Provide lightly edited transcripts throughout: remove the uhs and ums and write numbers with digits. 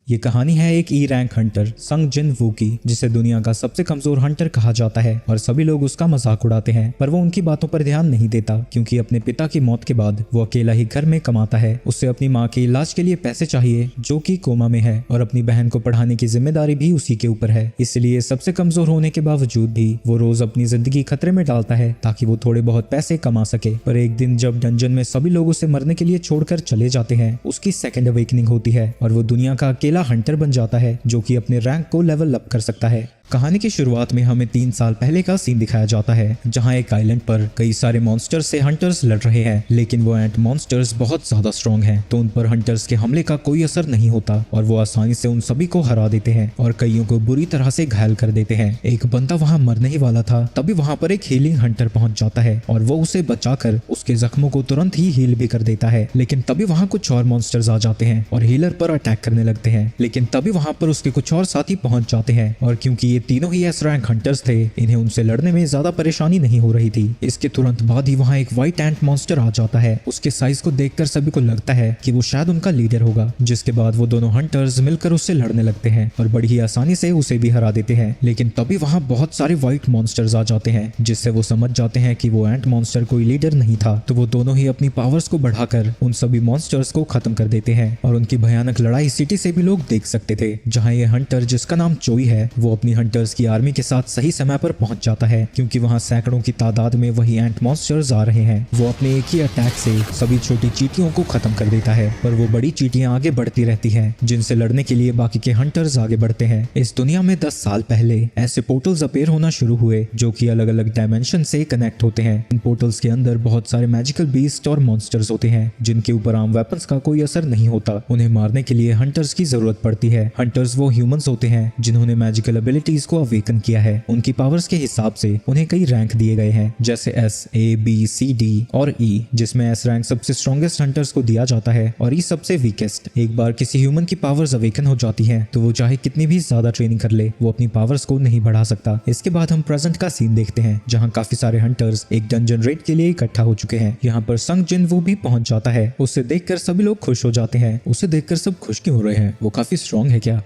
ये कहानी है एक ई रैंक हंटर संग जिन वू की, जिसे दुनिया का सबसे कमजोर हंटर कहा जाता है और सभी लोग उसका मजाक उड़ाते हैं। पर वो उनकी बातों पर ध्यान नहीं देता क्योंकि अपने पिता की मौत के बाद वो अकेला ही घर में कमाता है। उससे अपनी माँ के इलाज के लिए पैसे चाहिए जो कि कोमा में है और अपनी बहन को पढ़ाने की जिम्मेदारी भी उसी के ऊपर है। इसलिए सबसे कमजोर होने के बावजूद भी वो रोज अपनी जिंदगी खतरे में डालता है ताकि वो थोड़े बहुत पैसे कमा सके। पर एक दिन जब डंजन में सभी लोग उसे मरने के लिए छोड़कर चले जाते हैं, उसकी सेकंड अवेकनिंग होती है और वो दुनिया का अकेला हंटर बन जाता है जो कि अपने रैंक को लेवल अप कर सकता है। कहानी की शुरुआत में हमें 3 साल पहले का सीन दिखाया जाता है जहां एक आइलैंड पर कई सारे मॉन्स्टर्स से हंटर्स लड़ रहे हैं, लेकिन वो एंट मॉन्स्टर्स बहुत ज्यादा स्ट्रॉन्ग हैं, तो उन पर हंटर्स के हमले का कोई असर नहीं होता और वो आसानी से उन सभी को हरा देते हैं और कईयों को बुरी तरह से घायल कर देते हैं। एक बंदा वहां मरने ही वाला था, तभी वहां पर एक हीलिंग हंटर पहुंच जाता है और वो उसे बचाकर उसके जख्मों को तुरंत ही हील भी कर देता है। लेकिन तभी वहां कुछ और मॉन्स्टर्स आ जाते हैं और हीलर पर अटैक करने लगते हैं, लेकिन तभी वहां पर उसके कुछ और साथी पहुंच जाते हैं और क्योंकि ये तीनों ही एस रैंक हंटर्स थे, इन्हें उनसे लड़ने में ज्यादा परेशानी नहीं हो रही थी। इसके तुरंत बाद ही वहां एक व्हाइट एंट मॉन्स्टर आ जाता है। उसके साइज को देखकर सभी को लगता है कि वो शायद उनका लीडर होगा, जिसके बाद वो दोनों हंटर्स मिलकर उससे लड़ने लगते हैं और बड़ी ही आसानी से उसे भी हरा देते हैं। लेकिन तभी वहां बहुत सारे व्हाइट मॉन्स्टर्स आ जाते हैं, जिससे वो समझ जाते हैं कि वो एंट मॉन्स्टर कोई लीडर नहीं था, तो वो दोनों ही अपनी पावर्स को बढ़ाकर उन सभी मॉन्स्टर्स को खत्म कर देते हैं और उनकी भयानक लड़ाई सिटी से भी लोग देख सकते थे। जहां ये हंटर जिसका नाम चोई है, वो अपनी हंटर्स की आर्मी के साथ सही समय पर पहुंच जाता है क्योंकि वहां सैकड़ों की तादाद में वही एंट मॉन्स्टर्स आ रहे हैं। वो अपने एक ही अटैक से सभी छोटी चींटियों को खत्म कर देता है, पर वो बड़ी चींटियां आगे बढ़ती रहती हैं, जिनसे लड़ने के लिए बाकी के हंटर्स आगे बढ़ते हैं। इस दुनिया में 10 साल पहले ऐसे पोर्टल्स अपीयर होना शुरू हुए जो कि अलग अलग डायमेंशन से कनेक्ट होते हैं। इन पोर्टल्स के अंदर बहुत सारे मैजिकल बीस्ट और मॉन्स्टर्स होते हैं जिनके ऊपर आम वेपन्स का कोई असर नहीं होता। उन्हें मारने के लिए हंटर्स की जरूरत पड़ती है। हंटर्स वो ह्यूमंस होते हैं जिन्होंने मैजिकल एबिलिटीज को अवेकन किया है। उनकी पावर्स के हिसाब से उन्हें कई रैंक दिए गए हैं, जैसे S, A, B, C, D और E, जिसमें S रैंक सबसे स्ट्रॉन्गेस्ट हंटर्स को दिया जाता है और E सबसे वीकेस्ट। एक बार किसी ह्यूमन की पावर्स अवेकन हो जाती हैं, तो वो चाहे कितनी भी ज्यादा ट्रेनिंग कर ले, वो अपनी पावर्स को नहीं बढ़ा सकता। इसके बाद हम प्रेजेंट का सीन देखते हैं जहाँ काफी सारे हंटर्स एक डंजन रेड के लिए इकट्ठा हो चुके हैं। यहाँ पर संग जिन वो भी पहुंच जाता है। उसे देखकर सभी लोग खुश हो जाते हैं। उसे देखकर सब खुश क्यों हो रहे हैं? वो काफी स्ट्रॉन्ग है क्या?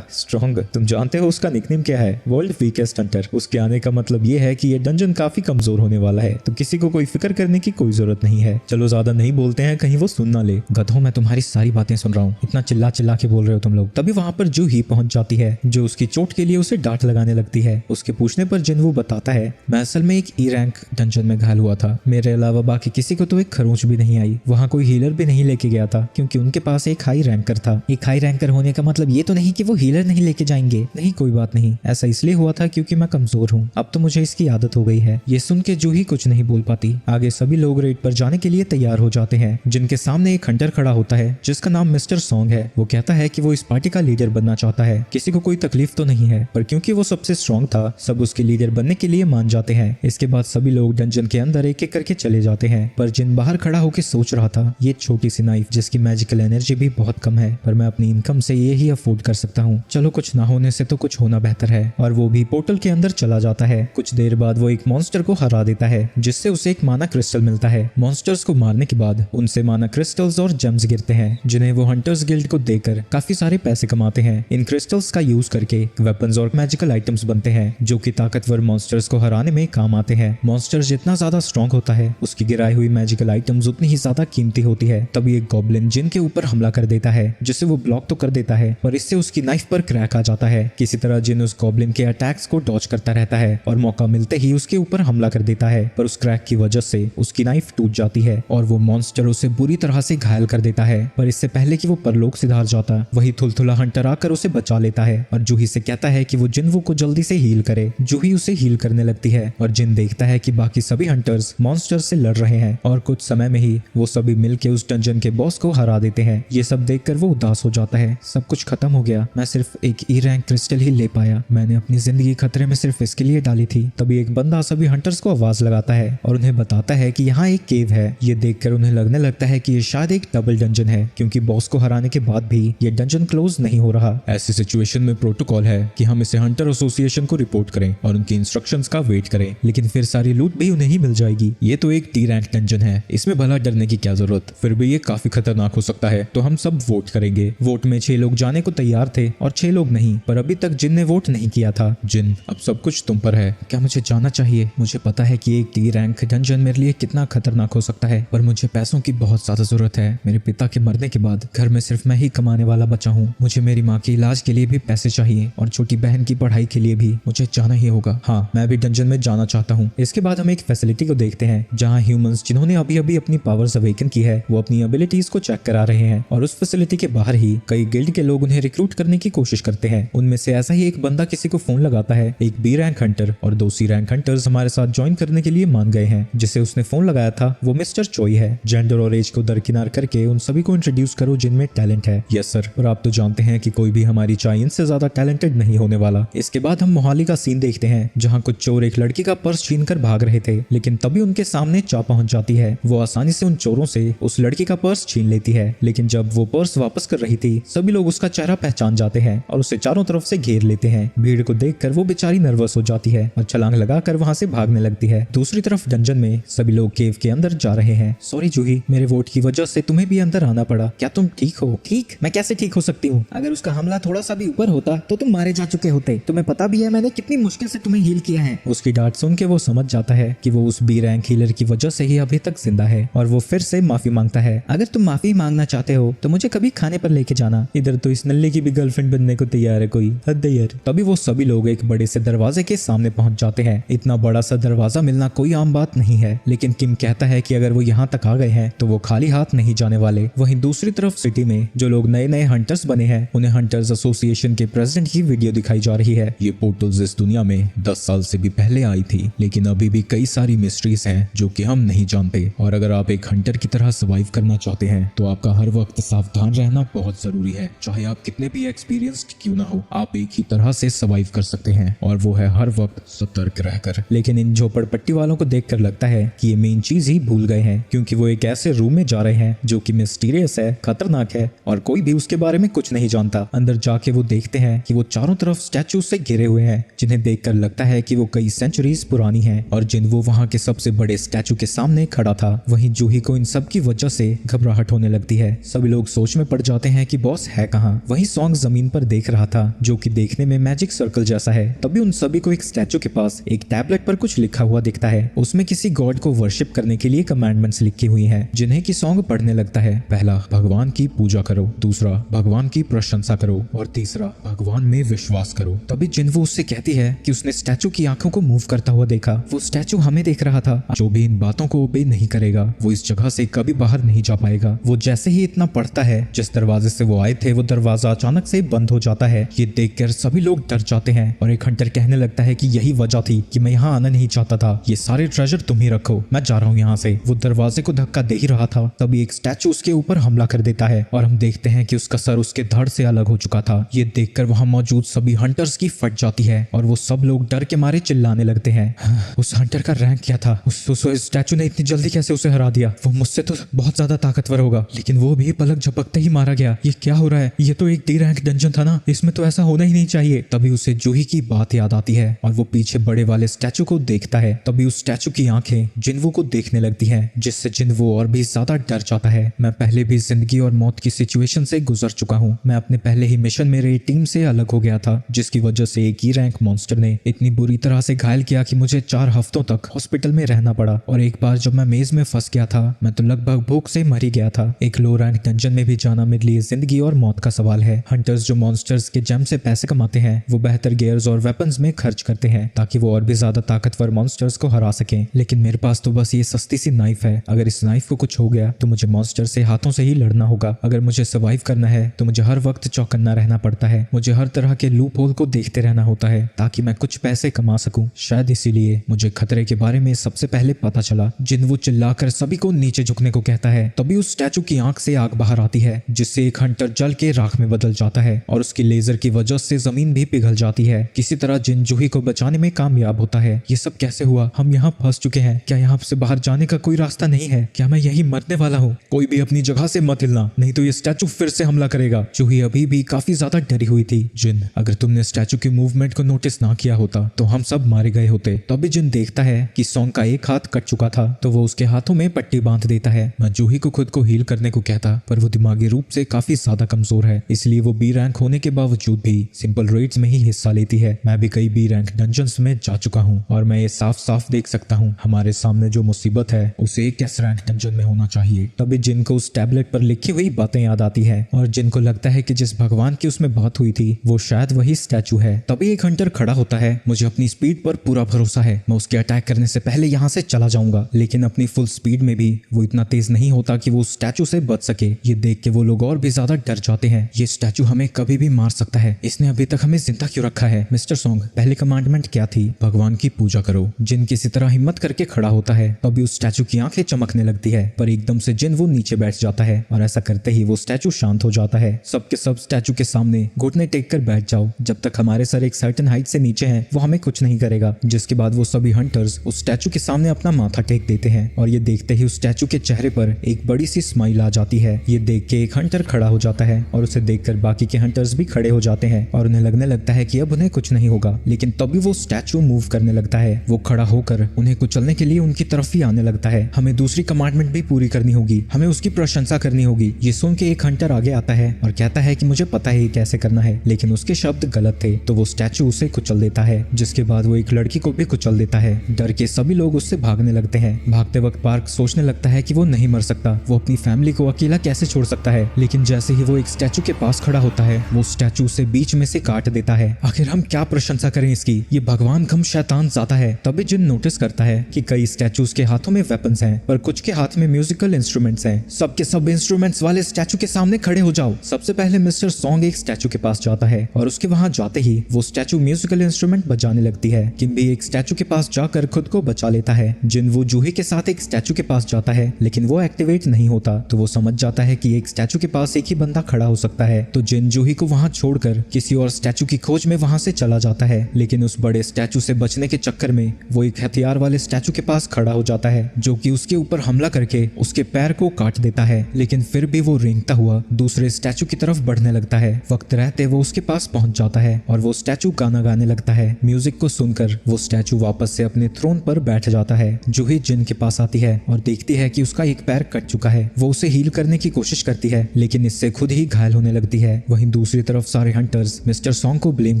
स्ट्रॉन्ग? तुम जानते हो उसका निकनेम क्या है? World weakest Hunter. उसके आने का मतलब ये है कि ये डंजन काफी कमजोर होने वाला है, तो किसी को कोई फिक्र करने की कोई जरूरत नहीं है। चलो ज्यादा नहीं बोलते हैं, कहीं वो सुन ना ले। गधों, मैं तुम्हारी सारी बातें सुन रहा हूँ, इतना चिल्ला चिल्ला के बोल रहे हो तुम लोग। तभी वहां पर जूही पहुंच जाती है जो उसकी चोट के लिए उसे डांट लगाने लगती है। उसके पूछने पर जिनवू बताता है, मैं असल में एक ई रैंक डंजन में घायल हुआ था। मेरे अलावा बाकी किसी को तो एक खरोंच भी नहीं आई। वहाँ कोई हीलर भी नहीं लेके गया था क्योंकि उनके पास एक हाई रैंकर था। एक हाई रैंकर होने का मतलब ये तो नहीं कि वो हीलर नहीं लेके जाएंगे। नहीं, कोई बात नहीं, ऐसा इसलिए हुआ था क्योंकि मैं कमजोर हूँ। अब तो मुझे इसकी आदत हो गई है। ये सुन के जूही कुछ नहीं बोल पाती। आगे सभी लोग रेड पर जाने के लिए तैयार हो जाते हैं, जिनके सामने एक हंटर खड़ा होता है जिसका नाम मिस्टर सॉन्ग है। वो कहता है कि वो इस पार्टी का लीडर बनना चाहता है। किसी को कोई तकलीफ तो नहीं है, पर क्योंकि वो सबसे स्ट्रॉन्ग था, सब उसके लीडर बनने के लिए मान जाते हैं। इसके बाद सभी लोग डंजन के अंदर एक एक करके चले जाते हैं, पर जिन बाहर खड़ा होकर सोच रहा था, ये छोटी सी नाइफ जिसकी मैजिकल एनर्जी भी बहुत कम है, पर मैं अपनी इनकम से ये ही अफोर्ड कर सकता हूँ। चलो, कुछ ना होने से तो कुछ होना बेहतर है। और वो भी पोर्टल के अंदर चला जाता है। कुछ देर बाद वो एक मॉन्स्टर को हरा देता है, जिससे उसे एक माना क्रिस्टल मिलता है। मॉन्स्टर्स को मारने के बाद उनसे माना क्रिस्टल्स और जेम्स गिरते हैं, जिन्हें वो हंटर्स गिल्ड को देकर काफी सारे पैसे कमाते हैं। इन क्रिस्टल्स का यूज करके वेपन्स और मैजिकल आइटम्स बनते हैं जो कि ताकतवर मॉन्स्टर्स को हराने में काम आते हैं। मॉन्स्टर जितना ज्यादा स्ट्रॉन्ग होता है, उसकी गिराई हुई मैजिकल आइटम्स उतनी ही ज्यादा कीमती होती है। तभी एक गॉब्लिन जिन के ऊपर हमला कर देता है, जिसे वो ब्लॉक तो कर देता है, पर इससे उसकी नाइफ पर क्रैक आ जाता है। किसी तरह जिन उस गॉब्लिन के अटैक्स को डॉज करता रहता है और मौका मिलते ही उसके ऊपर हमला कर देता है, पर उस क्रैक की वजह से उसकी नाइफ टूट जाती है और वो मॉन्स्टर उसे बुरी तरह से घायल कर देता है। पर इससे पहले कि वो परलोक सिधार जाता, वही थुलथुला हंटर आकर उसे बचा लेता है और जूही से कहता है कि वो जिनवू को जल्दी से हील करे। जूही उसे हील करने लगती है और जिन देखता है कि बाकी सभी हंटर्स मॉन्स्टर्स से लड़ रहे हैं और कुछ समय में ही वो सभी मिलके उस डंजन के बॉस को हरा देते हैं। ये सब देखकर वो उदास हो जाता है। सब कुछ खत्म हो गया, मैं सिर्फ एक ई रैंक क्रिस्टल ही ले पाया। मैंने अपनी जिंदगी खतरे में सिर्फ इसके लिए डाली थी। तभी एक बंदा सभी हंटर्स को आवाज लगाता है और उन्हें बताता है कि यहाँ एक केव है। ये देखकर उन्हें लगने लगता है कि ये शायद एक डबल डंजन है, क्योंकि बॉस को हराने के बाद भी ये डंजन क्लोज नहीं हो रहा। ऐसी सिचुएशन में प्रोटोकॉल है कि हम इसे हंटर एसोसिएशन को रिपोर्ट करें और उनकी इंस्ट्रक्शंस का वेट करें, लेकिन फिर सारी लूट भी उन्हें ही मिल जाएगी। ये तो एक टी रैंक डंजन है, इसमें भला डरने की क्या जरूरत। फिर भी ये काफी खतरनाक हो सकता है, तो हम सब वोट करेंगे। वोट में 6 लोग जाने को तैयार थे और 6 लोग नहीं, पर अभी तक जिन ने वोट नहीं किया था। जिन, अब सब कुछ तुम पर है। क्या मुझे जाना चाहिए? मुझे पता है कि एक टी रैंक डंजन मेरे लिए कितना खतरनाक हो सकता है, पर मुझे पैसों की बहुत ज्यादा जरूरत है। मेरे पिता के मरने के बाद घर में सिर्फ मैं ही कमाने वाला बचा हूँ। मुझे मेरी माँ के इलाज के लिए भी पैसे चाहिए और छोटी बहन की पढ़ाई के लिए भी मुझे जाना ही होगा। हाँ, मैं भी डंजन में जाना चाहता हूँ। इसके बाद हम एक फैसिलिटी को देखते हैं जहाँ ह्यूमंस जिन्होंने अभी अभी अपनी पावर्स अवेकन की है वो अपनी एबिलिटीज को चेक करा रहे हैं, और उस फैसिलिटी के बाहर ही कई गिल्ड के लोग उन्हें रिक्रूट करने की कोशिश करते हैं। उनमें से ऐसा ही एक बंदा किसी को फोन लगाता है। एक बी रैंक हंटर और 2 सी रैंक हंटर्स हमारे साथ ज्वाइन करने के लिए मान गए हैं। जिसे उसने फोन लगाया था वो मिस्टर चोई है। जेंडर और एज को दरकिनार करके उन सभी को इंट्रोड्यूस करो जिनमें टैलेंट है। यस सर, और आप तो जानते हैं कि कोई भी हमारी चाइन से ज्यादा टैलेंटेड नहीं होने वाला। इसके बाद हम मोहाली का सीन देखते हैं जहाँ कुछ चोर एक लड़की का पर्स छीन कर भाग रहे थे, लेकिन तभी उनके सामने चा पहुंच जाती है। वो आसानी से उन चोरों से उस लड़की का पर्स छीन लेती है, लेकिन जब वो पर्स वापस कर रही थी सभी लोग उसका चेहरा पहचान जाते हैं और उसे चारों तरफ से घेर लेते हैं। भीड़ को देखकर वो बेचारी नर्वस हो जाती है और छलांग लगाकर वहां से भागने लगती है। दूसरी तरफ डंजन में सभी लोग केव के अंदर जा रहे हैं। सॉरी जूही, मेरे वोट की वजह से तुम्हें भी अंदर आना पड़ा। क्या तुम ठीक हो? ठीक? मैं कैसे ठीक हो सकती हूँ? अगर उसका हमला थोड़ा सा भी ऊपर होता तो तुम मारे जा चुके होते। तुम्हें पता भी है मैंने कितनी मुश्किल से तुम्हें हील किया है। उसकी डांट सुन के वो समझ जाता है कि वो उस बी रैंक हीलर की वजह से ही अभी तक जिंदा है, और वो फिर से माफी मांगता है। अगर तुम माफी मांगना चाहते हो तो मुझे कभी खाने पर लेके जाना। इधर तो इस नल्ले की भी गर्लफ्रेंड बनने को तैयार है कोई, हद है यार। तभी वो सभी लोग एक बड़े से दरवाजे के सामने पहुंच जाते हैं। इतना बड़ा सा दरवाजा मिलना कोई आम बात नहीं है, लेकिन किम कहता है कि अगर वो यहाँ तक आ गए हैं तो वो खाली हाथ नहीं जाने वाले। वहीं दूसरी तरफ सिटी में जो लोग नए नए हंटर्स बने हैं उन्हें हंटर्स एसोसिएशन के प्रेसिडेंट की वीडियो दिखाई जा रही है। ये पोर्टल्स इस दुनिया में 10 साल से भी पहले आई थी, लेकिन अभी भी कई सारी मिस्ट्रीज हैं जो कि हम नहीं जानते। और अगर आप एक हंटर की तरह सर्वाइव करना चाहते हैं तो आपका हर वक्त सावधान रहना बहुत जरूरी है। चाहे आप कितने भी एक्सपीरियंस्ड क्यों ना हो, आप एक ही तरह से सर्वाइव कर सकते हैं, और वो है हर वक्त सतर्क रहकर। लेकिन इन झोपड़पट्टी वालों को देखकर लगता है कि ये मेन चीज ही भूल गए हैं, क्योंकि वो एक ऐसे रूम में जा रहे हैं जो कि मिस्टीरियस है, खतरनाक है और कोई भी उसके बारे में कुछ नहीं जानता। अंदर जाके वो देखते हैं कि वो चारों तरफ स्टैचू से घिरे हुए हैं, जिन्हें देखकर लगता है कि वो कई सेंचुरीज पुरानी हैं, और जिन वो वहाँ के सबसे बड़े स्टैचू के सामने खड़ा था। वहीं जूही को इन सब की वजह से घबराहट होने लगती है। सभी लोग सोच में पड़ जाते हैं कि बॉस है कहाँ। वही सॉन्ग जमीन पर देख रहा था जो कि देखने में मैजिक सर्कल जैसा है। तभी उन सभी को एक स्टैचू के पास एक टैबलेट पर कुछ लिखा हुआ दिखता है। उसमें किसी गॉड को वर्शिप करने के लिए कमांडमेंट्स लिखी हुई हैं, जिन्हें की सॉन्ग पढ़ने लगता है। पहला, भगवान की पूजा करो। दूसरा, भगवान की प्रशंसा करो। और तीसरा, भगवान में विश्वास करो। तभी जिन्वो उससे कहती है कि उसने स्टैचू की आंखों को मूव करता हुआ देखा। वो स्टैचू हमें देख रहा था। जो भी इन बातों को ओबे नहीं करेगा वो इस जगह से कभी बाहर नहीं जा पाएगा। वो जैसे ही इतना पढ़ता है, जिस दरवाजे से वो आए थे वो दरवाजा अचानक से बंद हो जाता है। ये देखकर सभी लोग डर जाते हैं और एक हंटर कहने लगता है कि यही वजह थी कि मैं यहाँ आना नहीं चाहता था। ये सारे ट्रेजर तुम ही रखो, मैं जा रहा हूँ यहाँ से। वो दरवाजे को धक्का दे ही रहा था, तभी एक स्टैचू उसके ऊपर हमला कर देता है और हम देखते हैं कि उसका सर उसके धड़ से अलग हो चुका था। ये देखकर वहाँ मौजूद सभी हंटर्स की फट जाती है और वो सब लोग डर के मारे चिल्लाने लगते हैं। उस हंटर का रैंक क्या था? उस स्टैचू ने इतनी जल्दी कैसे उसे हरा दिया? वो मुझसे तो बहुत ज्यादा ताकतवर होगा, लेकिन वो भी पलक झपकते ही मारा गया। ये क्या हो रहा है? ये तो एक डी रैंक डंजन था ना, इसमें तो ऐसा होना ही नहीं चाहिए। तभी उसे जूही की बात याद आती है और वो पीछे बड़े वाले स्टैचू को देखता है। तभी उस स्टैचू की आंखें जिन्वो को देखने लगती हैं, जिससे जिन्वो और भी ज्यादा डर जाता है। मैं पहले भी जिंदगी और मौत की सिचुएशन से गुजर चुका हूँ। मैं अपने पहले ही मिशन मेरे टीम से अलग हो गया था, जिसकी वजह से एक ही रैंक मॉन्स्टर ने इतनी बुरी तरह से घायल किया कि मुझे 4 हफ्तों तक हॉस्पिटल में रहना पड़ा। और एक बार जब मैं मेज में फंस गया था, मैं तो लगभग भूख से मर ही गया था। एक लो रैंक डंजन में भी जाना मेरे लिए जिंदगी और मौत का सवाल है। हंटर्स जो मॉन्स्टर्स के जेम से पैसे कमाते हैं वो बेहतर गियर्स और वेपन्स में खर्च करते हैं ताकि वो और भी ज्यादा ताकतवर मॉन्स्टर्स को हरा सकें। लेकिन मेरे पास तो बस ये सस्ती सी नाइफ है। अगर इस नाइफ को कुछ हो गया तो मुझे मॉन्स्टर से हाथों से ही लड़ना होगा। अगर मुझे सर्वाइव करना है तो मुझे हर वक्त चौकन्ना रहना पड़ता है। मुझे हर तरह के लूप होल को देखते रहना होता है ताकि मैं कुछ पैसे कमा सकूं। शायद इसीलिए मुझे खतरे के बारे में सबसे पहले पता चला। जिन्वो चिल्लाकर सभी को नीचे झुकने को कहता है। तभी उस स्टैचू की आंख से आग बाहर आती है, जिससे एक हंटर जल के राख में बदल जाता है और उसकी लेजर की वजह से जमीन भी पिघल जाती है। किसी तरह जिन जूही को बचाने में कामयाब होता है। ये सब कैसे हुआ? हम यहाँ फंस चुके हैं। क्या यहाँ से बाहर जाने का कोई रास्ता नहीं है? क्या मैं यही मरने वाला हूँ? कोई भी अपनी जगह से मत हिलना, नहीं तो ये स्टैचू फिर से हमला करेगा। जूही अभी भी काफी ज्यादा डरी हुई थी। जिन, अगर तुमने स्टैचू के मूवमेंट को नोटिस ना किया होता तो हम सब मारे गए होते। तभी जिन देखता है कि सॉन्ग का एक हाथ कट चुका था, तो वो उसके हाथों में पट्टी बांध देता है। मैं जूही को खुद को हील करने को कहता, पर वो दिमागी रूप से काफी ज्यादा कमजोर है, इसलिए वो बी रैंक होने के बावजूद भी सिंपल रेड्स में ही हिस्सा लेती है। मैं भी कई बी रैंक डंजन्स में जा चुका हूँ और मैं ये साफ साफ देख सकता हूँ हमारे सामने जो मुसीबत है उसे एक एस रैंक डंजन में होना चाहिए। तभी जिन को उस टैबलेट पर लिखी हुई बातें याद आती है और जिन को लगता है कि जिस भगवान की उसमें बात हुई थी वो शायद वही स्टैचू है। तभी एक हंटर खड़ा होता है। मुझे अपनी स्पीड पर पूरा भरोसा है, मैं उसके अटैक करने से पहले यहाँ से चला जाऊंगा। लेकिन अपनी फुल स्पीड में भी वो इतना तेज नहीं होता कि वो उस स्टैचू से बच सके। ये देख के वो लोग और भी ज्यादा डर जाते हैं। ये स्टैचू हमें कभी भी मार सकता है, इसने अभी तक हमें जिंदा क्यों रखा है? मिस्टर सॉन्ग, पहली कमांडमेंट क्या थी? भगवान की पूजा करो। जिन किसी तरह हिम्मत करके खड़ा होता है। तभी उस स्टैचू की आंखें चमकने लगती है, पर एकदम से जिन वो नीचे बैठ जाता है और ऐसा करते ही वो स्टैचू शांत हो जाता है। सबके सब स्टैचू के सामने घुटने टेक कर बैठ जाओ। जब तक हमारे सर एक सर्टेन हाइट से नीचे हैं वो हमें कुछ नहीं करेगा। जिसके बाद वो सभी हंटर्स उस स्टैचू के सामने अपना माथा टेक देते हैं और ये देखते ही उस स्टैचू के चेहरे पर एक बड़ी सी स्माइल आ जाती है। ये देख के एक हंटर खड़ा हो जाता है और उसे देखकर बाकी के हंटर्स भी खड़े हो जाते हैं और उन्हें लगने लगता है कि अब उन्हें कुछ नहीं होगा। लेकिन तभी वो स्टैचू मूव करने लगता है। वो खड़ा होकर उन्हें कुचलने के लिए उनकी तरफ ही आने लगता है। हमें दूसरी कमांडमेंट भी पूरी करनी होगी, हमें उसकी प्रशंसा करनी होगी। ये सुन के एक हंटर आगे आता है और कहता है कि मुझे पता है कैसे करना है, लेकिन उसके शब्द गलत थे। तो वो स्टैचू उसे कुचल देता है, जिसके बाद वो एक लड़की को भी कुचल देता है। डर के सभी लोग उससे भागने लगते हैं। भागते वक्त पार्क सोचने लगता है कि वो नहीं मर सकता, वो अपनी फैमिली को अकेला कैसे छोड़ सकता है। लेकिन जैसे ही वो एक स्टैचू के पास खड़ा होता है वो स्टैचू उसे बीच में से काट देता है। आखिर हम क्या प्रशंसा करें इसकी? ये भगवान कम शैतान ज्यादा है। तभी जिन नोटिस करता है कि कई स्टैचूज के हाथों में वेपन्स हैं, पर कुछ के हाथ में म्यूजिकल इंस्ट्रूमेंट्स हैं। सबके सब इंस्ट्रूमेंट्स वाले स्टैचू के सामने खड़े हो जाओ। सबसे पहले मिस्टर सॉन्ग एक स्टैचू के पास जाता है और उसके वहां जाते ही वो स्टैचू म्यूजिकल इंस्ट्रूमेंट बजाने लगती है। किम भी एक स्टैचू के पास जाकर खुद को बचा लेता है। जिन वो जूही के साथ एक स्टैचू के पास जाता है, लेकिन वो एक्टिवेट नहीं होता। तो वो समझ जाता है कि एक स्टैचू के पास एक ही बंदा खड़ा हो सकता है। तो जिन जूही को वहां छोड़कर किसी और स्टैचू की खोज में वहां से चला जाता है। लेकिन उस बड़े स्टैचू से बचने के चक्कर में वो एक हथियार वाले स्टैचू के पास खड़ा हो जाता है, जो कि उसके ऊपर हमला करके उसके पैर को काट देता है। लेकिन फिर भी वो रेंगता हुआ दूसरे स्टैचू की तरफ बढ़ने लगता है। वक्त रहते वो उसके पास पहुंच जाता है और वो स्टैचू गाना गाने लगता है। म्यूजिक को सुनकर वो स्टैचू वापस से अपने थ्रोन पर बैठ जाता है। जूही जिन के पास आती है और देखती है कि उसका एक पैर कट चुका है। वो उसे हील करने की कोशिश करती है, लेकिन इससे खुद ही घायल होने लगती है। वहीं दूसरी तरफ सारे हंटर्स मिस्टर सॉन्ग को ब्लेम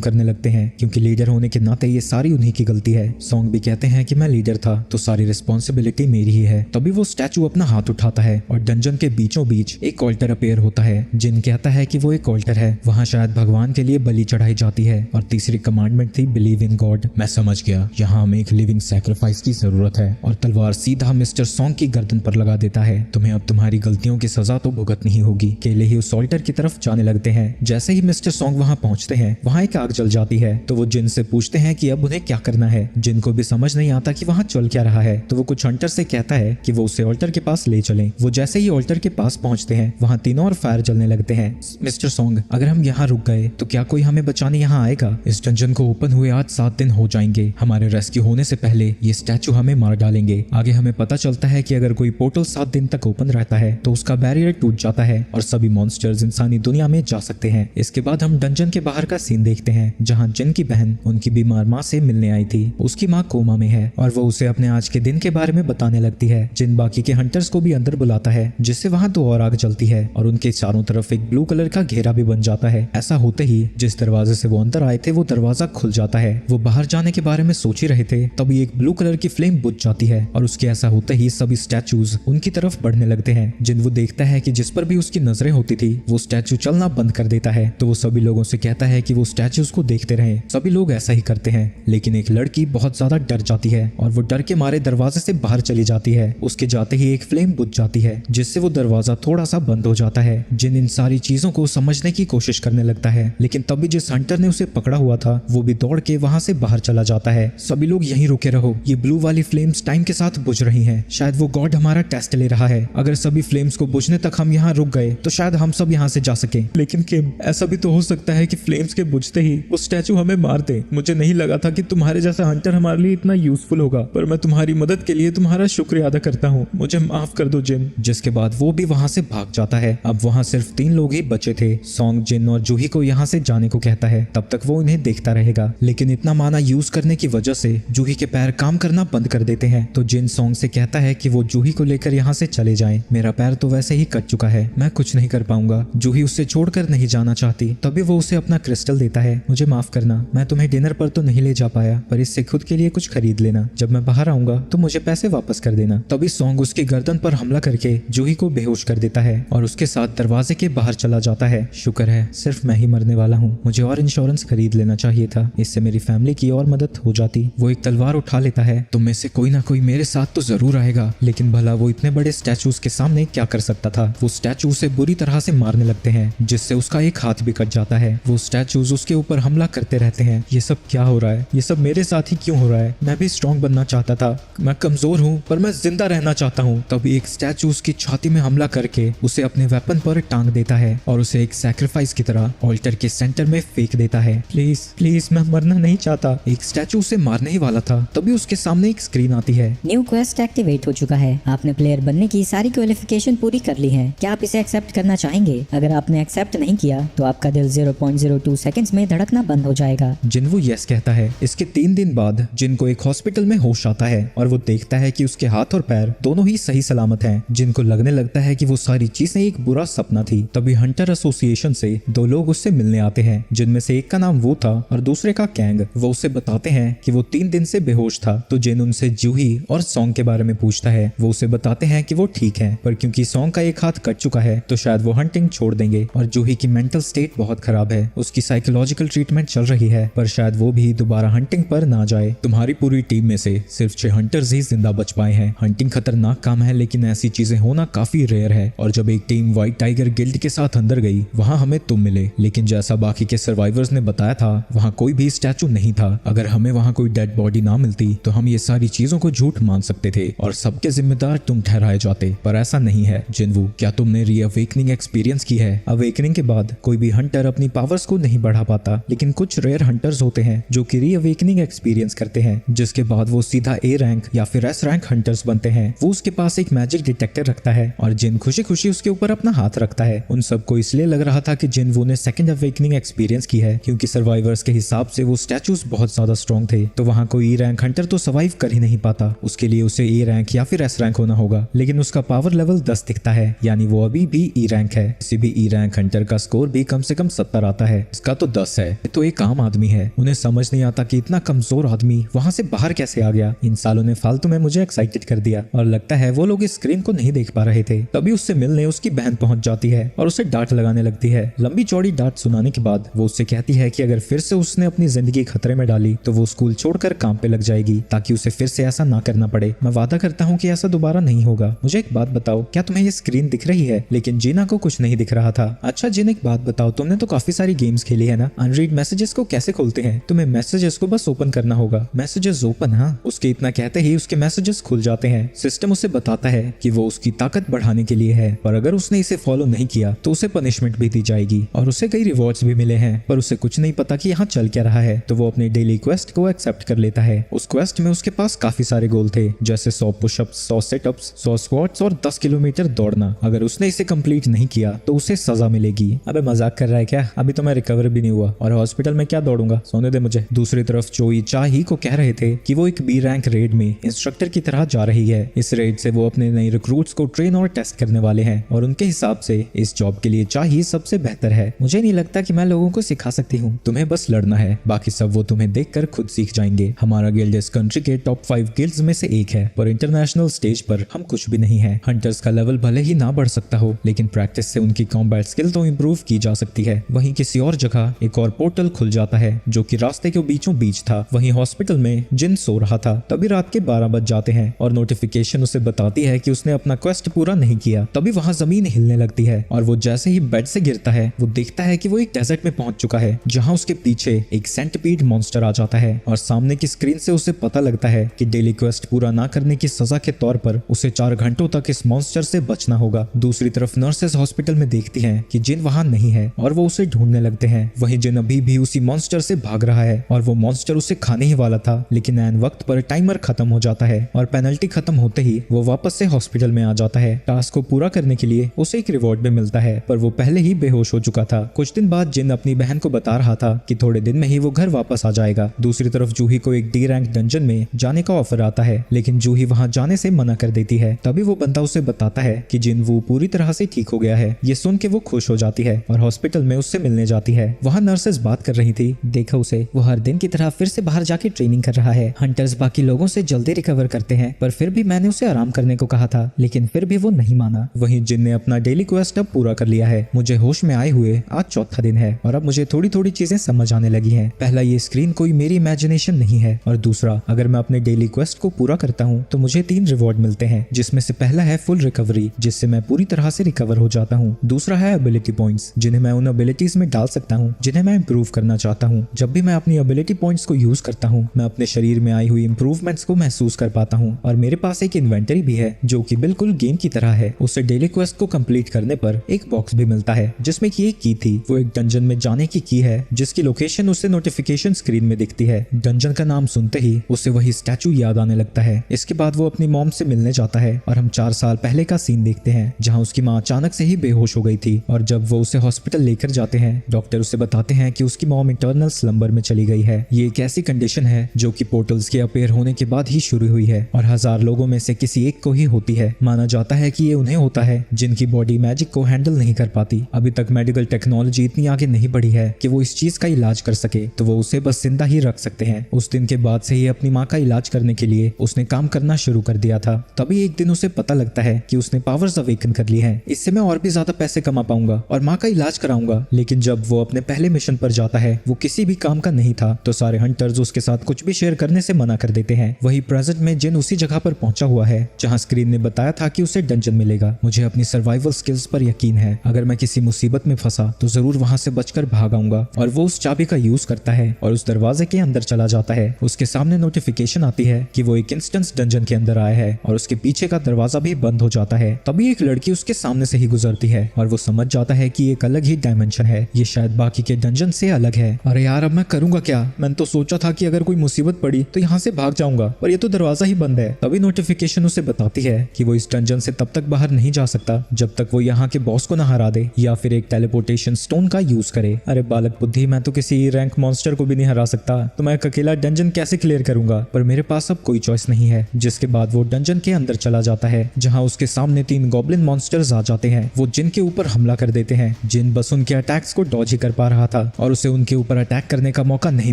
करने लगते हैं, क्योंकि लीडर होने के नाते ये सारी उन्हीं की गलती है। सॉन्ग भी कहते हैं कि मैं लीडर था तो सारी रिस्पॉन्सिबिलिटी मेरी ही है। तभी वो स्टैचू अपना हाथ उठाता है और डंजन के बीचों बीच एक ऑल्टर अपेयर होता है। जिन कहता है कि वो एक ऑल्टर है, वहाँ शायद भगवान के लिए बलि चढ़ाई जाती है। और तीसरी कमांडमेंट थी बिलीव इन गॉड। मैं समझ गया, यहाँ हमें एक लिविंग सैक्रिफाइस की जरूरत है। और तलवार सीधा मिस्टर सॉन्ग की गर्दन पर लगा देता है। तुम्हें अब तुम्हारी गलतियों की सजा तो भुगतनी ही होगी। केले ही उस ऑल्टर की तरफ जाने लगते हैं। जैसे ही मिस्टर सॉन्ग वहाँ पहुंचते हैं, वहाँ एक आग जल जाती है। तो वो जिन से पूछते हैं कि अब उन्हें क्या करना है। जिन को भी समझ नहीं आता कि वहाँ चल क्या रहा है। तो वो कुछ हंटर से कहता है कि वो उसे ऑल्टर के पास ले चलें। वो जैसे ही ऑल्टर के पास पहुंचते हैं, वहाँ तीनों और फायर जलने लगते हैं। मिस्टर सॉन्ग, अगर हम यहाँ रुक गए तो क्या कोई हमें बचाने यहाँ आएगा? इस डंजन को ओपन हुए आज 7 दिन हो जाएंगे। हमारे रेस्क्यू होने से पहले ये स्टैचू हमें मार डालेंगे। आगे हमें पता चलता है कि अगर कोई पोर्टल 7 दिन तक ओपन रहता है तो उसका बैरियर टूट जाता है और सभी मॉन्स्टर्स इंसानी दुनिया में जा सकते हैं। इसके बाद हम डंजन के बाहर का सीन देखते हैं, जहाँ जिन की बहन उनकी बीमार माँ से मिलने आई थी। उसकी माँ कोमा में है और वो उसे अपने आज के दिन के बारे में बताने लगती है। जिन बाकी के हंटर्स को भी अंदर बुलाता है, जिससे वहाँ 2 और आग जलती है और उनके चारों तरफ एक ब्लू कलर का घेरा भी बन जाता है। ऐसा होते ही जिस दरवाजे से वो अंदर आए थे वो दरवाजा खुल जाता है। वो बाहर जाने के बारे में सोच ही रहे थे, तभी एक ब्लू कलर की फ्लेम बुझ जाती है और उसके ऐसा होते ही सभी स्टैचूज उनकी तरफ बढ़ने लगते हैं। जिन वो देखता है कि जिस पर भी उसकी नजरें होती थी वो स्टैचू चलना बंद कर देता है। तो वो सभी लोगों से कहता है कि वो स्टैचूज को देखते रहे। सभी लोग ऐसा ही करते हैं, लेकिन एक लड़की बहुत ज्यादा डर जाती है और वो डर के मारे दरवाजे से बाहर चली जाती है। उसके जाते ही एक फ्लेम बुझ जाती है, जिससे वो दरवाजा थोड़ा सा बंद हो जाता है। जिन इन सारी चीजों को समझने की कोशिश करने लगता है, लेकिन तभी जिस हंटर ने उसे पकड़ा हुआ था वो भी दौड़ के वहां से बाहर चला जाता है। सभी लोग यहीं रुके रहो, ये ब्लू वाली फ्लेम्स टाइम के साथ बुझ रही हैं। शायद वो गॉड हमारा टेस्ट ले रहा है। अगर सभी फ्लेम्स को बुझने तक हम यहाँ रुक गए तो शायद हम सब यहाँ से जा सके। लेकिन किम, ऐसा भी तो हो सकता है कि फ्लेम्स के बुझ पूछते ही वो स्टैचू हमें मार दे। मुझे नहीं लगा था कि तुम्हारे जैसा हंटर हमारे लिए इतना यूजफुल होगा, पर मैं तुम्हारी मदद के लिए तुम्हारा शुक्रिया अदा करता हूँ, मुझे माफ कर दो जिन। जिसके बाद वो भी वहाँ से भाग जाता है। अब वहाँ सिर्फ 3 लोग ही बचे थे। सॉन्ग जिन और जूही को यहाँ से जाने को कहता है, तब तक वो उन्हें देखता रहेगा। लेकिन इतना माना यूज करने की वजह से जूही के पैर काम करना बंद कर देते हैं। तो जिन सॉन्ग से कहता है कि वो जूही को लेकर यहाँ से चले जाएं। मेरा पैर तो वैसे ही कट चुका है, मैं कुछ नहीं कर पाऊंगा। जूही उससे छोड़कर नहीं जाना चाहती। तभी वो उसे अपना क्रिस्टल देता है। मुझे माफ करना, मैं तुम्हें डिनर पर तो नहीं ले जा पाया, पर इससे खुद के लिए कुछ खरीद लेना। जब मैं बाहर आऊंगा तो मुझे पैसे वापस कर देना। तभी सॉन्ग उसकी गर्दन पर हमला करके जूही को बेहोश कर देता है और उसके साथ दरवाजे के बाहर चला जाता है। शुक्र है सिर्फ मैं ही मरने वाला हूँ, मुझे और इंश्योरेंस खरीद लेना चाहिए था, इससे मेरी फैमिली की और मदद हो जाती। वो एक तलवार उठा लेता है। तुम में से कोई ना कोई मेरे साथ तो जरूर आएगा। लेकिन भला वो इतने बड़े स्टैचूज के सामने क्या कर सकता था। वो स्टैचू उसे बुरी तरह से मारने लगते हैं, जिससे उसका एक हाथ भी कट जाता है। वो स्टैचूज उसके ऊपर हमला करते रहते हैं। ये सब क्या हो रहा है, ये सब मेरे साथ ही क्यों हो रहा है। मैं भी स्ट्रॉन्ग बनना चाहता था, मैं कमजोर हूँ, पर मैं जिंदा रहना चाहता हूँ। तभी एक स्टैचू उसकी छाती में हमला करके उसे अपने वेपन पर टांग देता है और उसे एक सैक्रिफाइस की तरह ऑल्टर के सेंटर में फेंक देता है। प्लीज प्लीज, मैं मरना नहीं चाहता। एक स्टैचू उसे मारने ही वाला था, तभी उसके सामने एक स्क्रीन आती है। न्यू क्वेस्ट एक्टिवेट हो चुका है। आपने प्लेयर बनने की सारी क्वालिफिकेशन पूरी कर ली है। क्या आप इसे एक्सेप्ट करना चाहेंगे? अगर आपने एक्सेप्ट नहीं किया तो आपका दिल 0.02 सेकंड्स में धड़कना बंद हो जाएगा। जिन वो यस कहता है। इसके 3 दिन बाद जिन को एक हॉस्पिटल में होश आता है और वो देखता है कि उसके हाथ और पैर दोनों ही सही सलामत हैं। जिनको लगने लगता है कि वो सारी चीजें एक बुरा सपना थी। तभी हंटर एसोसिएशन से 2 लोग उससे मिलने आते हैं, जिनमें से एक का नाम वो था और दूसरे का कैंग। वो उसे बताते हैं कि वो 3 दिन से बेहोश था। तो जिन उनसे जूही और सॉन्ग के बारे में पूछता है। वो उसे बताते हैं कि वो ठीक है, पर क्योंकि सॉन्ग का एक हाथ कट चुका है तो शायद वो हंटिंग छोड़ देंगे। और जूही की मेंटल स्टेट बहुत खराब है, उसकी साइकोलॉजिकल ट्रीटमेंट चल रही है, पर शायद वो भी दोबारा हंटिंग पर ना जाए। तुम्हारी पूरी टीम में से सिर्फ 6 हंटर्स ही जिंदा बच पाए हैं। हंटिंग खतरनाक काम है, लेकिन ऐसी चीजें होना काफी रेयर है। और जब एक टीम व्हाइट टाइगर गिल्ड के साथ अंदर गई, वहाँ हमें तुम मिले। लेकिन जैसा बाकी के सर्वाइवर्स ने बताया था, वहाँ कोई भी स्टैचू नहीं था। अगर हमें वहाँ कोई डेड बॉडी ना मिलती तो हम ये सारी चीजों को झूठ मान सकते थे और सबके जिम्मेदार तुम ठहराए जाते, पर ऐसा नहीं है। जिनवू, क्या तुमने रीअवेकनिंग एक्सपीरियंस की है? अवेकनिंग के बाद कोई भी हंटर अपनी पावर्स को नहीं बढ़ा पाता, लेकिन कुछ रेयर हंटर्स होते हैं जो कि रीअवेकनिंग एक्सपीरियंस करते हैं, जिसके बाद वो सीधा ए रैंक या फिर एस रैंक हंटर्स बनते हैं। वो उसके पास एक मैजिक डिटेक्टर रखता है और जिन खुशी खुशी उसके ऊपर अपना हाथ रखता है। उन सबको इसलिए लग रहा था कि जिनवू ने सेकंड अवेकनिंग एक्सपीरियंस की है, क्योंकि सर्वाइवर्स के हिसाब से वो स्टैचूज बहुत ज्यादा स्ट्रॉन्ग थे। तो वहाँ कोई ई रैंक हंटर तो सर्वाइव कर ही नहीं पाता, उसके लिए उसे ए रैंक या फिर एस रैंक होना होगा। लेकिन उसका पावर लेवल 10 दिखता है, यानी वो अभी भी ई रैंक है। किसी भी ई रैंक हंटर का स्कोर भी कम से कम 70 आता है, इसका तो 10 है। तो एक आम आदमी है। उन्हें समझ नहीं आता कि इतना कमजोर आदमी वहां से बाहर कैसे आ गया। इन सालों ने फालतू में मुझे एक्साइटेड कर दिया और लगता है वो लोग इस स्क्रीन को नहीं देख पा रहे थे। तभी उससे मिलने उसकी बहन पहुंच जाती है और उसे डांट लगाने लगती है। लंबी चौड़ी डांट सुनाने के बाद वो उससे कहती है कि अगर फिर से उसने अपनी जिंदगी खतरे में डाली तो वो स्कूल छोड़कर काम पे लग जाएगी, ताकि उसे फिर से ऐसा ना करना पड़े। मैं वादा करता हूँ कि ऐसा दोबारा नहीं होगा। मुझे एक बात बताओ, क्या तुम्हें ये स्क्रीन दिख रही है? लेकिन जीना को कुछ नहीं दिख रहा था। अच्छा जिन, एक बात बताओ, तुमने तो काफी सारी गेम्स खेली है ना, अनरीड मैसेजेस को कैसे खोलते हैं? तुम्हें मैसेजेस को बस ओपन करना होगा। Messages open? हाँ। उसके इतना कहते ही उसके मैसेजेस खुल जाते हैं। सिस्टम उसे बताता है कि वो उसकी ताकत बढ़ाने के लिए है, पर अगर उसने इसे फॉलो नहीं किया तो उसे पनिशमेंट भी दी जाएगी और उसे कई रिवॉर्ड्स भी मिले हैं, पर उसे कुछ नहीं पता कि यहाँ चल क्या रहा है। तो वो अपनी डेली क्वेस्ट को एक्सेप्ट कर लेता है। उस क्वेस्ट में उसके पास काफी सारे गोल थे, जैसे 100 पुशअप्स, 100 सिटअप्स, 100 स्क्वाट्स और 10 किलोमीटर दौड़ना। अगर उसने इसे कंप्लीट नहीं किया तो उसे सजा मिलेगी। अबे मजाक कर रहा है क्या? अभी तो मैं रिकवर भी नहीं हुआ और हॉस्पिटल में क्या दौड़ूंगा, सोने दे मुझे। दूसरी तरफ चोई चाही को कह रहे थे कि वो एक बी रैंक रेड में इंस्ट्रक्टर की तरह जा रही है। इस रेड से वो अपने नए रिक्रूट्स को ट्रेन और टेस्ट करने वाले हैं और उनके हिसाब से इस जॉब के लिए चाही सबसे बेहतर है। मुझे नहीं लगता कि मैं लोगों को सिखा सकती हूँ, तुम्हें बस लड़ना है, बाकी सब वो तुम्हें देखकर खुद सीख जाएंगे। हमारा गिल्ड इस कंट्री के टॉप 5 गिल्ड्स में से एक है, पर इंटरनेशनल स्टेज पर हम कुछ भी नहीं है। हंटर्स का लेवल भले ही ना बढ़ सकता हो, लेकिन प्रैक्टिस से उनकी कॉम्बैट स्किल तो इंप्रूव की जा सकती है। वहीं किसी और जगह एक और पोर्टल खुल जाता है जो कि रास्ते के बीचों बीच था। वहीं हॉस्पिटल में जिन सो रहा था। तभी रात के 12 बज जाते हैं और नोटिफिकेशन उसे बताती है कि उसने अपना क्वेस्ट पूरा नहीं किया। तभी वहां जमीन हिलने लगती है और वो जैसे ही बेड से गिरता है वो देखता है कि वो एक डेजर्ट में पहुंच चुका है, जहां उसके पीछे एक सेंटिपीड मॉन्स्टर आ जाता है और सामने की स्क्रीन से उसे पता लगता है कि डेली क्वेस्ट पूरा ना करने की सजा के तौर पर उसे 4 घंटों तक इस मॉन्स्टर से बचना होगा। दूसरी तरफ नर्सेस हॉस्पिटल में देखती हैं कि जिन वहां नहीं है और वो उसे ढूंढने लगते हैं। वहीं वहीं जिन अभी भी उसी मॉन्स्टर से भाग रहा है और वो मॉन्स्टर उसे खाने ही वाला था, लेकिन ऐन वक्त पर टाइमर खत्म हो जाता है और पेनल्टी खत्म होते ही वो वापस से हॉस्पिटल में आ जाता है। टास्क को पूरा करने के लिए उसे एक रिवॉर्ड भी मिलता है, पर वो पहले ही बेहोश हो चुका था। कुछ दिन बाद जिन अपनी बहन को बता रहा था कि थोड़े दिन में ही वो घर वापस आ जाएगा। दूसरी तरफ जूही को एक डी रैंक डंजन में जाने का ऑफर आता है, लेकिन जूही वहां जाने से मना कर देती है। तभी वो बंदा उसे बताता है कि जिन वो पूरी तरह से ठीक हो गया है। ये सुन के वो खुश हो जाती है और हॉस्पिटल में उससे मिलने जाती है। वहाँ नर्सेस बात कर रही थी। देखो उसे, वो हर दिन की तरह फिर से बाहर जाके ट्रेनिंग कर रहा है। हंटर्स बाकी लोगों से जल्दी रिकवर करते हैं, पर फिर भी मैंने उसे आराम करने को कहा था, लेकिन फिर भी वो नहीं माना। वहीं जिन ने अपना डेली क्वेस्ट अब पूरा कर लिया है। मुझे होश में आए हुए आज चौथा दिन है और अब मुझे थोड़ी थोड़ी चीजें समझ आने लगी हैं। पहला, ये स्क्रीन कोई मेरी इमेजिनेशन नहीं है, और दूसरा, अगर मैं अपने डेली क्वेस्ट को पूरा करता हूँ तो मुझे 3 रिवॉर्ड मिलते हैं, जिसमें से पहला है फुल रिकवरी, जिससे मैं पूरी तरह से रिकवर हो जाता हूँ। दूसरा है एबिलिटी पॉइंट्स, जिन्हें मैं उन एबिलिटीज में डाल सकता हूँ जिन्हें मैं इंप्रूव करना चाहता हूँ। जब भी मैं अपनी एबिलिटी पॉइंट्स को यूज करता हूँ, मैं अपने शरीर में आई हुई इंप्रूवमेंट्स को महसूस कर पाता हूँ। और मेरे पास एक इन्वेंटरी भी है जो कि बिल्कुल गेम की तरह है। उससे डेली क्वेस्ट को कंप्लीट करने पर एक बॉक्स भी मिलता है जिसमें की एक की थी। वो एक डंजन में जाने की है जिसकी लोकेशन उसे नोटिफिकेशन स्क्रीन में दिखती है। डंजन का नाम सुनते ही उसे वही स्टैचू याद आने लगता है। इसके बाद वो अपनी मॉम से मिलने जाता है और हम 4 साल पहले का सीन देखते हैं जहाँ उसकी माँ अचानक से ही बेहोश हो गई थी। और जब वो उसे हॉस्पिटल लेकर जाते हैं, डॉक्टर उसे बताते हैं कि उसकी मॉम इंटरनल स्लंबर में चली गई है। ये एक ऐसी कंडीशन है जो कि पोर्टल्स के अपीयर होने के बाद ही शुरू हुई है और 1000 लोगों में से किसी एक को ही होती है। माना जाता है कि ये उन्हें होता है जिनकी बॉडी मैजिक को हैंडल नहीं कर पाती। अभी तक मेडिकल टेक्नोलॉजी इतनी आगे नहीं बढ़ी है कि वो इस चीज का इलाज कर सके, तो वो उसे बस जिंदा ही रख सकते हैं। उस दिन के बाद से ही अपनी माँ का इलाज करने के लिए उसने काम करना शुरू कर दिया था। तभी एक दिन उसे पता लगता है कि उसने पावर्स अवेकन कर ली हैं। इससे मैं और भी ज्यादा पैसे कमा पाऊंगा और माँ का इलाज कराऊंगा। लेकिन जब वो अपने पहले मिशन पर जाता है, वो किसी भी काम का नहीं था, तो सारे हंटर्स उसके साथ कुछ भी शेयर करने से मना कर देते हैं। वही प्रेजेंट में जिन उसी जगह पर पहुंचा हुआ है जहाँ स्क्रीन ने बताया था कि उसे डंजन मिलेगा। मुझे अपनी सर्वाइवल स्किल्स पर यकीन है, अगर मैं किसी मुसीबत में फंसा तो जरूर वहां से बचकर भाग आऊंगा। और वो उस चाबी का यूज करता है और उस दरवाजे के अंदर चला जाता है। उसके सामने नोटिफिकेशन आती है कि वो एक इंस्टेंस डंजन के अंदर आया है और उसके पीछे का दरवाजा भी बंद हो जाता है। तभी एक लड़की उसके सामने से ही गुजरती है और वो समझ जाता है कि एक अलग ही डायमेंशन है, ये शायद बाकी के डंजन से अलग है। अरे यार, अब मैं करूंगा क्या? मैंने तो सोचा था कि अगर कोई मुसीबत पड़ी तो यहाँ से भाग जाऊंगा, पर ये तो दरवाजा ही बंद है। तभी नोटिफिकेशन उसे बताती है कि वो इस डंजन से तब तक बाहर नहीं जा सकता जब तक वो यहाँ के बॉस को ना हरा दे या फिर एक टेलीपोर्टेशन स्टोन का यूज करे। अरे बालक बुद्धि, मैं तो किसी रैंक मॉन्स्टर को भी नहीं हरा सकता, तो मैं अकेला डंजन कैसे क्लियर करूंगा? पर मेरे पास अब कोई चॉइस नहीं है। जिसके बाद वो डंजन के अंदर चला जाता है जहाँ उसके सामने 3 गॉब्लिन मॉन्स्टर्स आ जाते हैं। वो जिन के ऊपर हमला कर देते हैं। जिन बस उनके अटैक्स को डॉज ही कर पा रहा था और उसे उनके ऊपर अटैक करने का मौका नहीं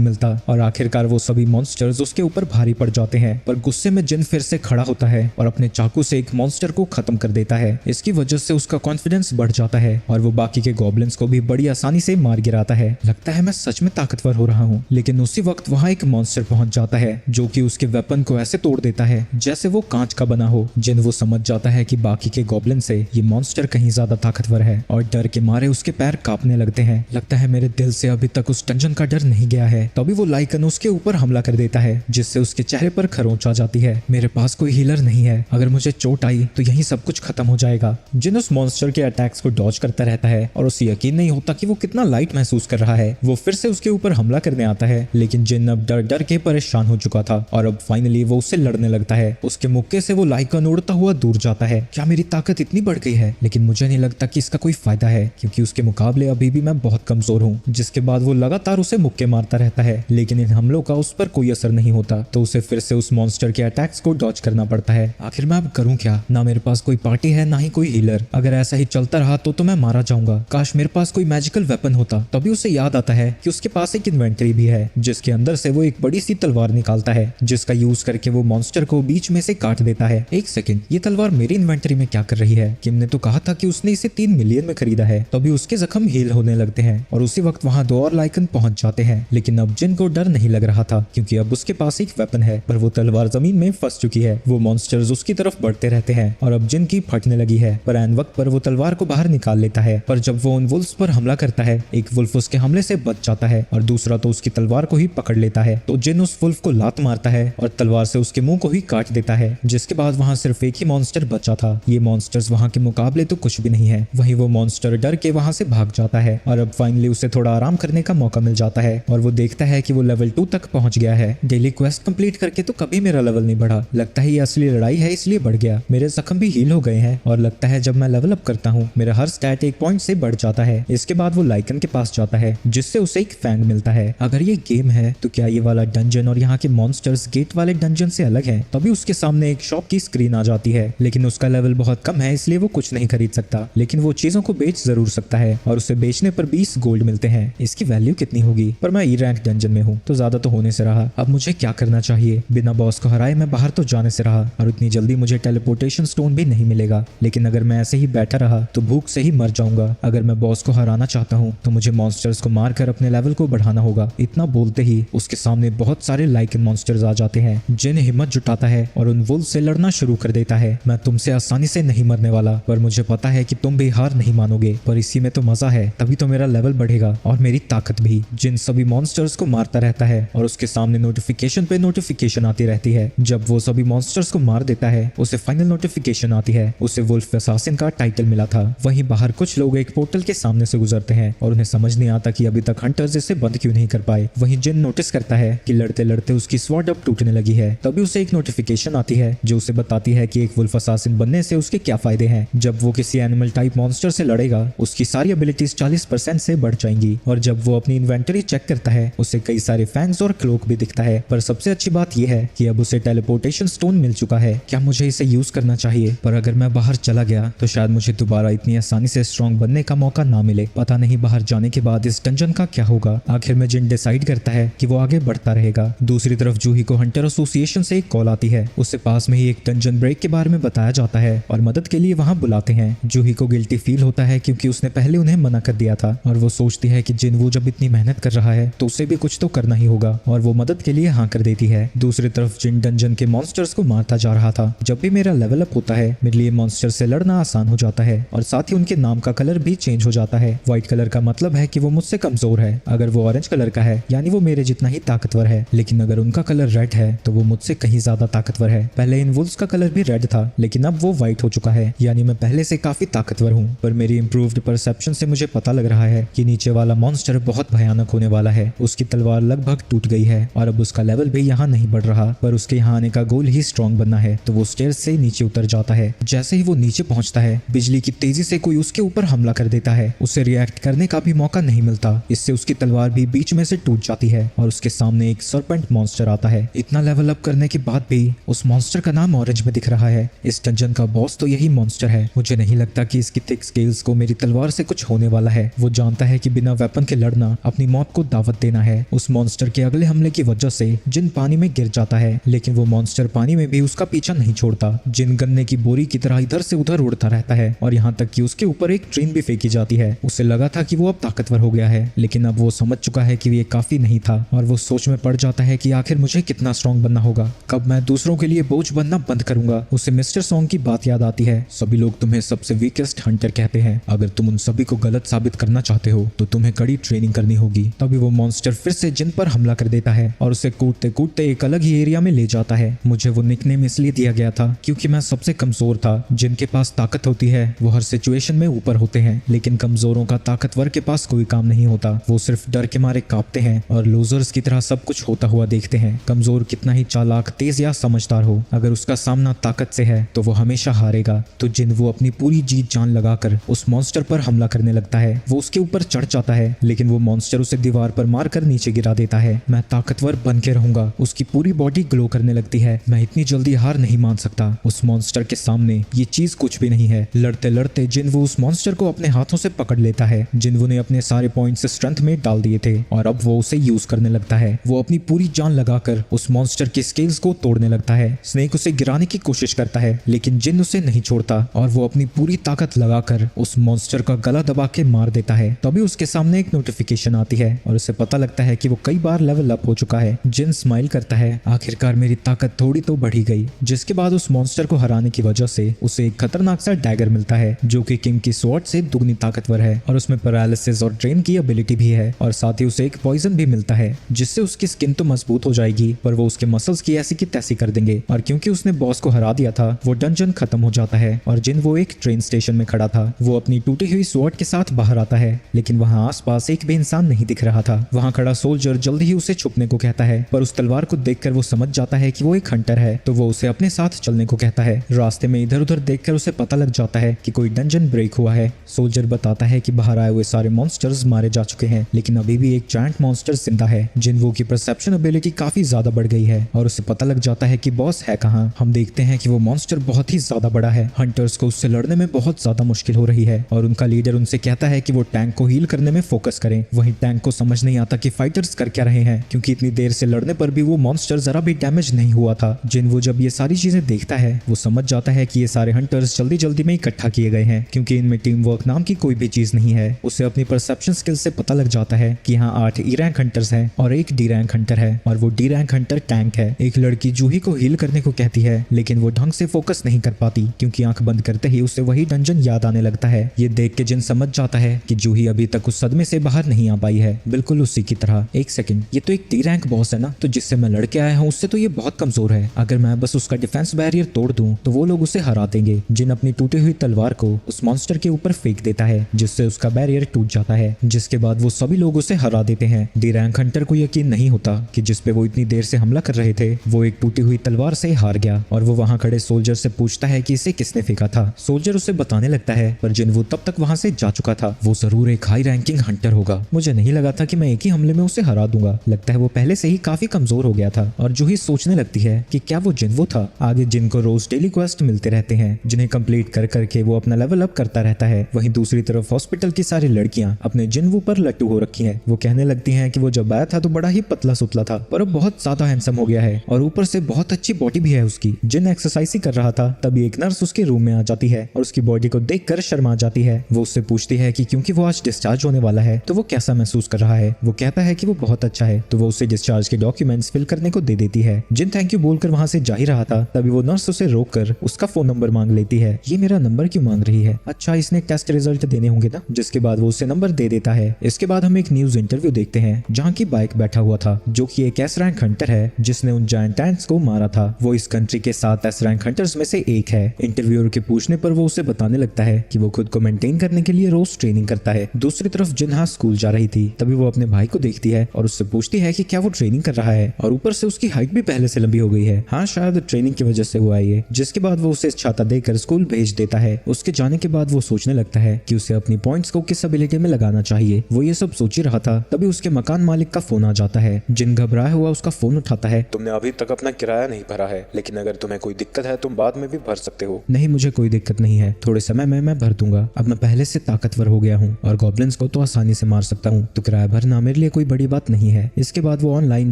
मिलता और आखिरकार वो सभी मॉन्स्टर्स उसके ऊपर भारी पड़ जाते हैं। पर गुस्से में जिन फिर से खड़ा होता है और अपने चाकू से एक मॉन्स्टर को खत्म कर देता है। इसकी वजह से उसका कॉन्फिडेंस बढ़ जाता है और वो बाकी के गॉब्लिन्स को भी बड़ी आसानी से मार गिराता है। लगता है मैं सच में ताकतवर हो रहा हूँ। लेकिन उसी वक्त वहाँ एक मॉन्स्टर पहुंच जाता है जो कि उसके वेपन को ऐसे तोड़ देता है जैसे वो कांच का बना हो। जिन वो समझ जाता है कि बाकी के गॉब्लिन से ये मॉन्स्टर कहीं ज्यादा ताकतवर है और डर के मारे उसके पैर कांपने लगते हैं। लगता है मेरे दिल से अभी तक उस डंजन का डर नहीं गया है। तभी वो लाइकन उसके ऊपर हमला कर देता है जिससे उसके चेहरे पर खरोंच आ जाती है। मेरे पास कोई हीलर नहीं है, अगर मुझे चोट आई तो यही सब कुछ खत्म हो जाएगा। जिन उस मॉन्स्टर के अटैक्स को डॉज करता रहता है और उसे यकीन नहीं होता कि वो कितना लाइट महसूस कर रहा है। वो फिर से उसके ऊपर हमला करने आता है, लेकिन जिन अब डर डर के परेशान हो चुका था और अब फाइनली वो उससे लड़ने लगता है। उसके मुक्के से वो लाइकन उड़ता हुआ दूर जाता है। क्या मेरी ताकत इतनी बढ़ गई है? लेकिन मुझे नहीं लगता कि इसका कोई फायदा है, क्योंकि उसके मुकाबले अभी भी मैं बहुत कमजोर हूँ। जिसके बाद वो लगातार उसे मुक्के मारता रहता है, लेकिन इन हमलों का उस पर कोई असर नहीं होता। तो उसे फिर से उस मॉन्स्टर के अटैक्स को डॉज करना पड़ता है। आखिर मैं अब करूँ क्या? ना मेरे पास कोई पार्टी है, ना ही कोई हीलर। अगर ऐसा ही चलता रहा तो मैं मारा जाऊंगा। काश मेरे पास कोई मैजिकल वेपन होता। तभी उसे याद आता है कि उसके पास एक इन्वेंटरी भी है जिसके अंदर से वो एक बड़ी सी तलवार निकालता है, जिसका यूज करके वो मॉन्स्टर को बीच में से काट देता है। एक सेकंड, ये तलवार मेरी इन्वेंटरी में क्या कर रही है? किम ने तो कहा था कि उसने इसे 3 मिलियन में खरीदा है। तभी उसके जख्म हील होने लगते हैं और उसी वक्त वहाँ 2 और लाइकन पहुंच जाते हैं। लेकिन अब जिन को डर नहीं लग रहा था, क्योंकि अब उसके पास एक वेपन है, पर वो तलवार जमीन में फंस चुकी है। वो मॉन्स्टर्स उसकी तरफ बढ़ते रहते हैं और अब जिन की फटने लगी है, पर ऐन वक्त पर वो तलवार को बाहर निकाल लेता है। पर जब वो उन वुल्फ्स पर हमला करता है, एक वुल्फ उसके हमले से बच जाता है और दूसरा तो उसकी तलवार को ही पकड़ लेता है। तो जिन उस वुल्फ को लात मारता है और तलवार से उसके मुंह को ही काट देता है। जिसके बाद वहाँ सिर्फ एक ही मॉन्स्टर बचा था। ये मॉन्स्टर्स वहाँ के मुकाबले तो कुछ भी नहीं है। वहीं वो मॉन्स्टर डर के वहाँ से भाग जाता है और अब फाइनली उसे थोड़ा आराम करने का मौका मिल जाता है और वो देखता है कि वो लेवल 2 तक पहुंच गया है। डेली क्वेस्ट कंप्लीट करके तो कभी मेरा लेवल नहीं बढ़ा, लगता है ये असली लड़ाई है इसलिए बढ़ गया। मेरे जख्म भी हील हो गए हैं और लगता है जब मैं लेवल अप करता हूँ मेरा हर स्टैट 1 पॉइंट से बढ़ जाता है। इसके बाद वो लाइकन के पास जाता है जिससे उसे एक फैंग मिलता है। अगर ये गेम है तो क्या ये वाला डंजन और यहाँ के मॉन्स्टर्स गेट वाले डंजन से अलग है? तभी उसके सामने एक शॉप की स्क्रीन आ जाती है, लेकिन उसका लेवल बहुत कम है इसलिए वो कुछ नहीं खरीद सकता, लेकिन वो चीजों को बेच जरूर सकता है और उसे बेचने पर 20 गोल्ड मिलते हैं। इसकी वैल्यू कितनी होगी? पर मैं ई रैंक डंजन में हूँ तो ज्यादा तो होने से रहा। अब मुझे क्या करना चाहिए? बिना बॉस को हराए मैं बाहर तो जाने से रहा और इतनी जल्दी मुझे टेलीपोर्टेशन स्टोन भी नहीं मिलेगा, लेकिन अगर मैं ऐसे ही बैठा रहा तो भूख से ही मर जाऊंगा। अगर मैं बॉस को हराना चाहता हूँ तो मुझे मॉन्स्टर्स को मारकर अपने लेवल को बढ़ाना होगा। इतना बोलते ही उसके सामने बहुत सारे लाइकन मॉन्स्टर्स आ जाते हैं। जिन हिम्मत जुटाता है और उन वुल्फ से लड़ना शुरू कर देता है। मैं तुमसे आसानी से नहीं मरने वाला, पर मुझे पता है कि तुम भी हार नहीं मानोगे, पर इसी में तो मजा है, तभी तो मेरा लेवल बढ़ेगा और मेरी ताकत भी। जिन सभी मॉन्स्टर्स को मारता रहता है और उसके सामने नोटिफिकेशन पे नोटिफिकेशन आती रहती है। जब वो सभी मॉन्स्टर्स को मार देता है उसे फाइनल नोटिफिकेशन आती है, उसे वुल्फ असासिन का टाइटल मिला था। वहीं बाहर कुछ लोग एक पोर्टल के सामने से गुजरते हैं और उन्हें समझ नहीं आता कि अभी तक हंटर्स इसे बंद क्यों नहीं कर पाए। वहीं जिन नोटिस करता है कि लड़ते लड़ते उसकी स्वॉर्ड अब टूटने लगी है। तभी उसे एक नोटिफिकेशन आती है जो उसे बताती है कि एक वुल्फ असासिन बनने से उसके क्या फायदे हैं। जब वो किसी एनिमल टाइप मॉन्स्टर से लड़ेगा उसकी सारी एबिलिटीज 40% से बढ़ जाएंगी और जब वो अपनी इन्वेंटरी चेक करता है उसे कई सारे फैंग्स और क्लोक भी दिखता है। पर सबसे अच्छी बात यह है कि अब उसे टेलीपोर्टेशन स्टोन मिल चुका है। क्या मुझे इसे यूज करना चाहिए? पर अगर मैं बाहर चला गया तो शायद मुझे दोबारा इतनी आसानी से स्ट्रॉन्ग बनने का मौका ना मिले। पता नहीं बाहर जाने के बाद इस डंजन का क्या होगा। आखिर में जिन डिसाइड करता है कि वो आगे बढ़ता रहेगा। दूसरी तरफ जूही को हंटर एसोसिएशन से एक कॉल आती है। उससे पास में ही एक डंजन ब्रेक के बारे में बताया जाता है और मदद के लिए वहां बुलाते हैं। जूही को गिल्टी फील होता है क्योंकि उसने पहले उन्हें मना कर दिया था और वो सोचती है कि जिन वो जब इतनी मेहनत कर रहा है तो उसे भी कुछ तो करना ही होगा और वो मदद के लिए हाँ कर देती है। दूसरी तरफ जिन डंजन के मॉन्स्टर्स को मारता जा रहा था। जब भी मेरा लेवल अप होता है मेरे लिए मॉन्स्टर से लड़ना आसान हो जाता है और साथ ही उनके नाम का कलर भी चेंज हो जाता है। व्हाइट कलर का मतलब है कि वो मुझसे कमजोर है, अगर वो ऑरेंज कलर का है यानी वो मेरे जितना ही ताकतवर है, लेकिन अगर उनका कलर रेड है तो वो मुझसे कहीं ज्यादा ताकतवर है। पहले इन वुल्फ्स का कलर भी रेड था लेकिन अब वो व्हाइट हो चुका है, यानी मैं पहले से काफी ताकतवर हूँ। पर मेरी इंप्रूव्ड परसेप्शन से मुझे पता लग रहा है कि नीचे वाला मॉन्स्टर बहुत भयानक होने वाला है। उसकी तलवार लगभग टूट गई है और अब उसका लेवल भी यहाँ नहीं बढ़ रहा, पर उसके यहाँ आने का गोल ही स्ट्रॉन्ग बनना है। तो वो स्टेयर्स से नीचे उतर जाता है। जैसे ही वो नीचे पहुंचता है बिजली की तेजी से कोई उसके ऊपर हमला कर देता है। उसे रिएक्ट करने का भी मौका नहीं मिलता। इससे उसकी तलवार भी बीच में से टूट जाती है और उसके सामने एक सरपेंट मॉन्स्टर आता है। इतना लेवल अप करने के बाद भी उस मॉन्स्टर का नाम ऑरेंज में दिख रहा है। इस डंजन का बॉस तो यही मॉन्स्टर है। मुझे नहीं लगता कि इसकी थिक स्केल्स को मेरी तलवार से कुछ होने वाला है। वो जानता है कि बिना वेपन के लड़ना अपनी मौत को दावत देना है। उस मॉन्स्टर के अगले हमले की वजह से जिन पानी में गिर जाता है, लेकिन वो मॉन्स्टर पानी में भी उसका पीछा नहीं छोड़ता। जिन गन्ने की बोरी की तरह इधर से उधर उड़ता रहता है और यहाँ तक कि उसके ऊपर एक ट्रेन भी फेंकी जाती है। उसे लगा था कि वो अब ताकतवर हो गया है, लेकिन अब वो समझ चुका है कि ये काफी नहीं था और वो सोच में पड़ जाता है कि आखिर मुझे कितना स्ट्रॉन्ग बनना होगा, कब मैं दूसरों के लिए बोझ बनना बंद करूंगा। उसे मिस्टर सॉन्ग की बात याद आती है। सभी लोग तुम्हें सबसे वीकेस्ट हंटर कहते हैं। अगर तुम उन सभी को गलत साबित करना चाहते हो तो तुम्हें कड़ी ट्रेनिंग करनी होगी। तभी वो मॉन्स्टर फिर से जिन पर हमला कर देता है और उसे कूदते कूदते एक अलग ही एरिया में ले जाता है। मुझे वो निकनेम इसलिए दिया गया था क्योंकि मैं सबसे कमजोर था। जिनके पास ताकत होती है वो हर सिचुएशन में ऊपर होते हैं, लेकिन कमजोरों का ताकतवर के पास कोई काम नहीं होता। वो सिर्फ डर के मारे कांपते हैं और लूजर्स की तरह सब कुछ होता हुआ देखते हैं। कमजोर कितना ही चालाक, तेज या समझदार हो, अगर उसका सामना ताकत से है तो वो हमेशा हारेगा। तो जिन वो अपनी पूरी जीत जान लगाकर उस मॉन्स्टर पर हमला करने लगता है। वो उसके ऊपर चढ़ जाता है, लेकिन वो मॉन्स्टर उसे दीवार पर मारकर नीचे गिरा देता है। मैं ताकतवर बन के रहूंगा। उसकी पूरी बॉडी ग्लो करने लगती है। मैं इतनी जल्दी हार नहीं मान सकता। उस मॉन्स्टर के सामने ये चीज कुछ भी नहीं है। लड़ते लड़ते जिनवो उस मॉन्स्टर को अपने हाथों से पकड़ लेता है। जिनवो ने अपने सारे पॉइंट्स स्ट्रेंथ में डाल दिए थे और अब वो उसे यूज करने लगता है। वो अपनी पूरी जान लगाकर उस मॉन्स्टर के स्केल्स को तोड़ने लगता है। स्नेक उसे गिराने की कोशिश करता है, लेकिन जिन उसे नहीं छोड़ता और वो अपनी पूरी ताकत लगाकर उस मॉन्स्टर का गला दबा के मार देता है। तभी उसके सामने एक नोटिफिकेशन आती है और उसे पता लगता है कि वो कई बार लेवल अप हो चुका है। जिन स्माइल करता है, आखिरकार मेरी ताकत थोड़ी तो बढ़ी गई। जिसके बाद उस मॉन्स्टर को हराने की वजह से उसे एक खतरनाक सा डैगर मिलता है जो कि किंग की स्वॉर्ड से दुगनी ताकतवर है और उसमें पैरालिसिस और ड्रेन की एबिलिटी भी है और साथ ही उसे एक पॉइजन भी मिलता है जिससे उसकी स्किन तो मजबूत हो जाएगी पर वो उसके मसल्स की ऐसी की तैसी कर देंगे। और क्योंकि उसने बॉस को हरा दिया था वो डंजन खत्म हो जाता है और जिन वो एक ट्रेन स्टेशन में खड़ा था वो अपनी टूटी हुई स्वॉर्ड के साथ बाहर आता है, लेकिन वहां जहाँ आसपास एक भी इंसान नहीं दिख रहा था। वहाँ खड़ा सोल्जर जल्दी ही उसे छुपने को कहता है, पर उस तलवार को देखकर वो समझ जाता है कि वो एक हंटर है, तो वो उसे अपने साथ चलने को कहता है। रास्ते में इधर उधर देखकर उसे पता लग जाता है कि कोई डंजन ब्रेक हुआ है। सोल्जर बताता है कि बाहर आए हुए सारे मॉन्स्टर्स मारे जा चुके हैं, लेकिन अभी भी एक जायंट मॉन्स्टर जिंदा है। जिनवू की परसेप्शन एबिलिटी काफी ज्यादा बढ़ गई है और उसे पता लग जाता है कि बॉस है कहाँ। हम देखते हैं कि वो मॉन्स्टर बहुत ही ज्यादा बड़ा है। हंटर्स को उससे लड़ने में बहुत ज्यादा मुश्किल हो रही है और उनका लीडर उनसे कहता है कि वो टैंक को हील करने में फोकस करें। वहीं टैंक को समझ नहीं आता कि फाइटर्स कर क्या रहे हैं, क्योंकि इतनी देर से लड़ने पर भी वो मॉन्स्टर जरा भी डैमेज नहीं हुआ था। जिनवू जब ये सारी चीजें देखता है वो समझ जाता है कि ये सारे हंटर्स जल्दी जल्दी में इकट्ठा किए गए हैं, क्योंकि इनमें टीम वर्क नाम की कोई भी चीज नहीं है। उसे अपनी परसेप्शन स्किल से पता लग जाता है कि यहाँ 8 ई रैंक हंटर्स हैं और एक डी रैंक हंटर है, और वो डी रैंक हंटर टैंक है। एक लड़की जूही को हील करने को कहती है, लेकिन वो ढंग से फोकस नहीं कर पाती, क्योंकि आंख बंद करते ही उसे वही डंजन याद आने लगता है। ये देख के जिन समझ जाता है कि जूही अभी तक उस सदमे से बाहर नहीं आ पाई है, बिल्कुल उसी की तरह। एक सेकंड, ये तो एक डी रैंक बॉस है ना, तो जिससे मैं लड़के आया हूँ उससे तो ये बहुत कमजोर है। अगर मैं बस उसका डिफेंस बैरियर तोड़ दूं तो वो लोग उसे हरा देंगे। जिन अपनी टूटी हुई तलवार को उस मॉन्स्टर के ऊपर फेंक देता है, जिससे उसका बैरियर टूट जाता है, जिसके बाद वो सभी लोग उसे हरा देते हैं। डी रैंक हंटर को यकीन नहीं होता कि जिस पे वो इतनी देर से हमला कर रहे थे वो एक टूटी हुई तलवार से हार गया, और वो वहाँ खड़े सोल्जर से पूछता है कि इसे किसने फेंका था। सोल्जर उसे बताने लगता है, पर जिनवू तब तक वहाँ से जा चुका था। वो जरूर एक हाई रैंकिंग हंटर होगा, मुझे नहीं लगा था कि मैं एक ही हमले में उसे हरा दूंगा। लगता है वो पहले से ही काफी कमजोर हो गया था। और जूही सोचने लगती है कि क्या वो जिनवू था। आगे जिनको रोज डेली क्वेस्ट मिलते रहते हैं, जिन्हें कंप्लीट कर करके वो अपना लेवल अप करता रहता है। वहीं दूसरी तरफ हॉस्पिटल की सारी लड़कियां अपने जिनवू पर लट्टू हो रखी हैं। वो कहने लगती हैं कि वो जब आया था तो बड़ा ही पतला सुतला था, पर अब बहुत ज्यादा हैंडसम हो गया है और ऊपर से बहुत अच्छी बॉडी भी है उसकी। जिन एक्सरसाइज ही कर रहा था तभी एक नर्स उसके रूम में आ जाती है और उसकी बॉडी को देखकर शर्मा जाती है। वो उससे पूछती है कि क्योंकि वो आज डिस्चार्ज होने वाला है तो वो कैसा महसूस कर रहा है। वो कहता है कि वो बहुत अच्छा है, तो वो उसे डिस्चार्ज के डॉक्यूमेंट्स फिल करने को दे देती है। जिन थैंक यू बोलकर वहां से जा ही रहा था तभी वो नर्स उसे रोककर उसका फोन नंबर मांग लेती है। ये मेरा नंबर क्यों मांग रही है? अच्छा, इसने टेस्ट रिजल्ट देने होंगे ना। जिसके बाद वो उसे नंबर दे देता है। इसके बाद हम एक न्यूज इंटरव्यू देखते हैं जहाँ की बाइक बैठा हुआ था, जो कि एक एस रैंक हंटर है जिसने उन जायंट एंट्स को मारा था। वो इस कंट्री के 7 एस रैंक हंटर्स में से एक है। इंटरव्यूअर के पूछने पर वो उसे बताने लगता है कि वो खुद को मेंटेन करने के लिए रोज ट्रेनिंग करता है। दूसरी तरफ जिन्हा स्कूल जा रही थी तभी वो अपने भाई को देखती है और उससे पूछती है कि क्या वो ट्रेनिंग कर रहा है, और ऊपर से उसकी हाइट भी पहले से लंबी हो गई है। हाँ, शायद ट्रेनिंग की वजह से हुआ है। जिसके बाद वो उसे छाता देकर स्कूल भेज देता है। उसके जाने के बाद वो सोचने लगता है कि उसे अपनी पॉइंट्स को किस एबिलिटी में लगाना चाहिए। वो ये सब सोच ही रहा था तभी उसके मकान मालिक का फोन आ जाता है। जिन घबराया हुआ उसका फोन उठाता है। तुमने अभी तक अपना किराया नहीं भरा है, लेकिन अगर तुम्हें कोई दिक्कत है तुम बाद में भी भर सकते हो। नहीं, मुझे कोई दिक्कत नहीं है, थोड़े समय में मैं भर दूंगा। अब मैं पहले से ताकतवर हो गया हूँ और गॉब्लिन्स को तो आसानी से मार सकता हूँ, तो किराया भरना मेरे लिए कोई बड़ी बात नहीं है। इसके बाद वो ऑनलाइन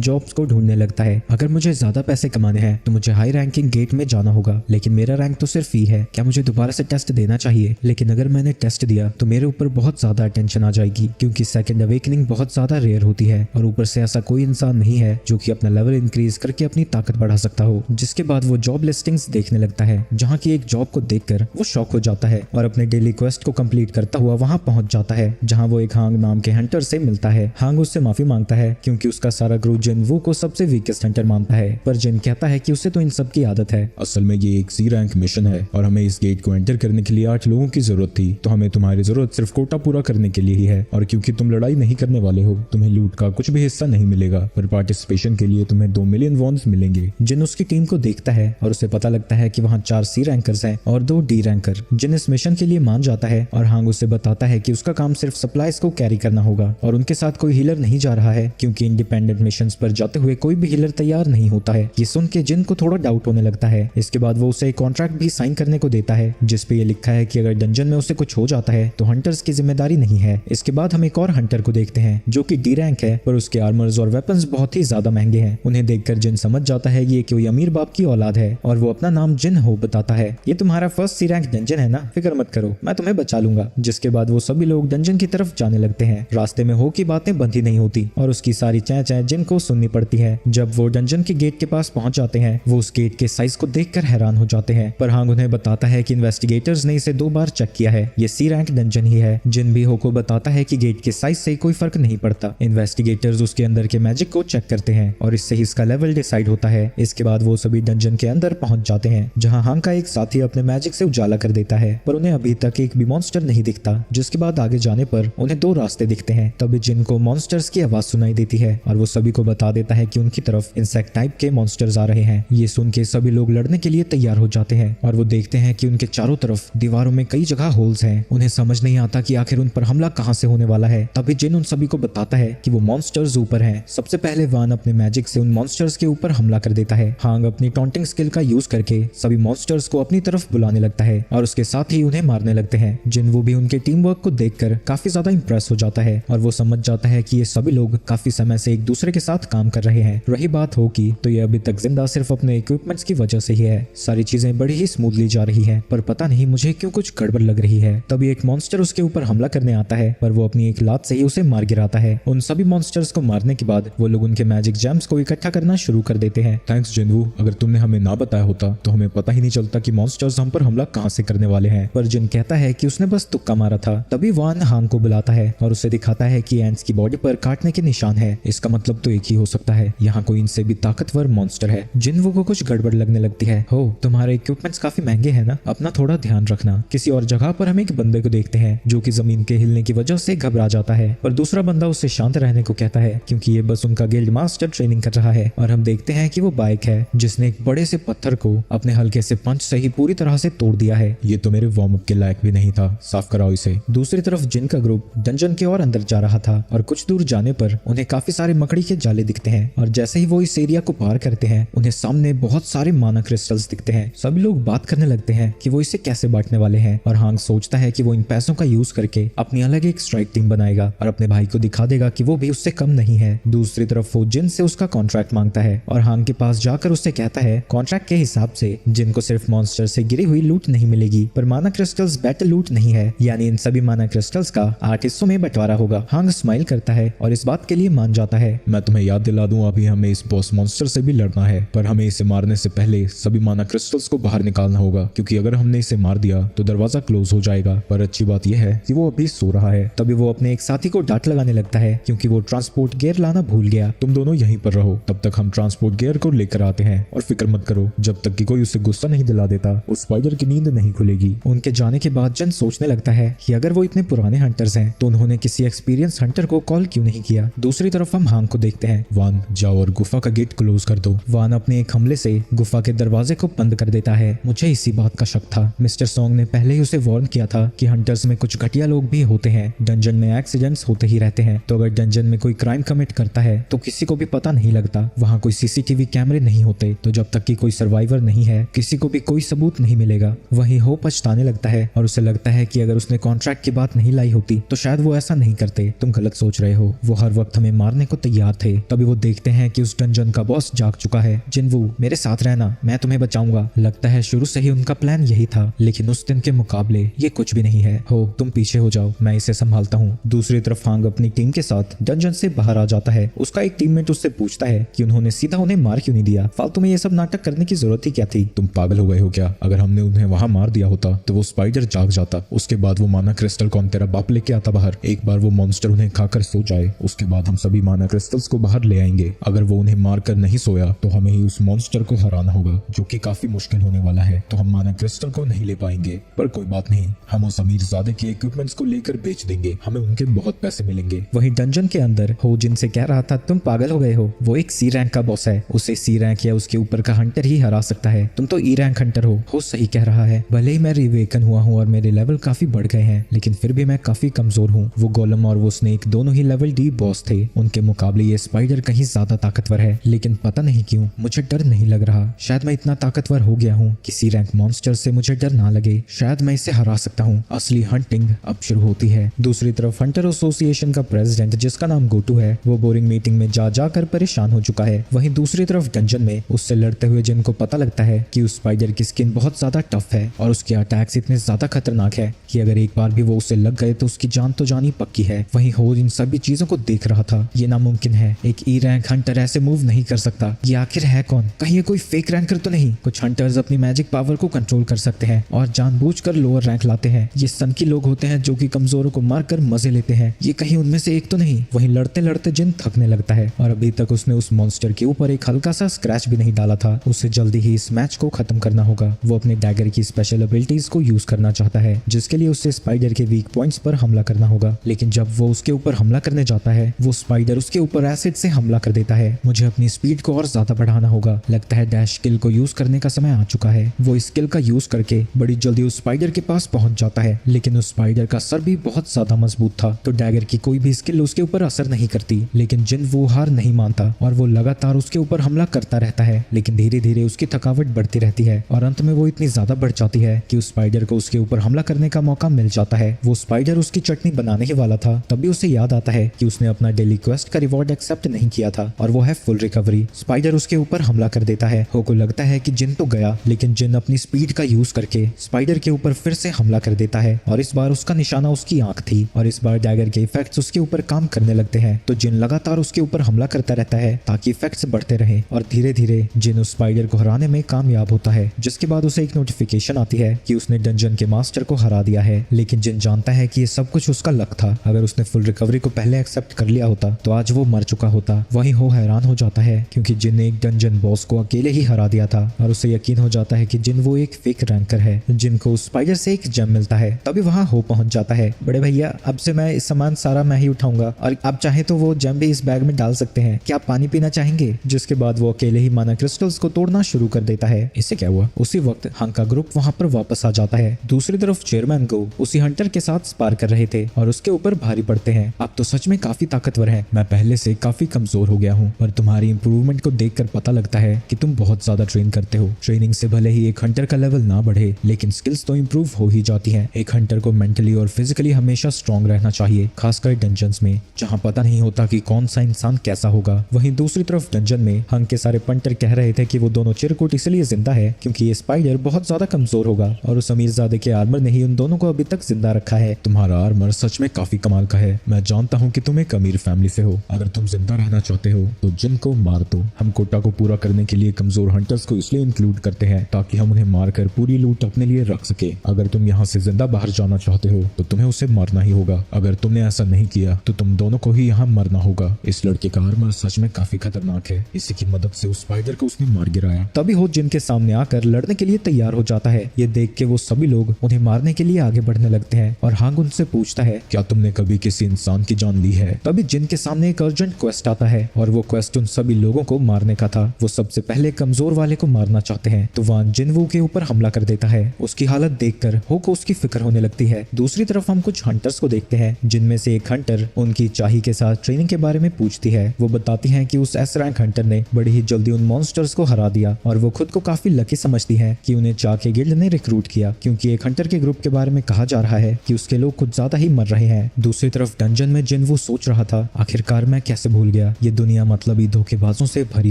जॉब्स को ढूंढने लगता है। अगर मुझे ज्यादा पैसे कमाने हैं तो मुझे हाई रैंकिंग गेट में जाना होगा, लेकिन मेरा रैंक तो सिर्फ ई है। क्या मुझे दोबारा से टेस्ट देना चाहिए? लेकिन अगर मैंने टेस्ट दिया तो मेरे ऊपर बहुत ज्यादा अटेंशन आ जाएगी, क्योंकि सेकंड अवेकनिंग बहुत ज्यादा रेयर होती है और ऊपर से ऐसा कोई इंसान नहीं है जो कि अपना लेवल इंक्रीज करके अपनी ताकत बढ़ा सकता हो। जिसके बाद वो जॉब लिस्टिंग्स देखने लगता है, जहाँ की एक जॉब को देखकर वो शॉक हो जाता है और अपने डेली क्वेस्ट को कंप्लीट करता हुआ वहाँ पहुंच जाता है, जहाँ वो एक हांग नाम के हंटर से मिलता है। हांग उससे माफी मांगता है क्योंकि उसका सारा ग्रुप जिनवू को सबसे वीकेस्ट हंटर मानता है, पर जिन कहता है कि उसे तो इन सब की आदत है। असल में ये एक सी रैंक मिशन है और हमें इस गेट को एंटर करने के लिए 8 लोगों की जरूरत थी, तो हमें तुम्हारी जरूरत सिर्फ कोटा पूरा करने के लिए ही है। और क्योंकि तुम लड़ाई नहीं करने वाले हो तुम्हें लूट का कुछ भी हिस्सा नहीं मिलेगा, पर पार्टिसिपेशन के लिए तुम्हें 2 मिलियन वॉन्स मिलेंगे। जिन उसकी टीम को देखता है और उसे पता लगता है कि वहाँ 4 सी रैंकर्स हैं और 2 डी रैंकर। जिन इस मिशन के लिए मान जाता है और हांग उसे बताता है कि उसका काम सिर्फ सप्लाईज को कैरी करना होगा और उनके साथ कोई हीलर नहीं जा रहा है, क्योंकि इंडिपेंडेंट मिशंस पर जाते हुए कोई भी हीलर तैयार नहीं होता है। ये सुन के जिन को थोड़ा डाउट होने लगता है। इसके बाद वो उसे एक कॉन्ट्रैक्ट भी साइन करने को देता है जिसपे ये लिखा है कि अगर डंजन में उसे कुछ हो जाता है तो हंटर्स की जिम्मेदारी नहीं है। इसके बाद हम एक और हंटर को देखते हैं जो कि डी रैंक है, पर उसके आर्मर्स और वेपन्स बहुत ही ज्यादा महंगे हैं। उन्हें देखकर जिन समझ जाता है ये कोई अमीर बाप की औलाद है और वो अपना नाम जिन हो बताता है। ये तुम्हारा फर्स्ट सी रैंक डंजन है ना, फिक्र मत करो, मैं तुम्हें बचा लूंगा। जिसके बाद वो सभी लोग डंजन की तरफ जाने लगते हैं। रास्ते में हो की बातें बंद ही नहीं होती और उसकी सारी चै चै जिन को सुननी पड़ती है। जब वो डंजन के गेट के पास पहुंच जाते हैं वो उस गेट के साइज को देखकर हैरान हो जाते हैं, पर हांग उन्हें बताता है कि इन्वेस्टिगेटर्स ने इसे 2 बार चेक किया है, ये सी रैंक डंजन ही है। जिन भी हो को बताता है कि गेट के साइज से कोई फर्क नहीं पड़ता। इन्वेस्टिगेटर्स उसके अंदर के मैजिक को चेक करते हैं और इससे ही इसका लेवल डिसाइड होता है। इसके बाद वो सभी डंजन के अंदर पहुंच जाते हैं, जहां हांग का एक साथी अपने मैजिक से उजाला कर देता है, पर उन्हें अभी तक एक भी मॉन्स्टर नहीं दिखता। जिसके बाद आगे जाने पर पर उन्हें 2 रास्ते दिखते हैं। तभी जिन को मॉन्स्टर्स की आवाज सुनाई देती है और वो सभी को बता देता है कि उनकी तरफ इंसेक्ट टाइप के मॉन्स्टर्स आ रहे हैं। ये सुन के सभी लोग लड़ने के लिए तैयार हो जाते हैं और वो देखते हैं कि उनके चारों तरफ दीवारों में कई जगह होल्स हैं। उन्हें समझ नहीं आता कि आखिर उन पर हमला कहां से होने वाला है। तभी जिन उन सभी को बताता है कि वो मॉन्स्टर्स ऊपर हैं। सबसे पहले वान अपने मैजिक से उन मॉन्स्टर्स के ऊपर हमला कर देता है। हांग अपनी टॉन्टिंग स्किल का यूज करके सभी मॉन्स्टर्स को अपनी तरफ बुलाने लगता है और उसके साथ ही उन्हें मारने लगते हैं। जिन वो भी उनके टीम वर्क को देखकर काफी ज्यादा इंप्रेस हो जाता है और वो समझ जाता है कि ये सभी लोग काफी समय से एक दूसरे के साथ काम कर रहे हैं। रही बात हो की तो ये अभी तक जिंदा सिर्फ अपने इक्विपमेंट्स की वजह से ही है। सारी चीजें बड़ी ही स्मूथली जा रही है, पर पता नहीं मुझे क्यों कुछ गड़बड़ लग रही है। तभी एक मॉन्स्टर उसके ऊपर हमला करने आता है, पर वो अपनी एक लात से ही उसे मार गिराता है। उन सभी मॉन्स्टर्स को मारने के बाद वो लोग उनके मैजिक जेम्स को इकट्ठा करना शुरू कर देते हैं। थैंक्स जिनवू, अगर तुमने हमें ना बताया होता तो हमें पता ही नहीं चलता कि मॉन्स्टर्स हम पर हमला कहां से करने वाले हैं। पर जिन कहता है कि उसने बस तुक्का मारा था। तभी वान हांग को बुलाता है और उसे दिखाता है कि एंट्स की बॉडी पर काटने के निशान है। इसका मतलब तो एक ही हो सकता है, यहाँ कोई इनसे भी ताकतवर मॉन्स्टर है। जिनवू को कुछ गड़बड़ लगने लगती है। हो, तुम्हारे इक्विपमेंट्स काफी महंगे हैं ना, अपना थोड़ा ध्यान रखना। किसी और जगह पर हम एक बंदे को देखते हैं जो कि जमीन के हिलने की वजह से घबरा जाता है, पर दूसरा बंदा उससे शांत रहने को कहता है क्योंकि ये बस उनका गिल्ड मास्टर ट्रेनिंग कर रहा है। और हम देखते हैं कि वो बाइक है जिसने एक बड़े से पत्थर को अपने हल्के से पंच से ही पूरी तरह से तोड़ दिया है। ये तो मेरे वार्म अप के लायक भी नहीं था, साफ कराओ इसे। दूसरी तरफ जिन का ग्रुप डंजन के और अंदर जा रहा था और कुछ दूर जाने पर उन्हें काफी सारे मकड़ी के जाले दिखते हैं और जैसे ही वो इस एरिया को पार करते हैं उन्हें सामने बहुत सारे माना क्रिस्टल्स दिखते हैं। सभी लोग बात करने लगते हैं कि वो इसे कैसे बांटने वाले हैं और हांग सोचता है कि वो इन पैसों का यूज करके अपनी अलग एक स्ट्राइक टीम बनाएगा और अपने भाई को दिखा देगा कि वो भी उससे कम नहीं है। दूसरी तरफ वो जिन से उसका कॉन्ट्रैक्ट मांगता है और हांग के पास जाकर उससे कहता है कॉन्ट्रैक्ट के हिसाब से जिन को सिर्फ मॉन्स्टर से गिरी हुई लूट नहीं मिलेगी, पर माना क्रिस्टल्स बैटल लूट नहीं है, यानी इन सभी माना क्रिस्टल्स का 8 हिस्सों में बंटवारा होगा। हांग स्माइल करता है और इस बात के लिए मान जाता है। मैं तुम्हें याद दिला दूं, अभी हमें इस बॉस मॉन्स्टर से भी लड़ना है, पर हमें इसे मारने से पहले सभी माना क्रिस्टल्स को बाहर निकालना होगा, क्योंकि अगर हमने इसे मार दिया तो दरवाजा क्लोज हो जाएगा। पर अच्छी बात यह है कि वो अभी सो रहा है। तभी वो अपने एक साथी को डांट लगाने लगता है क्योंकि वो ट्रांसपोर्ट गियर लाना भूल गया। तुम दोनों यहीं पर रहो, तब तक हम ट्रांसपोर्ट गियर को लेकर आते हैं और फिक्र मत करो, जब तक कि कोई उसे गुस्सा नहीं दिला देता उस स्पाइडर की नींद नहीं खुलेगी। उनके जाने के बाद जन सोचने लगता है कि अगर वो इतने पुराने हंटर्स हैं तो उन्होंने किसी एक्सपीरियंस हंटर को कॉल क्यों नहीं किया। दूसरी तरफ हम हांग को देखते हैं। वान जाओ और गुफा का गेट क्लोज कर दो। वान अपने एक हमले से गुफा के दरवाजे को बंद कर देता है। मुझे इसी बात का शक था। मिस्टर सॉन्ग ने पहले ही उसे वार्न किया था कि हंटर्स में कुछ घटिया लोग भी होते हैं, डंजन में एक्सीडेंट्स होते ही रहते हैं, तो अगर डंजन में कोई क्राइम कमिट करता है तो किसी को भी पता नहीं लगता। वहाँ कोई सीसीटीवी कैमरे नहीं होते, तो जब तक कि कोई सर्वाइवर नहीं है किसी को भी कोई सबूत नहीं मिलेगा। वहीं हो पछताने लगता है और उसे लगता है कि अगर उसने कॉन्ट्रैक्ट की बात नहीं लाई होती तो शायद वो ऐसा नहीं करते। तुम गलत सोच रहे हो, वो हर वक्त हमें मारने को तैयार थे। तभी वो देखते हैं कि उस डंजन का बॉस जाग चुका है। जिनवू, मेरे साथ रहना, मैं तुम्हें बचाऊंगा। लगता है शुरू से ही उनका प्लान यही था, लेकिन उस दिन के मुकाबले ये कुछ भी नहीं है। हो, तुम पीछे हो जाओ, मैं इसे संभालता हूँ। दूसरी तरफ हांग अपनी टीम के साथ डंजन से बाहर आ जाता है। उसका एक टीममेट उससे पूछता है कि उन्होंने सीधा उन्हें मार क्यों नहीं दिया, फालतू में ये सब नाटक करने की जरूरत ही क्या थी। तुम पागल हो गए हो क्या? अगर हमने उन्हें वहां मार दिया होता तो वो स्पाइडर जाग जाता, उसके बाद वो माना क्रिस्टल कौन तेरा बाप लेके आता बाहर। एक बार वो मॉन्स्टर उन्हें खाकर सो जाए, उसके बाद हम सभी माना क्रिस्टल्स को बाहर ले आएंगे। अगर वो उन्हें मारकर नहीं सोया तो हमें ही उस मॉन्स्टर को हराना होगा, जो कि काफी मुश्किल होने वाला है। तो हम माना क्रिस्टल को नहीं ले पाएंगे, पर कोई बात नहीं, हम उस अमीरजादे के इक्विपमेंट्स को लेकर बेच देंगे, हमें उनके बहुत पैसे मिलेंगे। वहीं डंजन के अंदर हो जिनसे कह रहा था तुम पागल हो गए हो, वो एक सी रैंक का बॉस है, उसे सी रैंक या उसके ऊपर का हंटर ही हरा सकता है। तुम तो ई रैंक हंटर हो सही कह रहा है। भले ही मैं रिवेकन हुआ हूँ और मेरे लेवल काफी बढ़ गए हैं, लेकिन फिर भी मैं काफी कमजोर हूँ। वो गोलम और वो स्नेक दोनों ही लेवल डी बॉस थे, उनके मुकाबले ये स्पाइडर कहीं ज्यादा ताकतवर है। लेकिन पता नहीं क्यों मुझे डर नहीं लग रहा। शायद मैं इतना ताकतवर हो गया हूँ कि सी रैंक मॉन्स्टर से मुझे डर ना लगे। शायद मैं इसे हरा सकता हूँ। असली हंटिंग अब शुरू होती है। दूसरी तरफ हंटर एसोसिएशन का प्रेसिडेंट, जिसका नाम गोटू है, वो बोरिंग मीटिंग में जा जाकर परेशान हो चुका है। वहीं दूसरी तरफ डंजन में उससे लड़ते हुए जिनको पता लगता है कि उस स्पाइडर की स्किन बहुत ज्यादा टफ है और उसके अटैक्स इतने ज्यादा खतरनाक है कि अगर एक बार भी वो उसे लग गए तो उसकी जान तो जानी पक्की है। वहीं हो इन सभी चीजों को देख रहा था। ये नामुमकिन है, एक ई रैंक हंटर ऐसे मूव नहीं कर सकता। ये आखिर है कौन? कहीं ये कोई फेक रैंकर तो नहीं? कुछ हंटर्स अपनी मैजिक पावर को कंट्रोल कर सकते हैं और जानबूझकर लोअर रैंक लाते हैं। ये सनकी लोग होते हैं जो कि कमजोरों को मारकर मजे लेते हैं। ये कहीं उनमें से एक तो नहीं? वहीं लड़ते लड़ते जिन थकने लगता है और अभी तक उसने उस मॉन्स्टर के ऊपर एक हल्का सा स्क्रैच भी नहीं डाला था। उसे जल्दी ही इस मैच को खत्म करना होगा। वो अपने डैगर की स्पेशल एबिलिटीज को यूज करना चाहता है, जिसके लिए उसे स्पाइडर के वीक पॉइंट्स पर हमला हमला करना होगा। लेकिन जब वो उसके ऊपर हमला करने जाता है, वो स्पाइडर उसके ऊपर एसिड से हमला कर देता है। मुझे अपनी स्पीड को और ज्यादा बढ़ाना होगा। लगता है डैश स्किल को यूज करने का समय आ चुका है। वो इस स्किल का यूज करके बड़ी जल्दी उस स्पाइडर के पास पहुंच जाता है, लेकिन उस स्पाइडर का सर भी बहुत ज्यादा मजबूत था, तो डैगर की कोई भी स्किल उसके ऊपर असर नहीं करती। लेकिन जिन वो हार नहीं मानता और वो लगातार उसके ऊपर हमला करता रहता है। लेकिन धीरे धीरे उसकी थकावट बढ़ती रहती है और अंत में वो इतनी ज्यादा बढ़ जाती है कि उस स्पाइडर को उसके ऊपर हमला करने का मौका मिल जाता है। वो स्पाइडर उसकी चटनी बनाने ही वाला था, तभी उसे याद आता है कि उसने अपना डेली क्वेस्ट का रिवॉर्ड एक्सेप्ट नहीं किया था, और वो है फुल रिकवरी। स्पाइडर उसके ऊपर हमला कर देता है। हो को लगता है कि जिन तो गया, लेकिन जिन अपनी स्पीड का यूज करके स्पाइडर के ऊपर फिर से हमला कर देता है, और इस बार उसका निशाना उसकी आंख थी, और इस बार डैगर के इफेक्ट्स उसके ऊपर काम करने लगते हैं। तो जिन लगातार उसके ऊपर हमला करता रहता है ताकि इफेक्ट्स बढ़ते रहे, और धीरे धीरे जिन उस स्पाइडर को हराने में कामयाब होता है, जिसके बाद उसे एक नोटिफिकेशन आती है कि उसने डंजन के मास्टर को हरा दिया है। लेकिन जिन जानता है कि ये सब कुछ उसका लक था। अगर उसने फुल रिकवरी को पहले एक्सेप्ट कर लिया होता तो आज वो मर चुका होता। वहीं हो हैरान हो जाता है क्योंकि जिन ने एक डंजन बॉस को अकेले ही हरा दिया था, और उसे यकीन हो जाता है कि जिन वो एक फेक रैंकर है, जिनको उस स्पाइडर से एक जेम मिलता है। तभी वहां हो पहुंच जाता है। बड़े भैया, अब से मैं इस सामान सारा मैं ही उठाऊंगा, और आप चाहे तो वो जेम भी इस बैग में डाल सकते हैं। क्या आप पानी पीना चाहेंगे? जिसके बाद वो अकेले ही माना क्रिस्टल्स को तोड़ना शुरू कर देता है। इससे क्या हुआ, उसी वक्त हंक का ग्रुप वहां पर वापस आ जाता है। दूसरी तरफ चेयरमैन को उसी हंटर के साथ स्पार कर रहे थे और उसके ऊपर भारी पड़ते हैं। आप तो सच में काफी ताकतवर हैं। मैं पहले से काफी कमजोर हो गया हूँ, पर तुम्हारी इंप्रूवमेंट को देखकर पता लगता है कि तुम बहुत ज्यादा ट्रेन करते हो। ट्रेनिंग से भले ही एक हंटर का लेवल ना बढ़े, लेकिन स्किल्स तो इंप्रूव हो ही जाती हैं। एक हंटर को मेंटली और फिजिकली हमेशा स्ट्रांग रहना चाहिए, खासकर डंजन्स में जहां पता नहीं होता कि कौन सा इंसान कैसा होगा। वहीं दूसरी तरफ डंजन में हंक के सारे पंटर कह रहे थे कि वो दोनों चिरकुट इसलिए जिंदा है क्योंकि ये स्पाइडर बहुत ज्यादा कमजोर होगा, और उस अमीरजादे के आर्मर ने ही उन दोनों को अभी तक जिंदा रखा है। तुम्हारा आर्मर सच में काफी कमाल का है। मैं जानता हूँ कि तुम एक अमीर फैमिली से हो। अगर तुम जिंदा रहना चाहते हो तो जिन को मार दो। हम कोटा को पूरा करने के लिए कमजोर हंटर्स को इसलिए इंक्लूड करते हैं ताकि हम उन्हें मारकर पूरी लूट अपने लिए रख सके। अगर तुम यहाँ से जिंदा बाहर जाना चाहते हो तो तुम्हें उसे मारना ही होगा। अगर तुमने ऐसा नहीं किया तो तुम दोनों को ही यहाँ मरना होगा। इस लड़के का आर्मर सच में काफी खतरनाक है। इसी की मदद से उस स्पाइडर को उसने मार गिराया। तभी हो जिन के सामने आकर लड़ने के लिए तैयार हो जाता है। ये देख के वो सभी लोग उन्हें मारने के लिए आगे बढ़ने लगते हैं, और हांग उनसे पूछता है, क्या तुमने कभी किसी इंसान की जान ली है? तभी जिन के सामने एक अर्जेंट क्वेस्ट आता है, और वो क्वेस्ट उन सभी लोगों को मारने का था। वो सबसे पहले कमजोर वाले को मारना चाहते हैं, तो वहां जिनवू के ऊपर हमला कर देता है। उसकी हालत देखकर हो को उसकी फिक्र होने लगती है। दूसरी तरफ हम कुछ हंटर्स को देखते हैं, जिनमें से एक हंटर उनकी चाही के साथ ट्रेनिंग के बारे में पूछती है। वो बताती है कि उस एस रैंक हंटर ने बड़ी ही जल्दी उन मॉन्स्टर्स को हरा दिया, और वो खुद को काफी लकी समझती है कि उन्हें चा के गिल्ड ने रिक्रूट किया, क्योंकि एक हंटर के ग्रुप के बारे में कहा जा रहा है कि उसके लोग कुछ ज्यादा ही मर रहे हैं। दूसरी तरफ डंजन में जिन वो सोच रहा था, आखिरकार मैं कैसे भूल गया, ये दुनिया मतलबी धोखेबाजों से भरी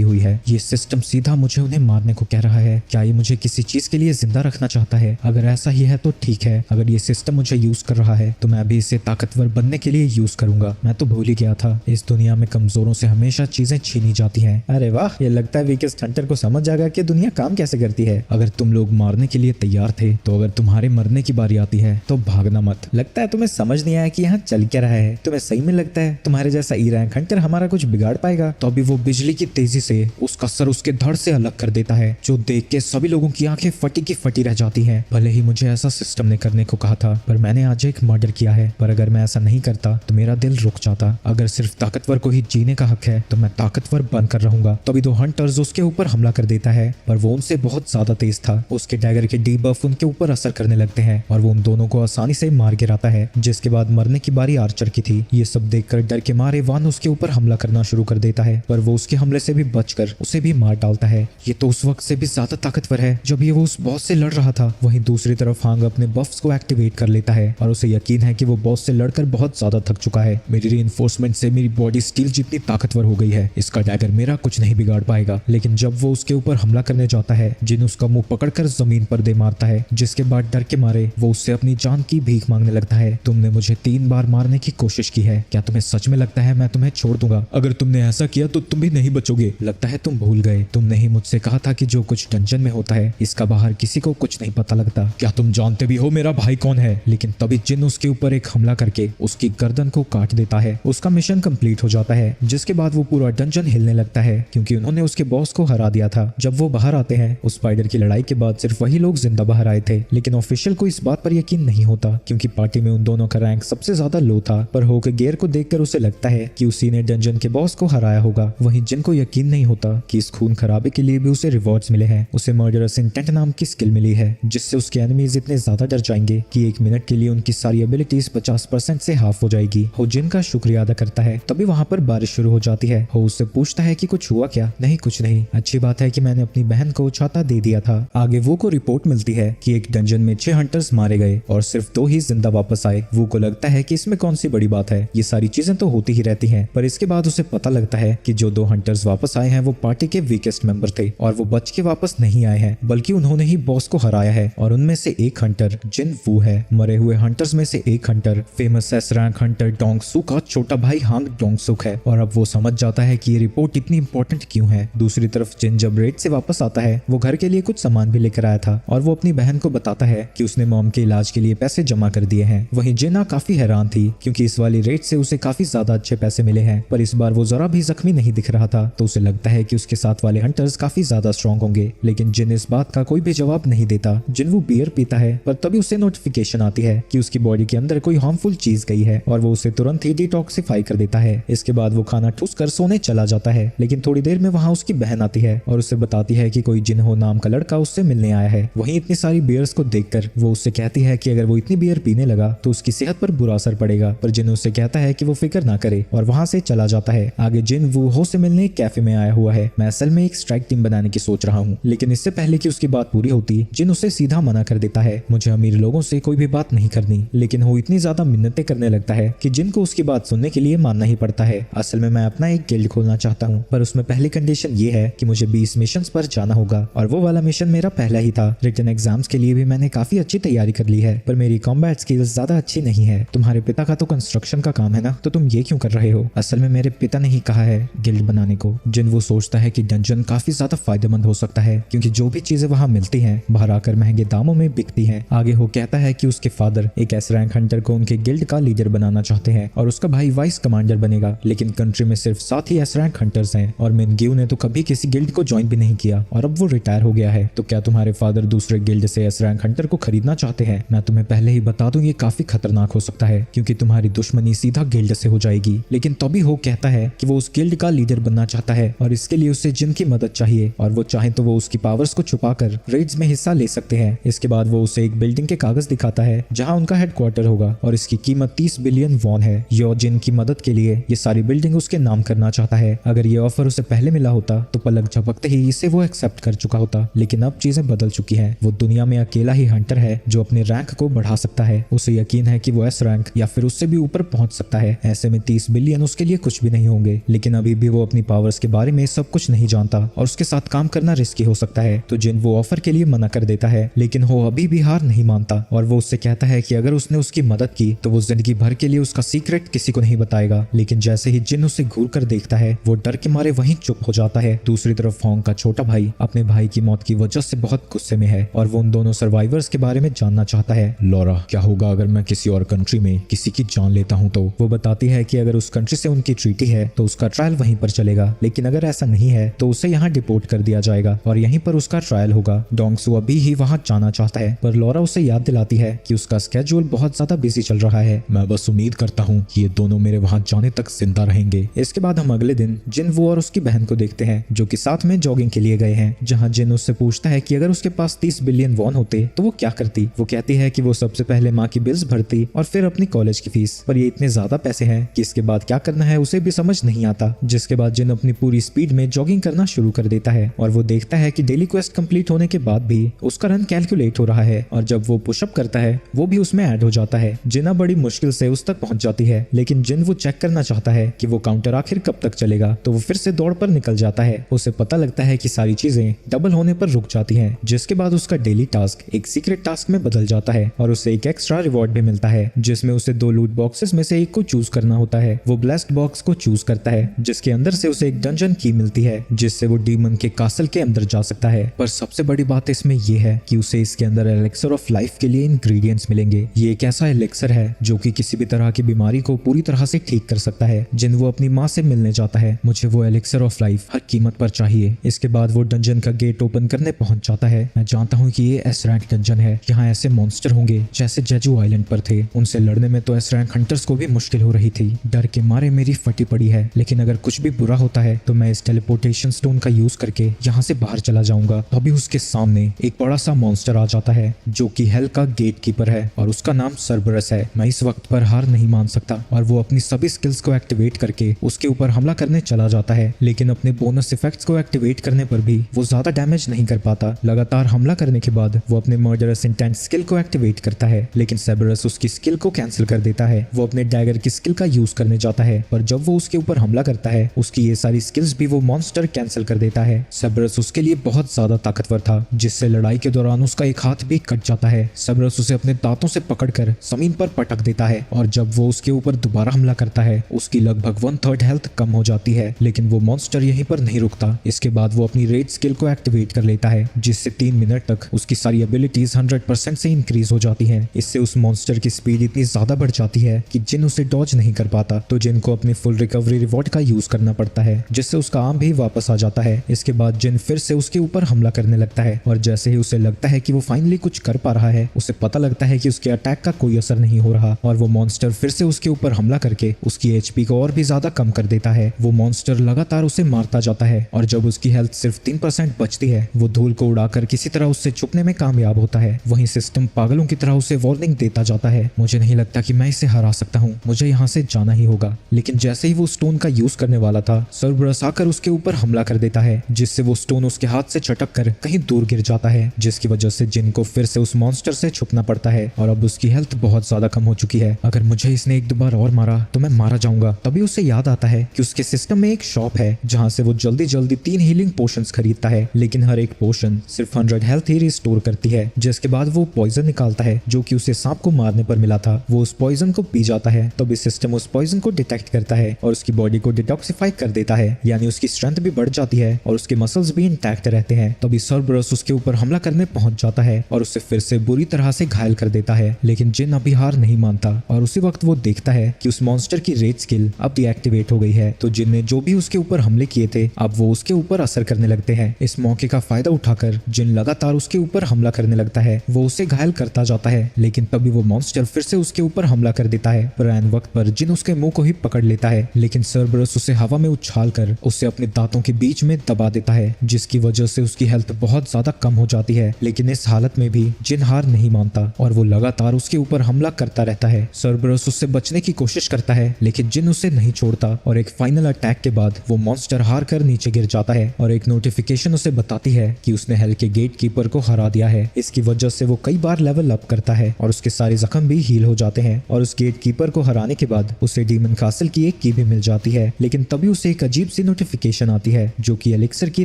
हुई है। ये सिस्टम सीधा मुझे उन्हें मारने को कह रहा है। क्या ये मुझे किसी चीज के लिए जिंदा रखना चाहता है? अगर ऐसा ही है तो ठीक है। अगर ये सिस्टम मुझे यूज कर रहा है तो मैं भी इसे ताकतवर बनने के लिए यूज करूंगा। मैं तो भूल ही गया था, इस दुनिया में कमजोरों से हमेशा चीजें छीनी जाती हैं। अरे वाह, ये लगता है वीकेस्ट हंटर को समझ आ गया कि दुनिया काम कैसे करती है। अगर तुम लोग मारने के लिए तैयार थे, तो अगर तुम्हारे मरने की बारी आती है तो भागना मत। लगता है तुम्हें समझ नहीं आया कि यहाँ चल क्या रहा है। तुम्हें सही में लगता है तुम्हारे जैसा ई रैंक हंटर हमारा कुछ बिगाड़ पाएगा? तो अभी वो बिजली की तेजी से उसका सर उसके धड़ से अलग कर देता है, जो देख के सभी लोगों की आंखें फटी की फटी रह जाती हैं। भले ही मुझे ऐसा सिस्टम ने करने को कहा था, पर मैंने आज एक मर्डर किया है। पर अगर मैं ऐसा नहीं करता तो मेरा दिल रुक जाता। अगर सिर्फ ताकतवर को ही जीने का हक है तो मैं ताकतवर बनकर रहूंगा। तभी दो हंटर्स उसके ऊपर हमला कर देता है, पर वो उनसे बहुत ज्यादा तेज था। उसके डैगर के डीबफ उनके ऊपर असर करने लगते हैं, और वो उन दोनों को आसानी से मार गिराता है। जिसके बाद मरने की बारी आर्चर की थी। ये सब देखकर डर के मारे वान उसके ऊपर हमला करना शुरू कर देता है, पर वो उसके हमले से भी बचकर उसे भी मार डालता है। ये तो उस वक्त से भी ज्यादा ताकतवर है जब ये वो उस बॉस से लड़ रहा था। वहीं दूसरी तरफ हांग अपने बफ्स को एक्टिवेट कर लेता है, और उसे यकीन है कि वो बॉस से लड़कर बहुत ज्यादा थक चुका है। मेरी रीइंफोर्समेंट से मेरी बॉडी स्टील जितनी ताकतवर हो गई है, इसका डैगर मेरा कुछ नहीं बिगाड़ पाएगा। लेकिन जब वो उसके ऊपर हमला करने जाता है, जिन उसका मुंह पकड़कर जमीन पर दे मारता है, जिसके बाद डर के मारे वो उससे अपनी जान की भीख मांगने लगता है। तुमने मुझे 3 बार मारने की कोशिश की है, क्या तुम्हें सच में लगता है मैं तुम्हें छोड़ दूंगा? अगर तुमने ऐसा किया तो तुम भी नहीं बचोगे। लगता है तुम भूल गए। तुमने ही मुझसे कहा था कि जो कुछ डंजन में होता है इसका बाहर किसी को कुछ नहीं पता लगता। क्या तुम जानते भी हो मेरा भाई कौन है? लेकिन तभी जिन उसके ऊपर एक हमला करके उसकी गर्दन को काट देता है। उसका मिशन कंप्लीट हो जाता है, जिसके बाद वो पूरा डंजन हिलने लगता है, क्योंकि उन्होंने उसके बॉस को हरा दिया था। जब वो बाहर आते हैं, उस स्पाइडर की लड़ाई के बाद सिर्फ वही लोग जिंदा बाहर आए थे, लेकिन ऑफिशियल को इस बात पर यकीन नहीं होता, क्योंकि पार्टी में उन दोनों दोनों का रैंक सबसे ज्यादा लो था, पर हो के गियर को देखकर उसे लगता है कि उसी ने डंजन के बॉस को हराया होगा। वहीं जिन को यकीन नहीं होता कि इस खून खराबे के लिए भी उसे रिवॉर्ड्स मिले हैं। उसे मर्डरस इंटेंट नाम की स्किल मिली है जिससे उसके एनिमीज इतने ज्यादा डर जाएंगे कि 1 मिनट के लिए उनकी सारी एबिलिटीज 50% से हाफ हो जाएगी। हो जिन का शुक्रिया अदा करता है। तभी वहाँ पर बारिश शुरू हो जाती है। हो उससे पूछता है कि कुछ हुआ क्या? नहीं कुछ नहीं, अच्छी बात है कि मैंने अपनी बहन को छाता दे दिया था। आगे वो को रिपोर्ट मिलती है कि एक डंजन में 6 हंटर्स मारे गए और सिर्फ 2 ही जिंदा वापस आए। वो को लगता है कि इसमें कौन सी बड़ी बात है, ये सारी चीजें तो होती ही रहती हैं। पर इसके बाद उसे पता लगता है कि जो 2 हंटर्स वापस आए हैं वो पार्टी के वीकेस्ट मेंबर थे और वो बच के वापस नहीं आए हैं, बल्कि उन्होंने ही बॉस को हराया है। और उनमें से एक हंटर जिन वू है। मरे हुए हंटर्स में से एक Hunter famous S rank Hunter Dongsu का छोटा भाई हांग डोंगसुक है। और अब वो समझ जाता है कि ये रिपोर्ट इतनी इंपॉर्टेंट क्यों है। दूसरी तरफ जिन जब रेड से वापस आता है, वो घर के लिए कुछ सामान भी लेकर आया था और वो अपनी बहन को बताता है कि उसने मॉम के इलाज के लिए पैसे जमा कर दिए हैं। वहीं जिना काफी हैरान थी क्योंकि इस वाली रेड से उसे काफी ज्यादा अच्छे पैसे मिले हैं, पर इस बार वो जरा भी जख्मी नहीं दिख रहा था। तो उसे लगता है कि उसके साथ वाले हंटर्स काफी ज्यादा स्ट्रॉन्ग होंगे। लेकिन जिन इस बात का कोई भी जवाब नहीं देता। जिन वो बियर पीता है, पर तभी उसे नोटिफिकेशन आती है कि उसकी बॉडी के अंदर कोई हार्मफुल चीज गई है और वो उसे तुरंत ही डिटॉक्सिफाई कर देता है। इसके बाद वो खाना ठूस कर सोने चला जाता है। लेकिन थोड़ी देर में वहाँ उसकी बहन आती है और उसे बताती है कि कोई जिनहो नाम का लड़का उससे मिलने आया है। वहीं इतनी सारी बियर्स को देखकर वो उससे कहती है कि अगर वो इतनी बियर पीने लगा तो उसकी सेहत पर बुरा असर पड़ेगा। पर जिन उससे कहता है कि वो फिक्र ना करे और वहाँ से चला जाता है। आगे जिन वो हो से मिलने एक कैफे में आया हुआ है। मैं असल में एक स्ट्राइक टीम बनाने की सोच रहा हूँ। लेकिन इससे पहले कि उसकी बात पूरी होती, जिन उसे सीधा मना कर देता है। मुझे अमीर लोगों से कोई भी बात नहीं करनी। लेकिन वो इतनी ज्यादा मिन्नतें करने लगता है कि जिन को उसकी बात सुनने के लिए मानना ही पड़ता है। असल में मैं अपना एक गिल्ड खोलना चाहता हूँ, पर उसमें पहली कंडीशन ये है कि मुझे 20 मिशंस पर जाना होगा और वो वाला मिशन मेरा पहला ही था। रिटन एग्जाम्स के लिए भी मैंने काफी अच्छी तैयारी कर ली है, पर मेरी कॉम्बैट स्किल्स ज्यादा अच्छी नहीं है। तुम्हारे पिता का तो कंस्ट्रक्शन का काम है ना, तो तुम ये क्यों कर रहे हो? असल में मेरे पिता ने ही कहा है गिल्ड बनाने को। जिन वो सोचता है कि डंजन काफी ज्यादा फायदेमंद हो सकता है क्योंकि जो भी चीजें वहाँ मिलती हैं बाहर आकर महंगे दामों में बिकती हैं। आगे हो कहता है कि उसके फादर एक एस रैंक हंटर को उनके गिल्ड का लीडर बनाना चाहते हैं और उसका भाई वाइस कमांडर बनेगा। लेकिन कंट्री में सिर्फ 7 ही एस रैंक हंटर्स हैं और मिनग्यू ने तो कभी किसी गिल्ड को ज्वाइन भी नहीं किया और अब वो रिटायर हो गया है। तो क्या तुम्हारे फादर दूसरे गिल्ड से एस रैंक हंटर को खरीदना चाहते हैं? मैं तुम्हें पहले ही बता दूं ये काफी खतरनाक हो सकता है क्योंकि तुम्हारी दुश्मनी सीधा गिल्ड से हो जाएगी। लेकिन तभी हो कहता है कि वो उस गिल्ड का लीडर बनना चाहता है और इसके लिए उसे जिन की मदद चाहिए और वो चाहे तो वो उसकी पावर्स को छुपाकर रेड्स में हिस्सा ले सकते हैं। इसके बाद वो उसे एक बिल्डिंग के कागज दिखाता है जहां उनका हेडक्वार्टर होगा और इसकी कीमत 30 बिलियन वॉन है। यो जिन की मदद के लिए ये सारी बिल्डिंग उसके नाम करना चाहता है। अगर ये ऑफर उसे पहले मिला होता तो पलक झपकते ही इसे वो एक्सेप्ट कर चुका होता। लेकिन अब चीजें बदल चुकी हैं। वो दुनिया में अकेला ही हंटर है जो अपने रैंक को बढ़ा सकता है। उसे यकीन है कि वो एस रैंक या फिर उससे भी ऊपर पहुंच सकता है। ऐसे में 30 बिलियन उसके लिए कुछ भी नहीं होंगे। लेकिन अभी भी वो अपनी पावर्स के बारे में सब कुछ नहीं जानता और उसके साथ काम करना रिस्की हो सकता है। तो जिन वो ऑफर के लिए मना कर देता है, लेकिन वो अभी भी हार नहीं मानता और वो उससे कहता है कि अगर उसने उसकी मदद की तो वो जिंदगी भर के लिए उसका सीक्रेट किसी को नहीं बताएगा। लेकिन जैसे ही जिन उसे घूर कर देखता है वो डर के मारे वहीं चुप हो जाता है। दूसरी तरफ होंग का छोटा भाई अपने भाई की मौत की वजह से बहुत गुस्से में है और वो उन दोनों सर्वाइवर्स के बारे में जानना चाहता है। लॉरा, क्या होगा अगर मैं किसी और कंट्री में किसी की जान लेता हूँ तो? वो बताती है कि अगर उस कंट्री से उनकी ट्रीटी है तो उसका ट्रायल वहीं पर चलेगा, लेकिन अगर ऐसा नहीं है तो उसे यहाँ डिपोर्ट कर दिया जाएगा और यहीं पर उसका ट्रायल होगा। डोंगसू अभी ही वहाँ जाना चाहता है, पर लॉरा उसे याद दिलाती है कि उसका स्केड्यूल बहुत ज्यादा बिजी चल रहा है। मैं बस उम्मीद करता हूँ कि ये दोनों मेरे वहाँ जाने तक जिंदा रहेंगे। इसके बाद हम अगले दिन जिन वो और उसकी बहन को देखते हैं जो कि साथ में जॉगिंग के लिए गए हैं, जहाँ जिन उससे पूछता है कि अगर उसके पास 30 बिलियन वॉन होते तो वो क्या करती। वो कहती है कि वो सबसे पहले माँ की बिल्स भरती और फिर अपनी कॉलेज की फीस। पर ये इतने ज्यादा पैसे हैं कि इसके बाद क्या करना है उसे भी समझ नहीं आता। जिसके बाद जिन अपनी पूरी स्पीड में जॉगिंग करना शुरू कर देता है और वो देखता है कि डेली क्वेस्ट कंप्लीट होने के बाद भी उसका रन कैलकुलेट हो रहा है और जब वो पुशअप करता है वो भी उसमें ऐड हो जाता है। जिना बड़ी मुश्किल से उस तक पहुंच जाती है, लेकिन जिन वो चेक करना चाहता है कि वो काउंटर आखिर कब तक चलेगा, तो वो फिर से दौड़ पर निकल जाता है। उसे पता लगता है कि सारी चीजें डबल होने पर रुक जाती हैं, जिसके बाद उसका डेली टास्क एक सीक्रेट टास्क में बदल जाता है और उसे एक एक्स्ट्रा रिवॉर्ड भी मिलता है जिसमें उसे 2 लूट बॉक्सेस में से एक को चूज करना होता है। वो ब्लेस्ड बॉक्स को चूज करता है जिसके अंदर से उसे एक डंजन की मिलती है जिससे वो डीमन के कासल के अंदर जा सकता है। पर सबसे बड़ी बात इसमें यह है कि उसे इसके अंदर एलेक्सर ऑफ लाइफ के लिए इंग्रेडिएंट्स मिलेंगे। ये एक ऐसा एलेक्सर है जो कि किसी भी तरह की बीमारी को पूरी तरह से ठीक कर सकता है। जिन वो अपनी माँ से मिलने जाता है, मुझे वो एलेक्सर ऑफ लाइफ हर कीमत पर चाहिए। इसके बाद वो डंजन का गेट ओपन करने पहुंच जाता है। मैं जानता हूँ कि ये एस रैंक डंजन है, यहाँ ऐसे मॉन्स्टर होंगे जैसे जेजू आइलैंड पर थे उनसे लड़ने में तो एस रैंक हंटर्स को भी मुश्किल हो रही थी। डर के मारे मेरी फटी पड़ी है, लेकिन अगर कुछ भी बुरा होता है तो मैं इस टेलीपोर्टेशन स्टोन का यूज करके यहाँ से बाहर चला जाऊंगा। अभी उसके सामने एक बड़ा सा मॉन्स्टर आ जाता है जो कि हेल का गेट कीपर है और उसका नाम सर्बरस है। मैं इस वक्त पर हार नहीं मान सकता और वो अपनी सभी स्किल्स को एक्टिवेट करके उसके ऊपर हमला करने चला जाता है, लेकिन अपने बोनस इफेक्ट्स को एक्टिवेट करने पर भी वो ज्यादा डैमेज नहीं कर पाता। लगातार हमला करने के बाद वो अपने मर्डरस इंटेंट स्किल को एक्टिवेट करता है, लेकिन सर्बरस उसकी स्किल को कैंसिल कर देता है। वो अपने डैगर की स्किल का यूज करने जाता है, पर जब वो उसके ऊपर हमला करता है उसकी ये सारी स्किल्स भी वो मॉन्स्टर कैंसिल कर देता है। सर्बरस उसके लिए बहुत ज्यादा ताकतवर था, जिससे लड़ाई के दौरान उसका एक हाथ भी कट जाता है। सर्बरस उसे अपने दांतों से पकड़कर जमीन पर पटक देता है और जब वो उसके ऊपर दोबारा हमला करता है उसकी लगभग 1/3 हेल्थ कम हो जाती है। लेकिन वो मॉन्स्टर यहीं पर नहीं रुकता। इसके बाद वो अपनी रेड स्किल को एक्टिवेट कर लेता है, जिससे 3 मिनट तक उसकी सारी एबिलिटीज 100% से इंक्रीज हो जाती हैं। इससे उस मॉन्स्टर की स्पीड इतनी ज्यादा बढ़ जाती है कि जिन उसे डॉज नहीं कर पाता, तो जिन को अपनी फुल रिकवरी रिवॉर्ड का यूज करना पड़ता है, जिससे उसका आर्म भी वापस आ जाता है। इसके बाद जिन फिर से उसके ऊपर हमला करने लगता है और जैसे ही उसे लगता है कि वो फाइनली कुछ कर पा रहा है, उसे पता लगता है कि उसके अटैक का कोई असर नहीं हो रहा और वो मॉन्स्टर फिर से उसके ऊपर हमला करके उसकी एचपी को और भी ज्यादा कम कर देता है। वो मॉन्स्टर लगातार उसे मारता जाता है और जब उसकी हेल्थ सिर्फ 3% बचती है, वो धूल को उड़ाकर किसी तरह उससे छुपने में कामयाब होता है। वहीं सिस्टम पागलों की तरह उसे वार्निंग देता जाता है, मुझे नहीं लगता कि मैं इसे हरा सकता हूँ, मुझे यहाँ से जाना ही होगा। लेकिन जैसे ही वो स्टोन का यूज करने वाला था, सर्बरस आकर उसके ऊपर हमला कर देता है, जिससे वो स्टोन उसके हाथ से चटक कर कहीं दूर गिर जाता है, जिसकी वजह से जिन को फिर से उस मॉन्स्टर से छुपना पड़ता है और अब उसकी हेल्थ बहुत ज्यादा कम हो चुकी है। अगर मुझे इसने एक दो बार और मारा तो मैं मारा जाऊंगा। तभी उसे याद आता है कि उसके सिस्टम में एक शॉप है जहाँ से वो जल्दी जल्दी 3 हीलिंग पोशंस खरीदता है, लेकिन हर एक पोशन सिर्फ 100 हेल्थ ही रिस्टोर करती है। जिसके बाद वो पॉइजन निकालता है जो कि उसे सांप को मारने पर मिला था। वो उस पॉइजन को पी जाता है, तब इस सिस्टम उस पॉइजन को डिटेक्ट करता है और उसकी बॉडी को डिटॉक्सिफाई कर देता है, यानी उसकी स्ट्रेंथ भी बढ़ जाती है और उसके मसल्स भी इंटैक्ट रहते हैं। तभी सर्बरस उसके ऊपर हमला करने पहुंच जाता है और उसे फिर से बुरी तरह से घायल कर देता है, लेकिन जिन अभी हार नहीं मानता और उसी वक्त वो देखता है कि उस मॉन्स्टर की रेड स्किल अब डीएक्टिवेट हो गई है। तो जिन ने जो भी उसके ऊपर हमले किए थे अब वो उसके ऊपर असर करने लगते हैं। इस मौके का फायदा उठाकर जिन लगातार उसके ऊपर हमला करने लगता है, वो उसे घायल करता जाता है, लेकिन तभी वो मॉन्स्टर फिर से उसके ऊपर हमला कर देता है। पर ऐन वक्त पर जिन उसके मुंह को ही पकड़ लेता है, लेकिन सर्बरस उसे हवा में उछाल कर उसे अपने दांतों के बीच में दबा देता है, जिसकी वजह से उसकी हेल्थ बहुत ज्यादा कम हो जाती है। लेकिन इस हालत में भी जिन हार नहीं मानता और वो लगातार उसके ऊपर हमला करता रहता है। सर्बरस उससे बचने की कोशिश करता है, लेकिन जिन उसे नहीं छोड़ता और एक फाइनल अटैक के बाद वो मॉन्स्टर हार कर नीचे गिर जाता है और एक नोटिफिकेशन उसे बताती है कि उसने हेल के गेट कीपर को हरा दिया है। इसकी वजह से वो कई बार लेवल अप करता है और उसके सारे जख्म भी हील हो जाते हैं और उस गेट कीपर को हराने के बाद उसे डीमन कासल की एक की भी मिल जाती है। लेकिन तभी उसे एक अजीब सी नोटिफिकेशन आती है जो कि एलिक्सर की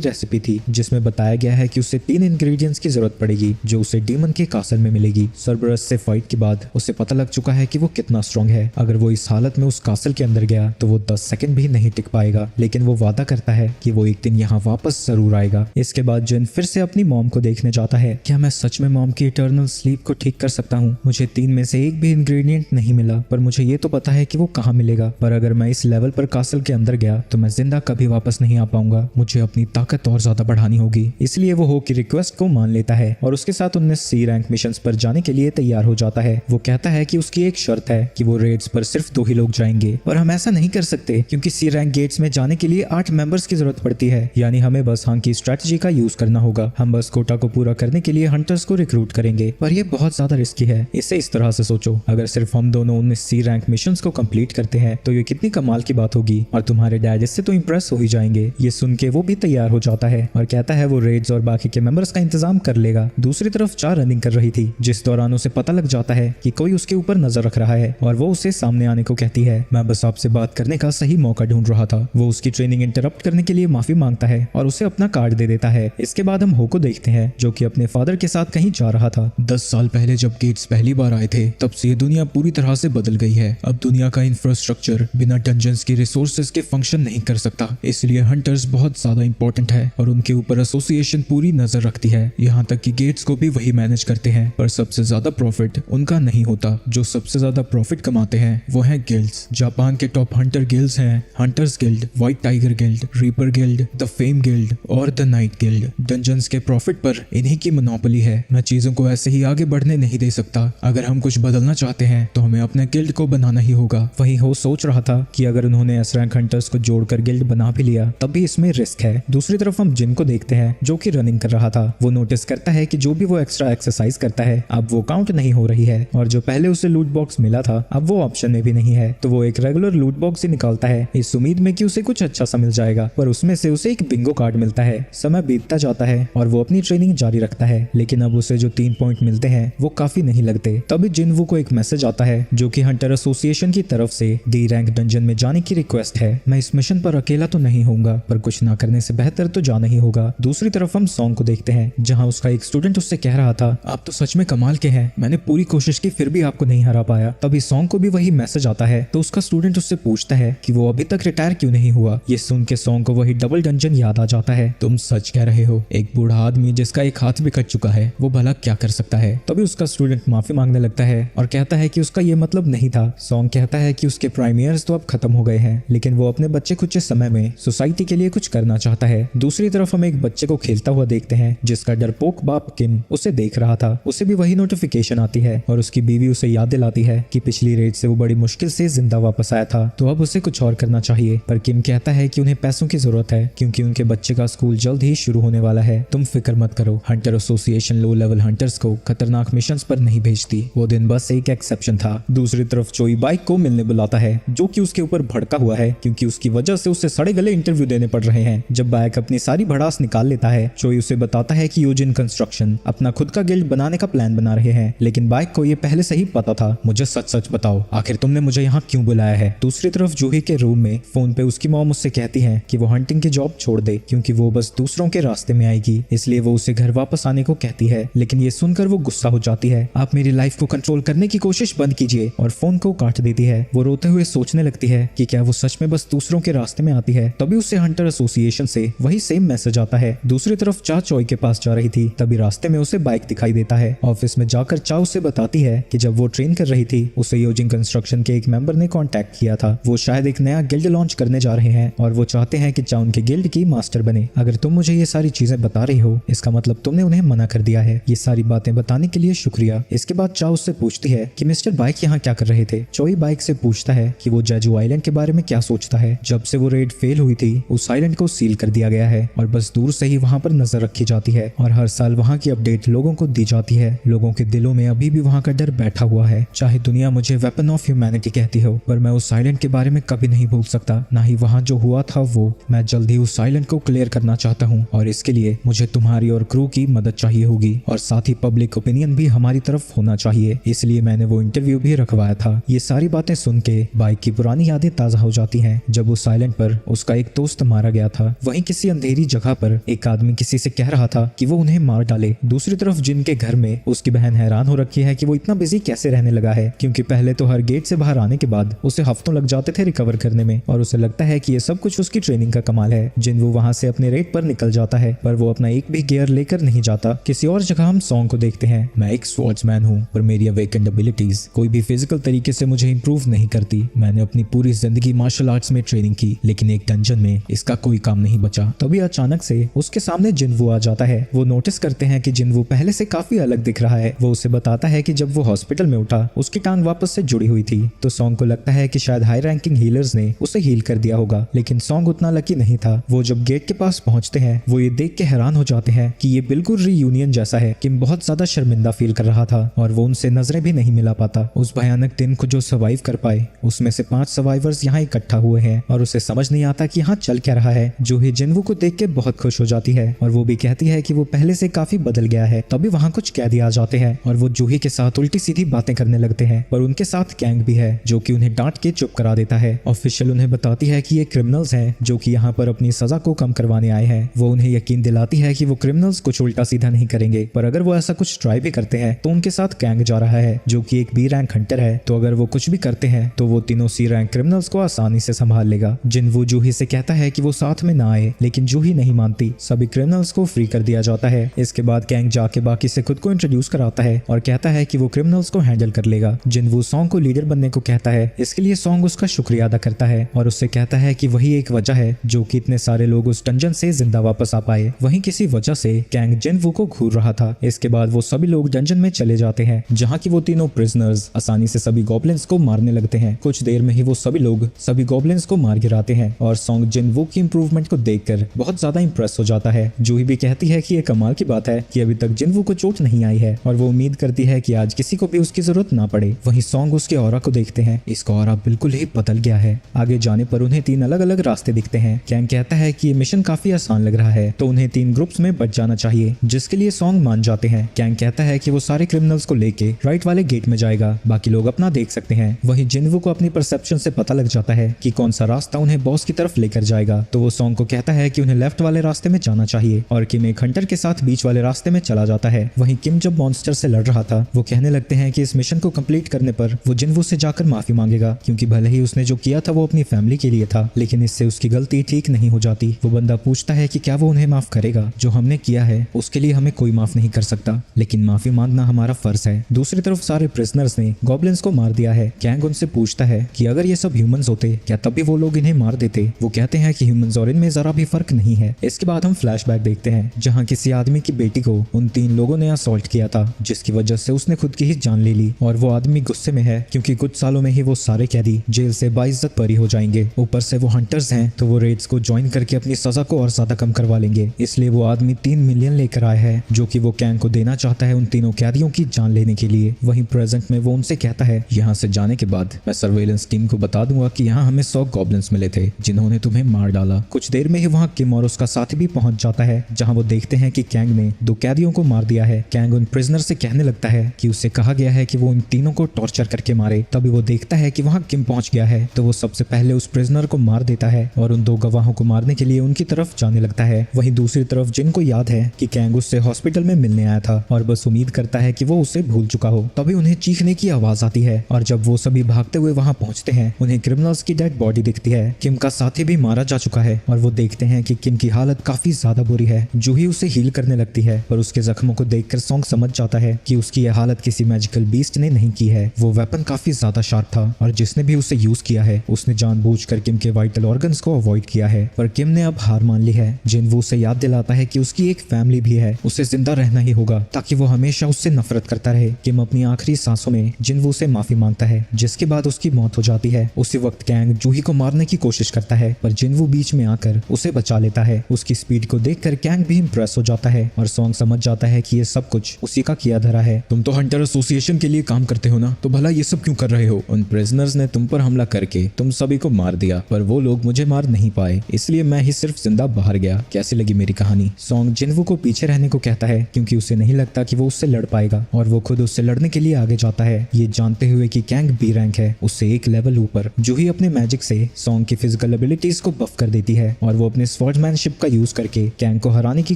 रेसिपी थी, जिसमें बताया गया है कि उसे 3 इंग्रेडिएंट्स की जरूरत पड़ेगी जो उसे डीमन के कासल में मिलेगी। सर्बरस से फाइट के बाद उसे पता लग चुका है कि वो कितना स्ट्रांग है। अगर वो इस हालत में उस कासल के अंदर गया तो वो 10 सेकंड भी नहीं टिक पाएगा, लेकिन वो वादा करता है कि वो एक दिन यहाँ वापस जरूर आएगा। इसके बाद जिन फिर से अपनी मॉम को देखने जाता है। क्या मैं सच में मॉम की इटर्नल स्लीप को ठीक कर सकता हूँ? मुझे 3 में से एक भी इंग्रेडिएंट नहीं मिला, पर मुझे ये तो पता है कि वो कहाँ मिलेगा। पर अगर मैं इस लेवल पर कासल के अंदर गया तो मैं जिंदा कभी वापस नहीं आ पाऊंगा। मुझे अपनी ताकत और ज्यादा बढ़ानी होगी। इसलिए वो हो की रिक्वेस्ट को मान लेता है और उसके साथ 19 सी रैंक मिशंस पर जाने के लिए तैयार हो जाता है। वो कहता है कि उसकी एक शर्त है कि वो रेड्स पर सिर्फ 2 ही लोग जाएंगे और हम ऐसा नहीं कर सकते क्योंकि सी रैंक गेट्स में जाने के लिए 8 मेंबर्स की जरूरत पड़ती है, यानी हमें बस हां की स्ट्रेटजी का यूज करना होगा। हम बस कोटा को पूरा करने के लिए हंटर्स को रिक्रूट करेंगे, पर ये बहुत ज्यादा रिस्की है। इसे इस तरह से सोचो, अगर सिर्फ हम दोनों 19 सी रैंक मिशंस को कंप्लीट करते हैं तो ये कितनी कमाल की बात होगी और तुम्हारे डैड इससे तो इंप्रेस हो ही जाएंगे। ये सुन के वो भी तैयार हो जाता है और कहता है वो रेड्स और बाकी के मेंबर्स का इंतजाम कर लेगा। दूसरी तरफ 4 रनिंग कर रही थी, जिस दौरान उसे पता लग जाता है कि कोई उसके ऊपर नजर रख रहा है और वो उसे सामने आने को कहती है। मैं बस आपसे बात करने का सही मौका ढूंढ रहा था। वो उसकी ट्रेनिंग इंटरप्ट करने के लिए माफी मांगता है और उसे अपना कार्ड दे देता है। इसके बाद हम हो को देखते हैं जो कि अपने फादर के साथ कहीं जा रहा था। 10 साल पहले जब गेट्स पहली बार आए थे तब से ये दुनिया पूरी तरह से बदल गई है। अब दुनिया का इंफ्रास्ट्रक्चर बिना डंजन्स के रिसोर्सेज के फंक्शन नहीं कर सकता, इसलिए हंटर्स बहुत ज्यादा इंपॉर्टेंट है और उनके ऊपर एसोसिएशन पूरी नजर रखती है। यहाँ तक कि गेट्स को भी वही मैनेज करते हैं, पर सबसे ज्यादा प्रॉफिट उनका नहीं होता। जो सबसे ज्यादा प्रॉफिट कमाते हैं वो हैं गिल्ड्स। जापान के टॉप हंटर गिल्ड्स हैं hunters guild, white tiger guild, reaper guild, the fame guild और द नाइट गिल्ड। डंजन्स के प्रॉफिट पर इन्हीं की मोनोपोली है। मैं चीजों को ऐसे ही आगे बढ़ने नहीं दे सकता। अगर हम कुछ बदलना चाहते हैं तो हमें अपने गिल्ड को बनाना ही होगा। वहीं हो सोच रहा था कि अगर उन्होंने एस रैंक हंटर्स को जोड़कर गिल्ड बना भी लिया तब भी इसमें रिस्क है। दूसरी तरफ हम जिन को देखते हैं जो कि रनिंग कर रहा था। वो नोटिस करता है कि जो भी वो एक्स्ट्रा एक्सरसाइज करता है अब वो काउंट नहीं हो रही है और जो पहले उसे लूट बॉक्स मिला था अब वो ऑप्शन में भी नहीं है। तो वो एक रेगुलर लूट बॉक्स ही निकालता है इस उम्मीद में कि उसे कुछ अच्छा सा मिल जाएगा, पर उसमें से उसे एक बिंगो कार्ड मिलता है। समय बीतता जाता है और वो अपनी ट्रेनिंग जारी रखता है, लेकिन अब उसे जो 3 पॉइंट मिलते हैं वो काफी नहीं लगते। तभी जिनवू को एक मैसेज आता है जो कि हंटर एसोसिएशन की तरफ से डी रैंक डंजन में जाने की रिक्वेस्ट है। मैं इस मिशन पर अकेला तो नहीं होऊंगा, पर कुछ ना करने से बेहतर तो जाना ही होगा। दूसरी तरफ हम सॉन्ग को देखते हैं जहां उसका एक स्टूडेंट उससे कह रहा था, आप तो सच में कमाल के हैं, मैंने पूरी कोशिश की फिर भी आपको नहीं हरा पाया। तभी सॉन्ग को भी वही मैसेज आता है तो उसका स्टूडेंट उससे पूछता है कि वो अभी तक रिटायर क्यों नहीं हुआ। ये सुन के सॉन्ग को वही डबल डंजन याद आ जाता है। तुम सच कह रहे हो, एक बूढ़ा आदमी जिसका एक हाथ भी कट चुका है वो भला क्या कर सकता है। तभी उसका स्टूडेंट माफी मांगने लगता है और कहता है कि उसका ये मतलब नहीं था। सॉन्ग कहता है कि उसके प्राइम ईयर्स तो अब खत्म हो गए हैं, लेकिन वो अपने बच्चे कुछ समय में सोसाइटी के लिए कुछ करना चाहता है। दूसरी तरफ हम एक बच्चे को खेलता हुआ देखते हैं जिसका डरपोक बाप किम उसे देख रहा था। उसे भी वही नोटिफिकेशन आती है और उसकी बीवी उसे याद दिलाती है कि पिछली रेड से वो बड़ी मुश्किल से जिंदा वापस आया था, तो अब उसे कुछ और करना चाहिए। पर किम कहता है कि उन्हें पैसों की जरूरत है क्योंकि उनके बच्चे का स्कूल जल्द ही शुरू होने वाला है। तुम फिक्र मत करो, Hunter association low level hunters को खतरनाक मिशंस पर नहीं भेजती। वो दिन बस एक एक्सेप्शन था। दूसरी तरफ चोई बाइक को मिलने बुलाता है जो कि उसके ऊपर भड़का हुआ है क्योंकि उसकी वजह से उसे सड़े गले इंटरव्यू देने पड़ रहे हैं। जब बाइक अपनी सारी भड़ास निकाल लेता है, चोई उसे बताता है कि यूजिन कंस्ट्रक्शन अपना खुद का गिल्ड बनाने का प्लान बना रहे हैं, लेकिन बाइक को ये पहले से ही पता था। मुझे सच सच बताओ, आखिर तुमने मुझे यहाँ क्यों बुलाया है। दूसरी तरफ जूही के रूम में फोन पे उसकी मॉम उससे कहती है कि वो हंटिंग की जॉब छोड़ दे क्योंकि वो बस दूसरों के रास्ते में आएगी, इसलिए वो उसे घर वापस आने को कहती है। लेकिन ये सुनकर वो गुस्सा हो जाती है। आप मेरी लाइफ को कंट्रोल करने की कोशिश बंद कीजिए, और फोन को काट देती है। वो रोते हुए सोचने लगती है कि क्या वो सच में बस दूसरों के रास्ते में आती है। तभी उसे हंटर एसोसिएशन से वही सेम मैसेज आता है। दूसरी तरफ चा चोई के पास जा रही थी, तभी रास्ते में उसे बाइक दिखाई देता है। ऑफिस में जाकर चा उसे बताती है कि जब वो ट्रेन कर रही थी उसे यूजिन कंस्ट्रक्शन के एक मेंबर ने कांटेक्ट किया था। वो शायद एक नया गिल्ड लॉन्च करने जा रहे हैं और वो चाहते हैं कि चा उनके गिल्ड की मास्टर बने। अगर तुम मुझे ये सारी चीजें बता रही हो इसका मतलब तुमने उन्हें मना कर दिया है। ये सारी बातें बताने के लिए शुक्रिया। इसके बाद चा उससे पूछती है कि मिस्टर बाइक यहाँ क्या कर रहे थे। चोई बाइक से पूछता है कि वो जेजू आइलैंड के बारे में क्या सोचता है। जब से वो रेड फेल हुई थी उस आइलैंड को सील कर दिया गया है और बस दूर से ही वहाँ पर नजर रखी जाती है और हर साल वहाँ की अपडेट लोगों को दी जाती है। लोगों के दिलों में अभी भी वहाँ का डर बैठा हुआ है। चाहे दुनिया मुझे वेपन ऑफ ह्यूमैनिटी कहती हो, पर मैं उस आइलैंड के बारे में कभी नहीं भूल सकता, ना ही वहाँ जो हुआ था वो। मैं जल्द ही उस आइलैंड को क्लियर करना चाहता हूँ और इसके लिए मुझे तुम्हारी और क्रू की मदद चाहिए होगी और साथ ही पब्लिक ओपिनियन भी हमारी तरफ होना चाहिए, इसलिए मैंने वो इंटरव्यू भी रखवाया था। ये सारी बातें सुन के बाइक की पुरानी यादें ताजा हो जाती हैं जब उस आइलैंड पर उसका एक दोस्त मारा गया था। वहीं किसी अंधेरी जगह पर एक आदमी किसी से कह रहा था कि वो उन्हें मार डाले। दूसरी तरफ जिनके घर में उसकी बहन हैरान हो रखी है कि वो इतना बिजी कैसे रहने लगा है, क्योंकि पहले तो हर गेट से बाहर आने के बाद उसे हफ्तों लग जाते थे रिकवर करने में और उसे लगता है कि ये सब कुछ उसकी ट्रेनिंग का कमाल है। जिन वो वहां से अपने रेड पर निकल जाता है, पर वो अपना एक भी गियर लेकर नहीं जाता। किसी और जगह हम सॉन्ग को देखते हैं। मैं एक स्वॉर्ड्समैन हूँ, पर मेरी अवेकेंड एबिलिटीज कोई भी फिजिकल तरीके से मुझे इंप्रूव नहीं करती। मैंने अपनी पूरी जिंदगी मार्शल आर्ट्स में ट्रेनिंग की, लेकिन एक डंजन में इसका कोई काम नहीं बचा। तभी अचानक से उसके सामने जिनवू आ जाता है। वो नोटिस करते हैं कि जिनवू पहले से काफी अलग दिख रहा है। वो उसे बताता है कि जब वो हॉस्पिटल में उठा उसकी टांग वापस से जुड़ी हुई थी। तो सॉन्ग को लगता है कि शायद हाई रैंकिंग हीलर्स ने उसे हील कर दिया होगा, लेकिन सॉन्ग उतना लकी नहीं था। वो जब गेट के पास पहुंचते हैं वो ये देख के हैरान हो जाते हैं कि ये बिल्कुल रीयूनियन जैसा है। किम बहुत ज्यादा शर्मिंदा फील कर रहा था और वो उनसे नजरें भी नहीं मिला पाता। उस भयानक दिन को जो सर्वाइव कर पाए उसमें से 5 सर्वाइवर्स यहाँ इकट्ठा हुए हैं और उसे समझ नहीं आता कि यहाँ चल क्या रहा है। जूही जिनवू को देख के बहुत खुश हो जाती है और वो भी कहती है कि वो पहले से काफी बदल गया है। तभी वहाँ कुछ कैदी आ जाते हैं और वो जूही के साथ उल्टी सीधी बातें करने लगते हैं, पर उनके साथ कैंग भी है जो कि उन्हें डांट के चुप करा देता है। ऑफिशियल उन्हें बताती है कि ये क्रिमिनल्स हैं जो कि यहाँ पर अपनी सजा को कम करवाने आए हैं। वो उन्हें यकीन दिलाती है कि वो क्रिमिनल्स कुछ उल्टा सीधा नहीं करेंगे, पर अगर वो ऐसा कुछ ट्राई भी करते हैं तो उनके साथ कैंग जा रहा है जो कि एक बी रैंक हंटर है। तो अगर वो कुछ भी करते हैं तो वो तीनों सी रैंक क्रिमिनल्स को आसानी से संभाल लेगा। जिनवू जूही से कहता है कि वो साथ में ना आए, लेकिन जूही नहीं मानती। सभी क्रिमिनल्स को फ्री कर दिया जाता है। इसके बाद कैंग जाके बाकी से खुद को इंट्रोड्यूस कराता है और कहता है कि वो क्रिमिनल्स को हैंडल कर लेगा। जिनवू सॉन्ग को लीडर बनने को कहता है। इसके लिए सॉन्ग उसका शुक्रिया अदा करता है और उससे कहता है कि वही एक वजह है जो कि इतने सारे लोग उस डंजन से जिंदा वापस आ पाए। वहीं किसी वजह से कैंग जिनवू को घूर रहा था। इसके बाद वो सभी लोग डंजन में चले जाते हैं जहाँ जहाँ की वो तीनों प्रिजनर्स आसानी से सभी गॉब्लिन्स को मारने लगते हैं। कुछ देर में ही वो सभी लोग सभी गॉब्लिन्स को मार गिराते हैं और सॉन्ग जिनवू की इंप्रूवमेंट को देखकर बहुत ज्यादा इंप्रेस हो जाता है। जूही भी कहती है कि ये कमाल की बात है कि अभी तक जिनवू को चोट नहीं आई है और वो उम्मीद करती है कि आज किसी को भी उसकी जरूरत ना पड़े। वहीं सॉन्ग उसके ऑरा को देखते हैं, इसका ऑरा बिल्कुल ही बदल गया है। आगे जाने पर उन्हें 3 अलग अलग रास्ते दिखते हैं। कैंग कहता है कि ये मिशन काफी आसान लग रहा है तो उन्हें 3 ग्रुप्स में बच जाना चाहिए, जिसके लिए सॉन्ग मान जाते हैं। कैंग कहता है कि वो सारे क्रिमिनल्स को लेके राइट वाले गेट में जाएगा, बाकी लोग अपना देख सकते हैं। वहीं जिनवू को अपनी परसेप्शन से पता लग जाता है कि कौन सा रास्ता उन्हें बॉस की तरफ लेकर जाएगा, तो वो सॉन्ग को कहता है कि उन्हें लेफ्ट वाले रास्ते में जाना चाहिए और किम एक हंटर के साथ बीच वाले रास्ते में चला जाता है। वहीं किम जब मॉन्स्टर से लड़ रहा था वो कहने लगते हैं कि इस मिशन को कंप्लीट करने पर वो जिनवू से जाकर माफी मांगेगा, क्योंकि भले ही उसने जो किया था वो अपनी फैमिली के लिए था, लेकिन इससे उसकी गलती ठीक नहीं हो जाती। वो बंदा पूछता है कि क्या वो उन्हें माफ करेगा, जो हमने किया है उसके लिए हमें कोई माफ नहीं कर सकता, लेकिन माफी मांगना हमारा फर्ज है। दूसरी तरफ सारे प्रिजनर्स ने गॉब्लिन्स को मार दिया है। कैंग उनसे पूछता है कि अगर ये सब ह्यूमंस होते क्या तब भी वो लोग इन्हें मार देते। वो कहते हैं कि ह्यूमंस और इनमें जरा भी फर्क नहीं है। इसके बाद हम फ्लैशबैक देखते हैं जहाँ किसी आदमी की बेटी को उन 3 लोगों ने असॉल्ट किया था, जिसकी वजह से उसने खुद की ही जान ले ली और वो आदमी गुस्से में है क्योंकि कुछ सालों में ही वो सारे कैदी जेल से बाइज्जत बरी हो जाएंगे। ऊपर से वो हंटर्स हैं तो वो रेड्स को ज्वाइन करके अपनी सजा को और ज्यादा कम करवा लेंगे। इसलिए वो आदमी 3 मिलियन लेकर आया है, जो कि वो कैंग को देना चाहता है उन तीनों कैदियों की जान लेने के लिए। वहीं प्रेजेंट में वो उनसे कहता है, यहाँ से जाने के बाद मैं सर्वेलेंस टीम को बता दूंगा कि यहाँ हमें 100 गॉब्लिन्स मिले थे जिन्होंने तुम्हें मार डाला। कुछ देर में ही वहाँ किम और उसका साथी भी पहुंच जाता है, जहाँ वो देखते हैं कि कैंग ने 2 कैदियों को मार दिया है। कैंग उन प्रिजनर से कहने लगता है कि उससे कहा गया है कि वो इन तीनों को टॉर्चर करके मारे। तभी वो देखता है कि वहाँ किम पहुंच गया है, तो वो सबसे पहले उस प्रिजनर को मार देता है और उन 2 गवाहों को मारने के लिए उनकी तरफ जाने लगता है। वहीं दूसरी तरफ जिन को याद है कि कैंग उससे हॉस्पिटल में मिलने आया था और बस उम्मीद करता है कि वो उसे भूल चुका हो। तभी उन्हें चीखने की आवाज आती है और जब वो सभी भागते हुए वहाँ पहुंचते हैं उन्हें क्रिमिनल्स की डेड बॉडी दिखती है। किम का साथी भी मारा जा चुका है और वो देखते हैं कि किम की हालत काफी ज्यादा बुरी है। जूही उसे हील करने लगती है पर उसके जख्मों को देखकर सॉन्ग समझ जाता है कि उसकी यह हालत किसी मैजिकल बीस्ट ने नहीं की है। वो वेपन काफी ज्यादा शार्प था और जिसने भी उसे यूज किया है उसने जानबूझकर किम के वाइटल ऑर्गन्स को अवॉइड किया है। पर किम ने अब हार मान ली है। जिनवू उसे याद दिलाता है कि उसकी एक फैमिली भी है, उसे जिंदा रहना ही होगा ताकि वो हमेशा उससे नफरत करता रहे। किम अपनी आखिरी सांसों में जिनवू से माफी मांगता है, जिसके बाद उसकी मौत हो जाती है। उसी वक्त कैंग जूही को मारने की कोशिश करता है पर जिनवू बीच में आकर उसे बचा लेता है। उसकी स्पीड को देखकर कैंग भी इंप्रेस हो जाता है और सॉन्ग समझ जाता है कि ये सब कुछ उसी का किया धरा है। तुम तो हंटर एसोसिएशन के लिए काम करते हो ना, तो भला ये सब क्यों कर रहे हो? उन प्रिजनर्स ने तुम पर हमला करके तुम सभी को मार दिया, पर वो लोग मुझे मार नहीं पाए, इसलिए मैं ही सिर्फ जिंदा बाहर गया। कैसी लगी मेरी कहानी? सॉन्ग जिनवू को पीछे रहने को कहता है क्योंकि उसे नहीं लगता कि वो उससे लड़ पाएगा और वो खुद उससे लड़ने के लिए आगे जाता है, ये जानते हुए कि कैंग बी रैंक है, उससे एक लेवल ऊपर। जूही अपने मैजिक से सॉन्ग की फिजिकल एबिलिटीज को बफ कर देती है और वो अपने स्वॉर्डमैनशिप का यूज करके कैंग को हराने की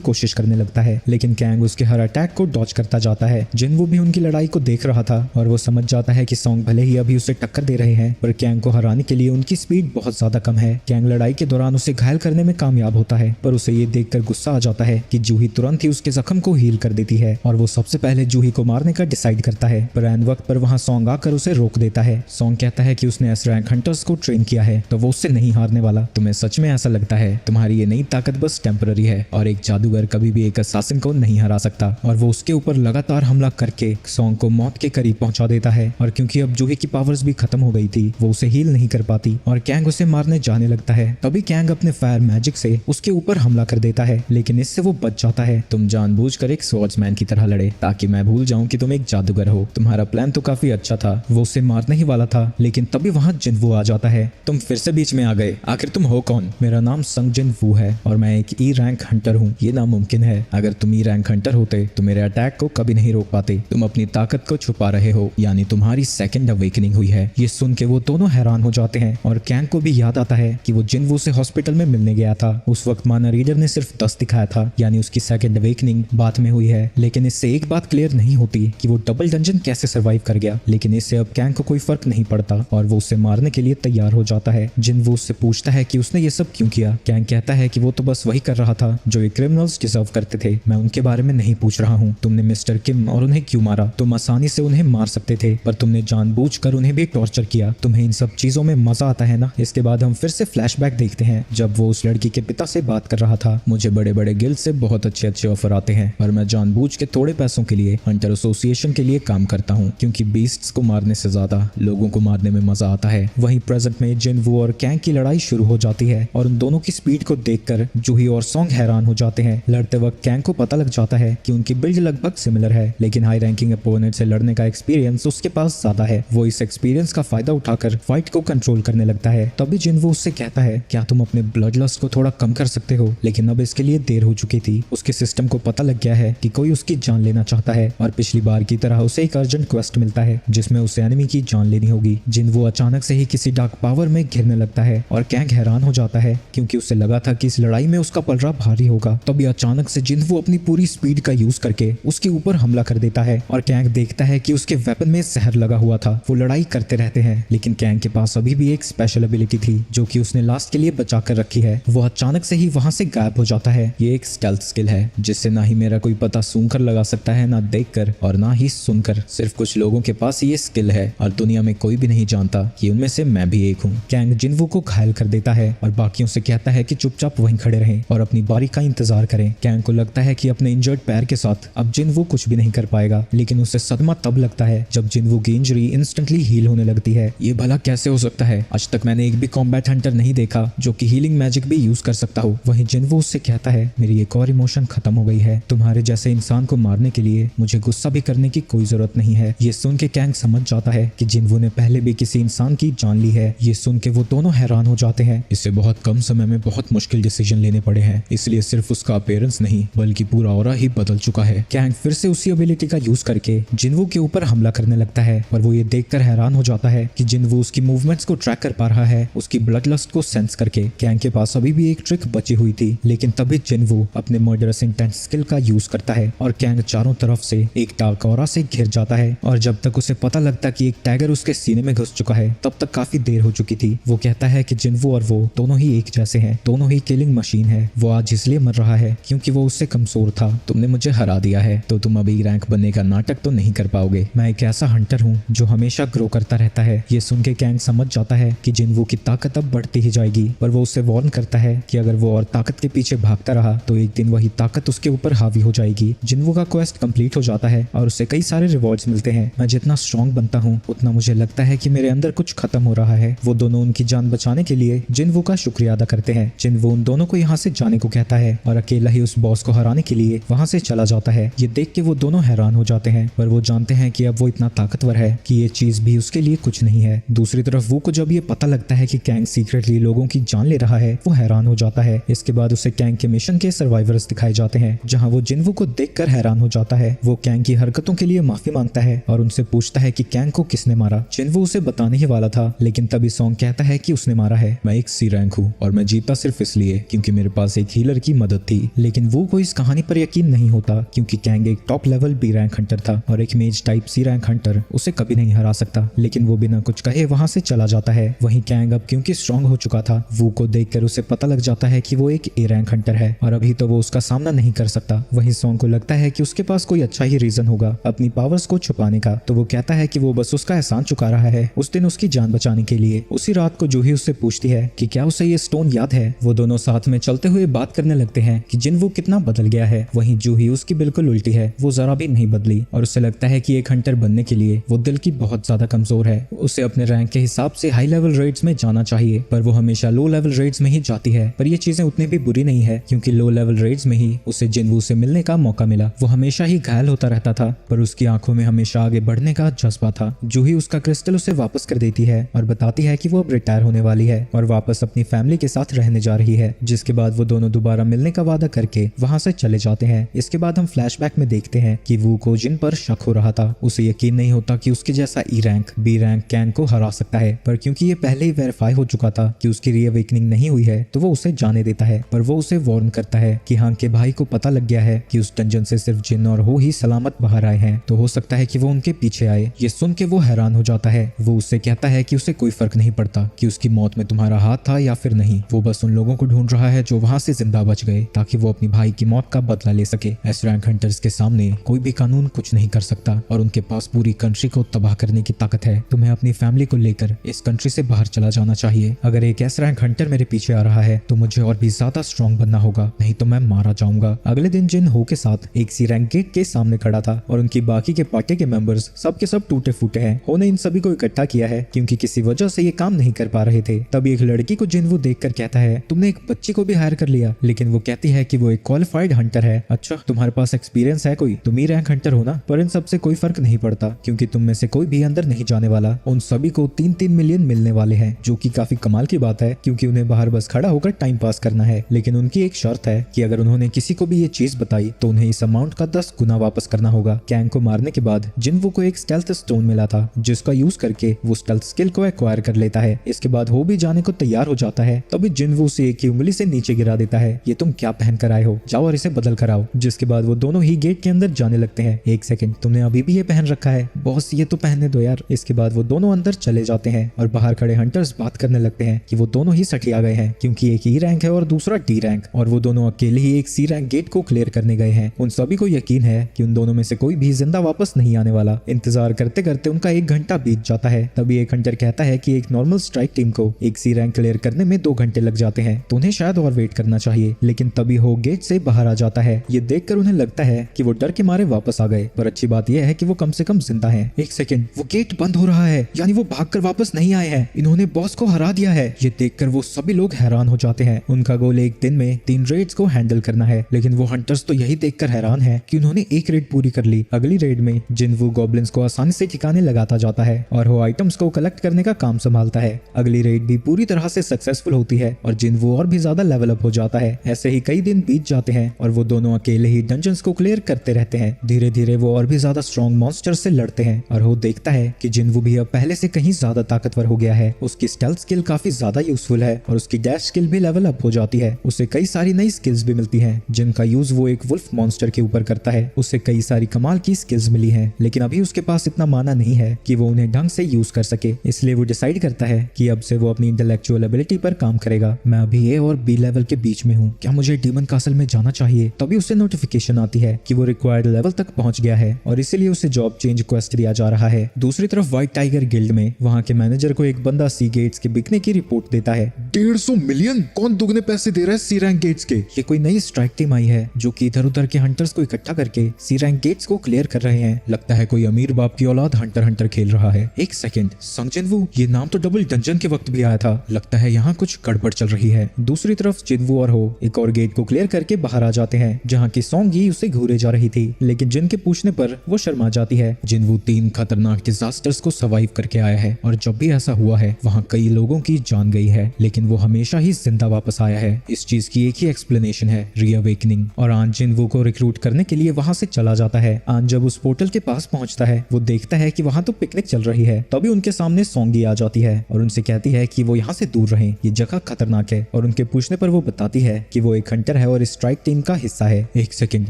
कोशिश करने लगता है, लेकिन कैंग उसके हर अटैक को डॉज करता जाता है। जिनवू भी उनकी लड़ाई को देख रहा था और वो समझ जाता है कि सॉन्ग भले ही अभी उसे टक्कर दे रहे हैं पर कैंग को हराने के लिए उनकी स्पीड बहुत ज्यादा कम है। कैंग लड़ाई के दौरान उसे घायल करने में कामयाब होता है पर उसे ये देखकर गुस्सा आ जाता है कि जूही तुरंत ही उसके जख्म को हील कर देती है और वो सबसे पहले जूही को मारने का डिसाइड करता है, पर एन वक्त पर वहाँ सॉन्ग आकर उसे रोक देता है। सॉन्ग कहता है कि उसने एस रैंक हंटर्स को ट्रेन किया है तो वो उससे नहीं हारने वाला। तुम्हें सच में ऐसा लगता है? तुम्हारी ये नई ताकत बस टेम्पररी है और एक जादूगर कभी भी एक असासिन को नहीं हरा सकता। और वो उसके ऊपर लगातार हमला करके सॉन्ग को मौत के करीब पहुंचा देता है और क्योंकि अब जूही की पावर्स भी खत्म हो गई थी वो उसे हील नहीं कर पाती और कैंग उसे मारने जाने लगता है। तभी कैंग अपने फायर मैजिक से उसके ऊपर हमला कर देता है, लेकिन इससे वो बच जाता है। तुम जानबूझकर एक स्वॉर्ड्समैन की तरह लड़े ताकि मैं भूल जाऊं कि तुम एक जादूगर हो। तुम्हारा प्लान तो काफी अच्छा था, वो उसे मारने ही वाला था, लेकिन तभी वहाँ जिनवू आ जाता है। तुम फिर से बीच में आ गए, आखिर तुम हो कौन? मेरा नाम संग जिनवू है और मैं एक ई रैंक हंटर हूँ। ये नामुमकिन है, अगर तुम ई रैंक हंटर होते तो मेरे अटैक को कभी नहीं रोक पाते। तुम अपनी ताकत को छुपा रहे हो, यानी तुम्हारी सेकंड अवेकनिंग हुई है। ये सुन के वो दोनों हैरान हो जाते हैं और कैंग को भी याद आता है कि वो जिनवू से हॉस्पिटल में मिलने गया था। उस वक्त माना रीडर ने सिर्फ 10 दिखाया था, यानी उसकी सेकंड अवेकनिंग बाद में हुई है। लेकिन इससे एक बात क्लियर नहीं होती कि वो डबल डंजन कैसे सरवाइव कर गया, लेकिन इससे अब कैंग को कोई फर्क नहीं पड़ता और वो उसे मारने के लिए तैयार हो जाता है। जिनवू उससे पूछता है कि उसने ये सब क्यों किया। कैंग कहता है कि वो तो बस वही कर रहा था जो ये क्रिमिनल्स डिजर्व करते थे, मैं उनके बारे में नहीं पूछ रहा हूँ। तुमने मिस्टर किम और उन्हें क्यों मारा? तुम आसानी से उन्हें मार सकते थे पर तुमने जानबूझकर उन्हें भी टॉर्चर किया। तुम्हें इन सब चीजों में मजा आता है ना? इसके बाद हम फिर से फ्लैशबैक देखते हैं जब वो उस लड़की के पिता से बात कर रहा था। मुझे बड़े बड़े गिल्ड से बहुत अच्छे ऑफर आते हैं पर मैं जानबूझ के थोड़े पैसों के लिए हंटर एसोसिएशन के लिए लिए काम करता हूँ, क्योंकि बीस्ट्स को मारने से ज्यादा लोगों को मारने में मजा आता है। वहीं प्रेजेंट में जिनवू और कैंग की लड़ाई शुरू हो जाती है और उन दोनों की स्पीड को देखकर जूही और सॉन्ग हैरान हो जाते हैं। लड़ते वक्त कैंग को पता लग जाता है कि उनकी बिल्ड लगभग सिमिलर है, लेकिन हाई रैंकिंग अपोनेंट से लड़ने का एक्सपीरियंस उसके पास ज्यादा है। वो इस एक्सपीरियंस का फायदा उठाकर फाइट को कंट्रोल करने लगता है। तभी जिनवू उससे कहता है, क्या तुम अपने ब्लड लस्ट को थोड़ा कम कर सकते हो? लेकिन अब इसके लिए देर हो चुकी थी। उसके सिस्टम को पता लग गया है कि कोई उसकी जान लेना चाहता है और पिछली बार की तरह उसे एक अर्जेंट क्वेस्ट मिलता है जिसमें उसे एनिमी की जान लेनी होगी। जिनवू अचानक से ही किसी डार्क पावर में घिरने लगता है और कैंग हैरान हो जाता है क्योंकि उसे लगा था कि इस लड़ाई में उसका पलड़ा भारी होगा। तभी अचानक से जिनवू अपनी पूरी स्पीड का यूज करके उसके ऊपर हमला कर देता है और कैंग देखता है कि उसके वेपन में जहर लगा हुआ था। वो लड़ाई करते रहते हैं, लेकिन कैंग के पास अभी भी एक स्पेशल एबिलिटी थी जो कि उसने लास्ट के लिए बचा कर रखी है। वो अचानक से ही वहां से गायब हो जाता है। ये एक स्टेल्थ स्किल है जिससे ना ही मेरा कोई पता सूंघकर लगा सकता है, ना देखकर और ना ही सुनकर। सिर्फ कुछ लोगों के पास ये स्किल है और दुनिया में कोई भी नहीं जानता कि उनमें से मैं भी एक हूँ। कैंग जिनवू को घायल कर देता है और बाकियों से कहता है कि चुपचाप वहीं खड़े रहें और अपनी बारी का इंतजार करें। कैंग को लगता है कि अपने इंजर्ड पैर के साथ अब जिनवू कुछ भी नहीं कर पाएगा, लेकिन उसे सदमा तब लगता है जब जिनवू की इंजरी इंस्टेंटली हील होने लगती है। ये भला कैसे हो सकता है? आज तक मैंने एक भी कॉम्बैट हंटर नहीं देखा जो कि हीलिंग मैजिक भी यूज कर सकता हो। वहीं जिनवू उससे कहता है, मेरी एक और इमोशन खत्म हो गई है। तुम्हारे जैसे इंसान को मारने के लिए मुझे गुस्सा भी करने की कोई जरूरत नहीं है। ये सुन के कैंग समझ जाता है कि जिनवू ने पहले भी किसी इंसान की जान ली है। ये सुन के वो दोनों हैरान हो जाते हैं। इससे बहुत कम समय में बहुत मुश्किल डिसीजन लेने पड़े हैं, इसलिए सिर्फ उसका अपीयरेंस नहीं बल्कि पूरा ऑरा ही बदल चुका है। कैंग फिर से उसी एबिलिटी का यूज करके जिनवू के ऊपर हमला करने लगता है और वो ये देखकर हैरान हो जाता है कि जिनवू उसकी मूवमेंट्स को ट्रैक कर पा रहा है, उसकी ब्लड लस्ट को सेंस करके। कैंग के पास अभी भी एक ट्रिक बची हुई थी, लेकिन तभी जिनवू अपने मर्डरस इंटेंस स्किल का यूज करता है और कैंग चारों तरफ से एक डार्क ऑरा से घिर जाता है। और जब तक उसे पता लगता कि एक टैगर उसके सीने में घुस चुका है, तब तक काफी देर हो चुकी थी। वो कहता है कि जिनवू और वो दोनों ही एक जैसे हैं, दोनों ही किलिंग मशीन है। वो आज इसलिए मर रहा है क्योंकि वो उससे कमजोर था। तुमने मुझे हरा दिया है तो तुम अभी रैंक बनने का नाटक तो नहीं कर पाओगे। मैं एक ऐसा हंटर हूँ जो हमेशा ग्रो करता रहता है। ये सुन के कैंग समझ जाता है कि जिनवू की ताकत अब बढ़ती ही जाएगी, पर वो उससे वार्न करता है कि अगर वो और ताकत के पीछे भागता रहा तो एक दिन वही ताकत उसके ऊपर हावी हो जाएगी। जिनवू का क्वेस्ट कंप्लीट हो जाता है और उसे कई सारे रिवॉर्ड्स मिलते हैं। मैं जितना स्ट्रॉन्ग बनता हूँ उतना मुझे लगता है कि मेरे अंदर कुछ खत्म हो रहा है। वो दोनों उनकी जान बचाने के लिए जिनवू का शुक्रिया अदा करते हैं। जिनवू उन दोनों को यहाँ से जाने को कहता है और अकेला ही उस बॉस को हराने के लिए वहाँ से चला जाता है। ये देख के वो दोनों हैरान हो जाते हैं, पर वो जानते हैं कि अब वो इतना ताकतवर है कि ये चीज भी उसके लिए कुछ नहीं है। दूसरी तरफ वो को जब ये पता लगता है कि कैंग सीक्रेटली लोगों की जान ले रहा है, वो हैरान हो जाता है। इसके बाद उसे कैंग के मिशन के सर्वाइवर्स दिखाए जाते हैं, जहाँ वो जिनवू को देखकर हैरान हो जाता है। वो कैंग की हरकतों के लिए माफी मांगता है और उनसे पूछता है कि कैंग को किसने मारा। जिनवू उसे बताने ही वाला था, लेकिन तभी सॉन्ग कहता है कि उसने मारा है। मैं एक सी रैंक हूँ और मैं जीता सिर्फ इसलिए क्योंकि मेरे पास एक हीलर की मदद थी। लेकिन वो को इस कहानी पर यकीन नहीं होता क्योंकि कैंग एक top level B rank hunter था और एक मेज टाइप सी रैंक हंटर उसे कभी नहीं हरा सकता। लेकिन वो बिना कुछ कहे वहां से चला जाता है। वहीं कैंग अब क्योंकि स्ट्रांग हो चुका था, वो को देखकर उसे पता लग जाता है कि वो एक ए रैंक हंटर है और अभी तो वो उसका सामना नहीं कर सकता। वहीं सॉन्ग को लगता है कि उसके पास कोई अच्छा ही रीजन होगा अपनी पावर्स को छुपाने का, तो वो कहता है कि वो बस उसका एहसान चुका रहा है उस दिन उसकी जान बचाने के लिए। उसी रात को जूही उससे पूछती है कि क्या उसे ये स्टोन याद है। वो दोनों साथ में चलते हुए बात करने लगते हैं कि जिनवू कितना बदल गया है। वहीं जूही उसकी बिल्कुल उल्टी है, वो जरा भी नहीं बदली और उसे लगता है कि एक हंटर बनने के लिए वो दिल की बहुत ज्यादा कमजोर है। उसे अपने रैंक के हिसाब से हाई लेवल रेड्स में जाना चाहिए, पर वो हमेशा लो लेवल रेड्स में ही जाती है। पर ये चीजें उतनी भी बुरी नहीं है क्योंकि लो लेवल रेड्स में ही उसे जिनवू से मिलने का मौका मिला। वो हमेशा ही घायल होता रहता था, पर उसकी आंखों में हमेशा आगे बढ़ने का जज्बा था। जूही उसका क्रिस्टल उसे वापस कर देती है और बताती है कि वो अब रिटायर होने वाली है और वापस अपनी फैमिली के साथ रहने जा रही है, जिसके बाद वो दोनों दोबारा मिलने का वादा करके वहां से चले जाते हैं। इसके बाद हम फ्लैशबैक में देखते हैं कि वू को जिन पर शक हो रहा था। उसे यकीन नहीं होता कि उसके जैसा E rank B rank Kang को हरा सकता है, पर क्योंकि ये पहले ही वेरीफाई हो चुका था कि उसकी रीअवेकनिंग नहीं हुई है तो वो उसे जाने देता है। पर वो उसे वार्न करता है कि हांग के भाई को पता लग गया है कि उस डंजन से सिर्फ जिन और हो ही सलामत बाहर आए हैं, तो हो सकता है कि वो उनके पीछे आए। ये सुन के वो हैरान हो जाता है। वो उससे कहता है कि उसे कोई फर्क नहीं पड़ता कि उसकी मौत में तुम्हारा हाथ था या फिर नहीं, वो बस उन लोगों को ढूंढ रहा है जो वहां से जिंदा बच गए ताकि वो अपनी भाई की मौत का बदला ले सके। एस रैंक हंटर्स के सामने कोई भी कानून कुछ नहीं कर सकता और उनके पास पूरी कंट्री को तबाह करने की ताकत है। तुम्हें अपनी फैमिली को लेकर इस कंट्री से बाहर चला जाना चाहिए। अगर एक एस रैंक हंटर मेरे पीछे आ रहा है तो मुझे और भी ज्यादा स्ट्रॉन्ग बनना होगा, नहीं तो मैं मारा जाऊंगा। अगले दिन जिन हो के साथ एक सी रैंक गेट के सामने खड़ा था और उनकी बाकी के पार्टी के मेंबर्स सब के सब टूटे फूटे हैं। हो ने इन सभी को इकट्ठा किया है क्योंकि किसी वजह से ये काम नहीं कर पा रहे थे। तभी एक लड़की को जिनवू देखकर कहता है, तुमने एक बच्ची को भी हायर कर लिया। लेकिन वो कहती है कि वो एक क्वालिफाइड हंटर है। अच्छा, तुम्हारे पास एक्सपीरियंस है कोई? तुम ही रैंक हंटर हो ना? पर इन सबसे कोई फर्क नहीं पड़ता क्योंकि तुम में से कोई भी अंदर नहीं जाने वाला। उन सभी को 3-3 मिलियन मिलने वाले हैं, जो कि काफी कमाल की बात है क्योंकि उन्हें बाहर बस खड़ा होकर टाइम पास करना है। लेकिन उनकी एक शर्त है कि अगर उन्होंने किसी को भी ये चीज बताई तो उन्हें इस अमाउंट का 10 गुना वापस करना होगा। कैंग को मारने के बाद जिनवू को एक स्टेल्थ स्टोन मिला था जिसका यूज करके वो स्टेल्थ स्किल को एक्वायर कर लेता है। इसके बाद हो भी जाने को तैयार हो जाता है तभी जिनवू से एक ही उंगली से नीचे गिरा देता है। ये तुम क्या पहन कर आए हो? जाओ और इसे बदल कर आओ। जिसके बाद वो दोनों ही गेट के अंदर जाने लगते हैं। एक सेकंड, तुमने अभी भी ये पहन रखा है? बॉस ये तो पहनने दो यार। इसके बाद वो दोनों अंदर चले जाते हैं और बाहर खड़े हंटर्स बात करने लगते हैं कि वो दोनों ही सठिया गए हैं क्योंकि एक ई रैंक है और दूसरा डी रैंक, और वो दोनों अकेले ही एक सी रैंक गेट को क्लियर करने गए हैं। उन सभी को यकीन है कि उन दोनों में से कोई भी जिंदा वापस नहीं आने वाला। इंतजार करते करते उनका 1 घंटा बीत जाता है। तभी एक हंटर कहता है कि एक नॉर्मल स्ट्राइक टीम को एक सी रैंक क्लियर करने में 2 घंटे लग जाते हैं, तो उन्हें शायद और वेट करना चाहिए। लेकिन तभी हो गेट से बाहर आ जाता है। ये देखकर उन्हें लगता है कि वो डर के मारे वापस आ गए, पर अच्छी बात यह है कि वो कम से कम जिंदा हैं। एक सेकंड, वो गेट बंद हो रहा है, यानी वो भागकर वापस नहीं आए हैं। इन्होंने बॉस को हरा दिया है। ये देखकर वो सभी लोग हैरान हो जाते हैं। उनका गोल एक दिन में 3 रेड्स को हैंडल करना है। लेकिन वो हंटर्स तो यही देखकर हैरान है कि उन्होंने एक रेड पूरी कर ली। अगली रेड में जिनवू गॉब्लिन्स को आसानी से ठिकाने लगाता जाता है और वो आइटम्स को कलेक्ट करने का काम संभालता है। अगली रेड भी पूरी तरह से सक्सेसफुल होती है और जिनवू और भी ज्यादा लेवल अप हो जाता है। ऐसे ही कई दिन बीत जाते हैं और वो दोनों अकेले ही डंजन्स को क्लियर करते रहते हैं। धीरे धीरे वो और भी ज्यादा स्ट्रॉन्ग मॉन्स्टर से लड़ते हैं और वो देखता है कि जिनवू भी अब पहले से कहीं ज्यादा ताकतवर हो गया है। उसकी स्टेल्थ स्किल काफी ज्यादा यूजफुल है और उसकी डैश स्किल भी लेवल अप हो जाती है। उसे कई सारी नई स्किल्स भी मिलती हैं जिनका यूज वो एक वुल्फ मॉन्स्टर के ऊपर करता है। उसे कई सारी कमाल की स्किल्स मिली हैं, लेकिन अभी उसके पास इतना माना नहीं है कि वो उन्हें ढंग से यूज कर सके। इसलिए वो डिसाइड करता है कि अब से वो अपनी इंटेलेक्चुअल एबिलिटी पर काम करेगा। मैं अभी ए और बी लेवल के बीच में हूँ, क्या मुझे डीमन कासल में जाना चाहिए? तभी उसे नोटिफिकेशन आती है कि वो रिक्वायर्ड लेवल तक पहुंच गया है और इसीलिए उसे जॉब चेंज रिक्वेस्ट दिया जा रहा है। दूसरी तरफ व्हाइट टाइगर गिल्ड में वहाँ के मैनेजर को एक बंदा सी गेट्स के बिकने की रिपोर्ट देता है। 150 मिलियन? कौन दुगने पैसे दे रहा है सी रैंक गेट्स के? ये कोई नई स्ट्राइक टीम आई है जो कि इधर उधर के हंटर्स को इकट्ठा करके सी रैंक गेट्स को क्लियर कर रहे हैं। लगता है कोई अमीर बाप की औलाद हंटर हंटर खेल रहा है। एक सेकंड, संग जिनवू, ये नाम तो डबल डंजन के वक्त भी आया था। लगता है यहाँ कुछ गड़बड़ चल रही है। दूसरी तरफ जिनवू और हो एक और गेट को क्लियर करके बाहर आ जाते हैं जहाँ की सोंगी उसे घूरे जा रही थी, लेकिन जिन के पूछने पर वो शर्मा जाती है। जिनवू 3 खतरनाक डिजास्टर्स को सर्वाइव करके आया है और जब भी ऐसा हुआ है वहाँ कई लोगों की जान गई है, लेकिन वो हमेशा ही जिंदा वापस आया है। इस चीज की एक ही एक्सप्लेनेशन है, रीअवेकनिंग। और आन जिनवू को रिक्रूट करने के लिए वहाँ से चला जाता है। आन जब उस पोर्टल के पास पहुंचता है वो देखता है कि वहाँ तो पिकनिक चल रही है। तभी उनके सामने सोंगी आ जाती है और उनसे कहती है कि वो यहाँ से दूर रहें, ये जगह खतरनाक है। और उनके पूछने पर वो बताती है कि वो एक हंटर है और स्ट्राइक टीम का हिस्सा है। एक सेकंड,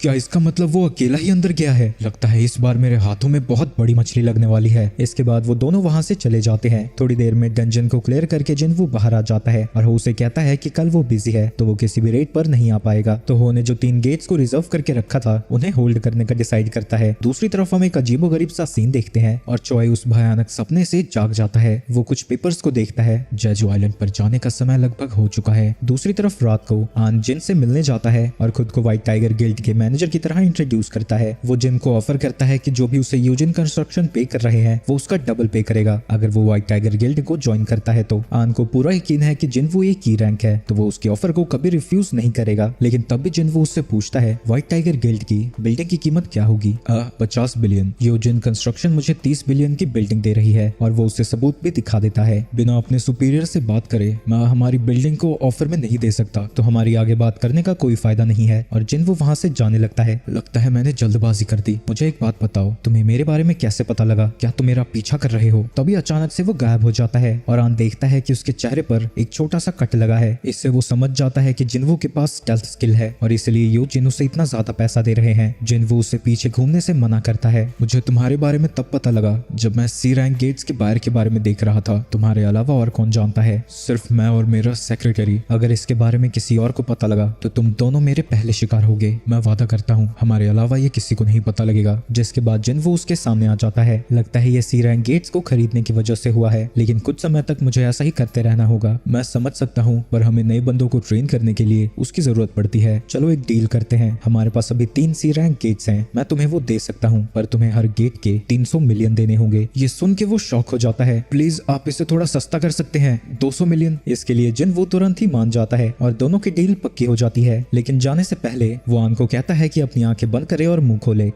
क्या इसका मतलब वो अकेला ही अंदर गया है? लगता है इस बार मेरे हाथों में बहुत बड़ी मछली लगने वाली है। इसके बाद वो दोनों वहाँ से चले जाते हैं। थोड़ी देर में डंजन को क्लियर करके जिनवू बाहर आ जाता है और वो उसे कहता है कि कल वो बिजी है तो वो किसी भी रेट पर नहीं आ पाएगा। तो हो ने जो 3 गेट्स को रिजर्व करके रखा था उन्हें होल्ड करने का डिसाइड करता है। दूसरी तरफ हम एक अजीबोगरीब सा सीन देखते हैं और चॉय उस भयानक सपने से जाग जाता है। वो कुछ पेपर्स को देखता है। जेजू आइलैंड पर जाने का समय लगभग हो चुका है। दूसरी तरफ रात को आन जिन से मिलने जाता है और खुद को व्हाइट टाइगर गिल्ड के मैनेजर की तरह इंट्रोड्यूस करता है। वो जिन को ऑफर करता है कि जो भी उसे यूजिन कंस्ट्रक्शन पे कर रहे हैं वो उसका डबल पे करेगा अगर वो व्हाइट टाइगर गिल्ड को ज्वाइन करता है। तो आन को पूरा यकीन है कि जिनवू एक की रैंक है तो वो उसके ऑफर को कभी रिफ्यूज नहीं करेगा। लेकिन तब भी जिनवू उससे पूछता है व्हाइट टाइगर गिल्ड की बिल्डिंग की कीमत क्या होगी? 50 बिलियन। यूजिन कंस्ट्रक्शन मुझे 30 बिलियन की बिल्डिंग दे रही है और वो उसे सबूत भी दिखा देता है। बिना अपने सुपीरियर से बात करे मैं हमारी बिल्डिंग को ऑफर में नहीं दे सकता, तो हमारी आगे बात करने का कोई फायदा नहीं है। और जिनवू वहाँ से जाने लगता है। लगता है मैंने जल्दबाजी कर दी। मुझे एक बात बताओ, तुम्हें मेरे बारे में कैसे पता लगा? क्या तुम मेरा पीछा कर रहे हो? तभी अचानक से वो गायब हो जाता है और आन देखता है कि उसके चेहरे पर एक छोटा सा कट लगा है। इससे वो समझ जाता है कि जिनवू के पास स्टेल्थ स्किल है और इसलिए यूजिन उसे इतना ज्यादा पैसा दे रहे हैं। जिनवू उसे पीछे घूमने से मना करता है। मुझे तुम्हारे बारे में तब पता लगा जब मैं सी रैंक गेट्स के बाहर के बारे में देख रहा था। तुम्हारे अलावा और कौन जानता है? सिर्फ मैं और मेरा सेक्रेटरी। अगर इसके बारे में किसी और को पता लगा तो तुम दोनों मेरे पहले शिकार होगे। मैं वादा करता हूँ हमारे अलावा ये किसी को नहीं पता लगेगा। जिसके बाद जिनवू उसके सामने आ जाता है। लगता है ये सी रैंक गेट्स को खरीदने की वजह से हुआ है, लेकिन कुछ समय तक मुझे ऐसा ही करते रहना होगा। मैं समझ सकता हूँ, पर हमें नए बंदों को ट्रेन करने के लिए उसकी जरूरत पड़ती है। चलो एक डील करते हैं। हमारे पास अभी 3 सी रैंक गेट्स हैं, मैं तुम्हें वो दे सकता हूँ, पर तुम्हें हर गेट के 300 मिलियन देने होंगे। ये सुन के वो शॉक हो जाता है। प्लीज आप इसे थोड़ा सस्ता कर सकते हैं, 200 मिलियन। इसके लिए जिनवू तुरंत ही मान जाता है और दोनों की डील पक्की हो जाती है। लेकिन जाने से पहले वो आन को कहता है कि अपनी आंखें बंद करे और मुंह खोले,